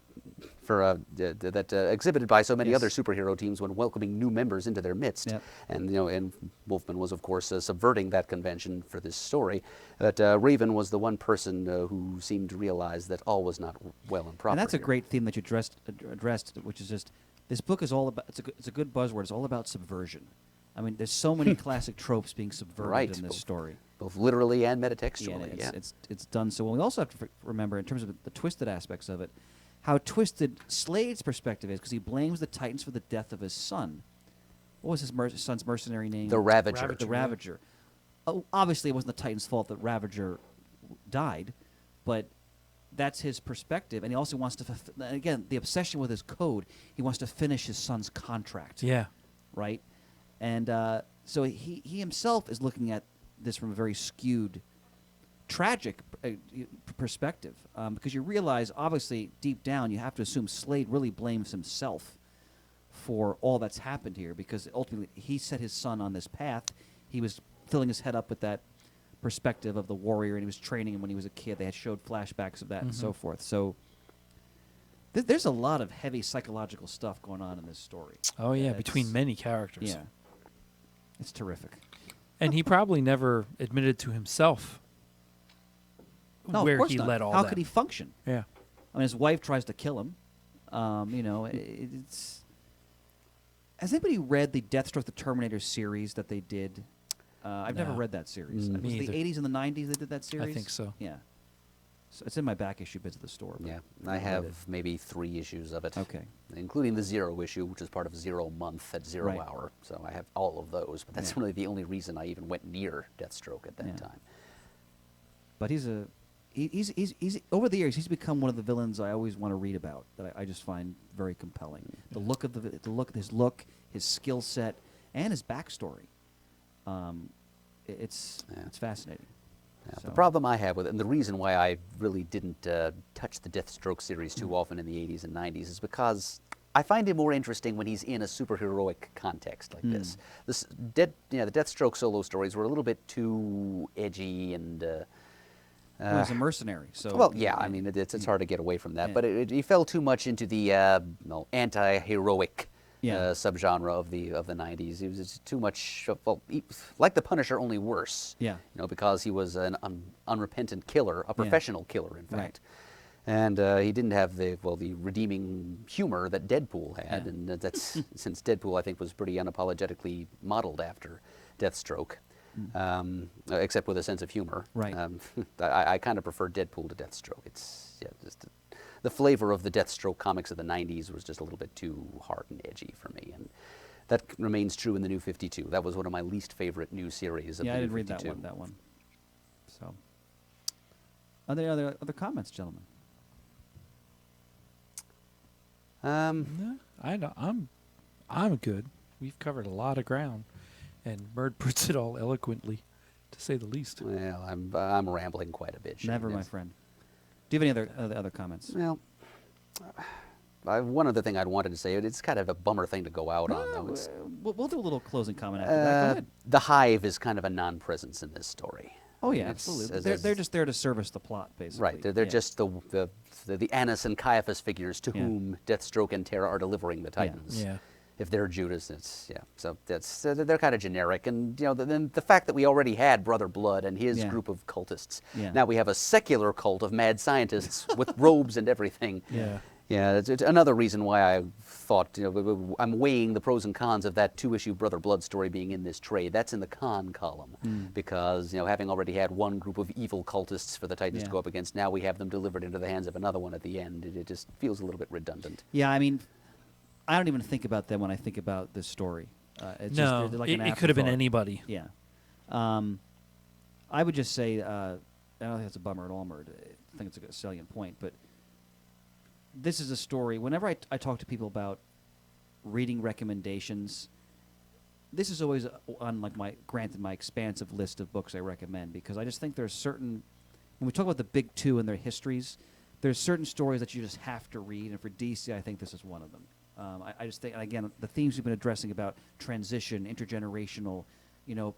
for that exhibited by so many Yes. other superhero teams when welcoming new members into their midst. Yep. And Wolfman was, of course, subverting that convention for this story. But Raven was the one person who seemed to realize that all was not well and proper. And that's a here. great theme that you addressed, which is just this book is all about. It's a good buzzword. It's all about subversion. I mean, there's so many classic tropes being subverted Right. in this story. both literally and Yeah, metatextually. and it's done so well. We also have to remember, in terms of the twisted aspects of it, how twisted Slade's perspective is, because he blames the Titans for the death of his son. What was his son's mercenary name? The Ravager. The Ravager. Oh, obviously, it wasn't the Titans' fault that Ravager died, but that's his perspective. And he also wants to, again, the obsession with his code, he wants to finish his son's contract. Yeah. Right? And so he himself is looking at this from a very skewed, tragic perspective, because you realize, obviously, deep down, you have to assume Slade really blames himself for all that's happened here, because ultimately he set his son on this path. He was filling his head up with that perspective of the warrior, and he was training him when he was a kid. They had showed flashbacks of that and so forth. So there's a lot of heavy psychological stuff going on in this story. Oh, yeah, It's- between many characters. Yeah. It's terrific. And he probably never admitted to himself No, of where course he not. led all How that. could he function? Yeah. I mean, his wife tries to kill him. It's. Has anybody read the Deathstroke the Terminator series that they did? I've never No. read that series. Mm. Was Me it the either. 80s and the 90s they did that series? think so. Yeah. So it's in my back issue bits of the store. but Yeah, I've I read have it. maybe 3 issues of it. Okay. Including the Zero issue, which is part of Zero Month at Zero Right. Hour. So I have all of those, but that's Yeah. really the only reason I even went near Deathstroke at that Yeah. time. But he's over the years he's become one of the villains I always want to read about, that I just find very compelling. The look of his skill set, and his backstory. It's fascinating. Yeah, So- the problem I have with it, and the reason why I really didn't touch the Deathstroke series too often in the 80s and 90s, is because I find him more interesting when he's in a superheroic context like this. The Deathstroke solo stories were a little bit too edgy and. Well, he's a mercenary, so. Well, yeah, I mean, it's hard to get away from that, Yeah. but he fell too much into the anti-heroic Yeah. subgenre of the 90s. He was just too much, like the Punisher, only worse. Yeah. Because he was an unrepentant killer, a professional killer, in Right. fact. And he didn't have the redeeming humor that Deadpool had, Yeah. and that's since Deadpool, I think, was pretty unapologetically modeled after Deathstroke. Except with a sense of humor. Right. I kind of prefer Deadpool to Deathstroke. It's just the flavor of the Deathstroke comics of the 90s was just a little bit too hard and edgy for me, and that remains true in the New 52. That was one of my least favorite new series of Yeah, the I New didn't read 52. that one. So, are there other comments, gentlemen? No, I know. I'm good. We've covered a lot of ground, and Murd puts it all eloquently, to say the least. Well, I'm rambling quite a bit. Shane. Never, my friend. Do you have any other comments? Well, one other thing I'd wanted to say, it's kind of a bummer thing to go out on, though. It's, We'll do a little closing comment after that. Go ahead. the Hive is kind of a non-presence in this story. Oh yeah, It's- absolutely. as- They're just there to service the plot, basically. Right, they're Yeah. just the Annas and Caiaphas figures to Yeah. whom Deathstroke and Terra are delivering the Titans. Yeah. If they're Judas, so they're kind of generic, and then the fact that we already had Brother Blood and his Yeah. group of cultists. Yeah. Now we have a secular cult of mad scientists with robes and everything. Yeah. Yeah, it's another reason why I thought, I'm weighing the pros and cons of that 2-issue Brother Blood story being in this trade. That's in the con column, because, having already had one group of evil cultists for the Titans Yeah. to go up against, now we have them delivered into the hands of another one at the end. It just feels a little bit redundant. Yeah, I mean, I don't even think about them when I think about this story. It's No, just, they're like an it could have been afterthought. anybody. Yeah. I would just say, I don't think it's a bummer at all, Murd. I think it's a good salient point. But this is a story, whenever I talk to people about reading recommendations, this is always on like my expansive list of books I recommend, because I just think there's certain, when we talk about the big two and their histories, there's certain stories that you just have to read, and for DC, I think this is one of them. I just think, and again, the themes we've been addressing about transition, intergenerational,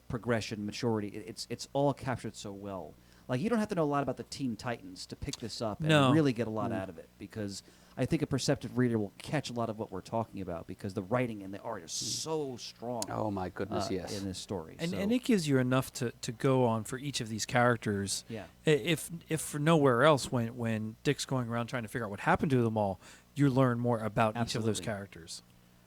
progression, maturity, it's all captured so well. Like, you don't have to know a lot about the Teen Titans to pick this up and really get a lot out of it, because I think a perceptive reader will catch a lot of what we're talking about, because the writing and the art is so strong. Oh my goodness, yes. In this story, And it gives you enough to go on for each of these characters. Yeah. If for nowhere else, when Dick's going around trying to figure out what happened to them all, you learn more about each of those characters.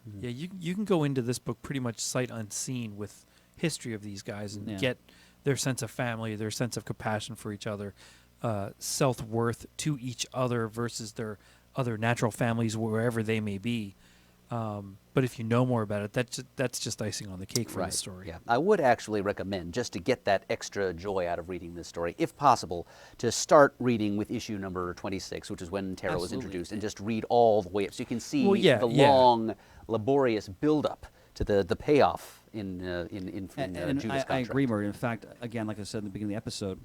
Mm-hmm. Yeah, you can go into this book pretty much sight unseen with history of these guys and get their sense of family, their sense of compassion for each other, self-worth to each other versus their other natural families wherever they may be. But if you know more about it, that's just icing on the cake for Right. the story. Yeah, I would actually recommend, just to get that extra joy out of reading this story, if possible, to start reading with issue number 26, which is when Terra was Absolutely. introduced, and just read all the way up, so you can see long, laborious build-up to the payoff in Judas Contract. I agree, Murray. In fact, again, like I said in the beginning of the episode,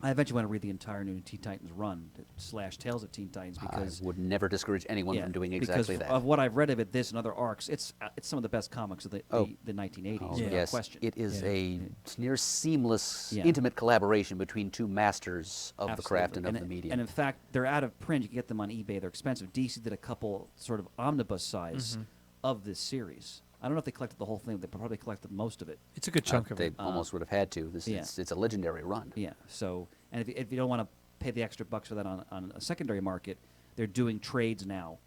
I eventually want to read the entire new Teen Titans run / Tales of Teen Titans, because I would never discourage anyone from doing exactly that. Because of what I've read of it, this and other arcs, it's some of the best comics of the 1980s. Oh, without yes, question. it is a near seamless, intimate collaboration between two masters of the craft and of the medium. And in fact, they're out of print. You can get them on eBay. They're expensive. DC did a couple sort of omnibus size of this series. I don't know if they collected the whole thing. They probably collected most of it. It's a good chunk of they it. almost would have had to. It's a legendary run. Yeah. So, and if you don't want to pay the extra bucks for that on a secondary market, they're doing trades now.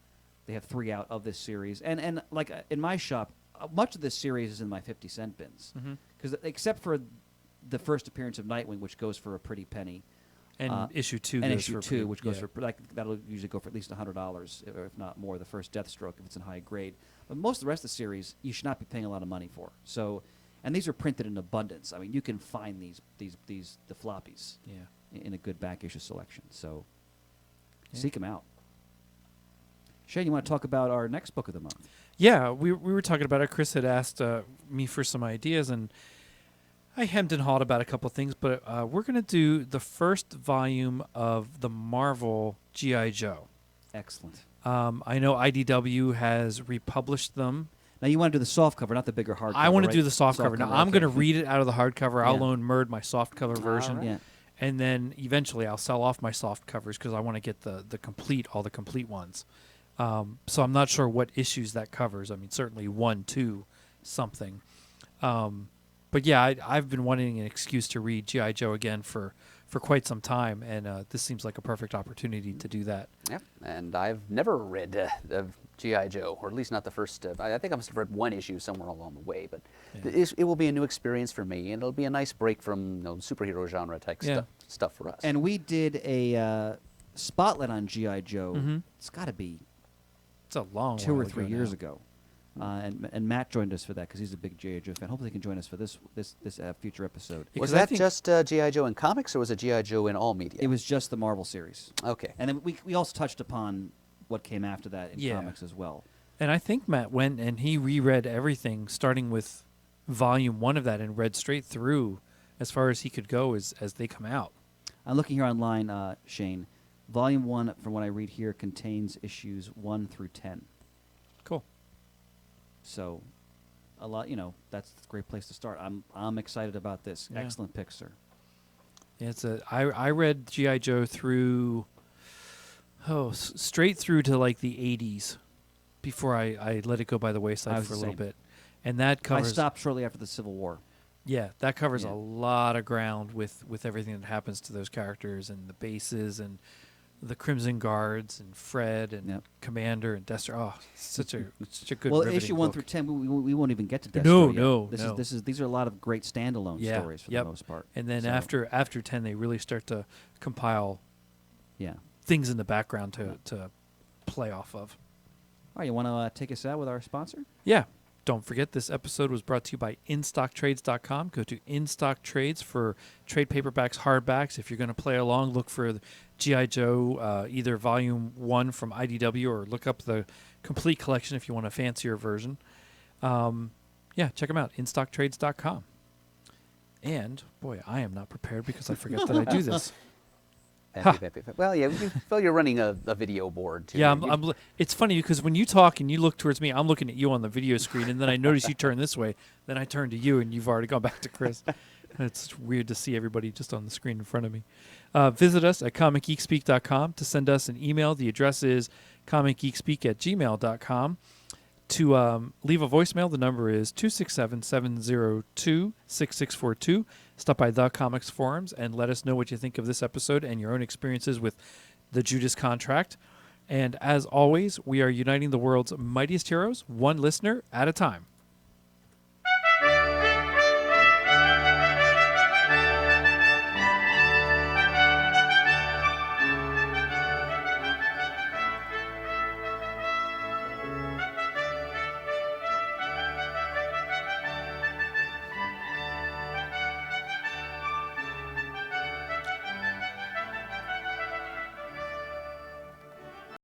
They have 3 out of this series, and like in my shop, much of this series is in my 50-cent bins, because except for the first appearance of Nightwing, which goes for a pretty penny, And issue 2 and goes issue for 2, which goes for that'll usually go for at least $100, if not more. The first Deathstroke, if it's in high grade. But most of the rest of the series, you should not be paying a lot of money for. So, and these are printed in abundance. I mean, you can find the floppies in a good back issue selection. So, seek them out. Shane, you want to talk about our next book of the month? Yeah, we were talking about it. Chris had asked me for some ideas, and I hemmed and hawed about a couple of things, but we're going to do the first volume of the Marvel G.I. Joe. Excellent. I know IDW has republished them. Now, you want to do the soft cover, not the bigger hardcover. I want to right? do the soft cover. Now, I'm going to read it out of the hardcover. I'll loan Murd my soft cover version. Yeah. And then eventually I'll sell off my soft covers because I want to get all the complete ones. So I'm not sure what issues that covers. I mean, certainly 1, 2, something. But yeah, I've been wanting an excuse to read G.I. Joe again for quite some time, and this seems like a perfect opportunity to do that. Yep, and I've never read G.I. Joe, or at least not the first. I think I must have read 1 issue somewhere along the way, but it will be a new experience for me, and it'll be a nice break from superhero genre type stuff for us. And we did a spotlight on G.I. Joe. It's got to be It's a long 2 or while 3 ago years now. ago. And Matt joined us for that because he's a big G.I. Joe fan. Hopefully he can join us for this future episode. Yeah, was 'cause I that think- just G.I. Joe in comics, or was it G.I. Joe in all media? It was just the Marvel series. Okay. And then we also touched upon what came after that in comics as well. And I think Matt went and he reread everything, starting with volume 1 of that, and read straight through as far as he could go as they come out. I'm looking here online, Shane. Volume 1, from what I read here, contains issues 1 through 10. Cool. So, a lot. That's a great place to start. I'm excited about this. Yeah. Excellent pick, sir. Yeah, I read G.I. Joe through, straight through to like the 80s before I let it go by the wayside for a little bit. And that covers... I stopped shortly after the Civil War. Yeah, that covers a lot of ground with everything that happens to those characters and the bases and the Crimson Guards and Fred and Commander and Deathstroke. Oh, such a good. Well, riveting issue 1 book. through 10, we won't even get to Deathstroke. No. These are a lot of great standalone stories for the most part. And then after 10, they really start to compile things in the background to play off of. All right, you want to take us out with our sponsor? Yeah. Don't forget, this episode was brought to you by InStockTrades.com. Go to InStock Trades for trade paperbacks, hardbacks. If you're going to play along, look for G.I. Joe, either Volume 1 from IDW, or look up the complete collection if you want a fancier version. Yeah, check them out, instocktrades.com. And, boy, I am not prepared because I forget that I do this. Happy. Well, yeah, you're running a video board, too. Yeah, it's funny because when you talk and you look towards me, I'm looking at you on the video screen, and then I notice you turn this way. Then I turn to you, and you've already gone back to Chris. It's weird to see everybody just on the screen in front of me. Visit us at comicgeekspeak.com to send us an email. The address is comicgeekspeak@gmail.com. To leave a voicemail, the number is 267-702-6642. Stop by The Comics Forums and let us know what you think of this episode and your own experiences with the Judas Contract. And as always, we are uniting the world's mightiest heroes, one listener at a time.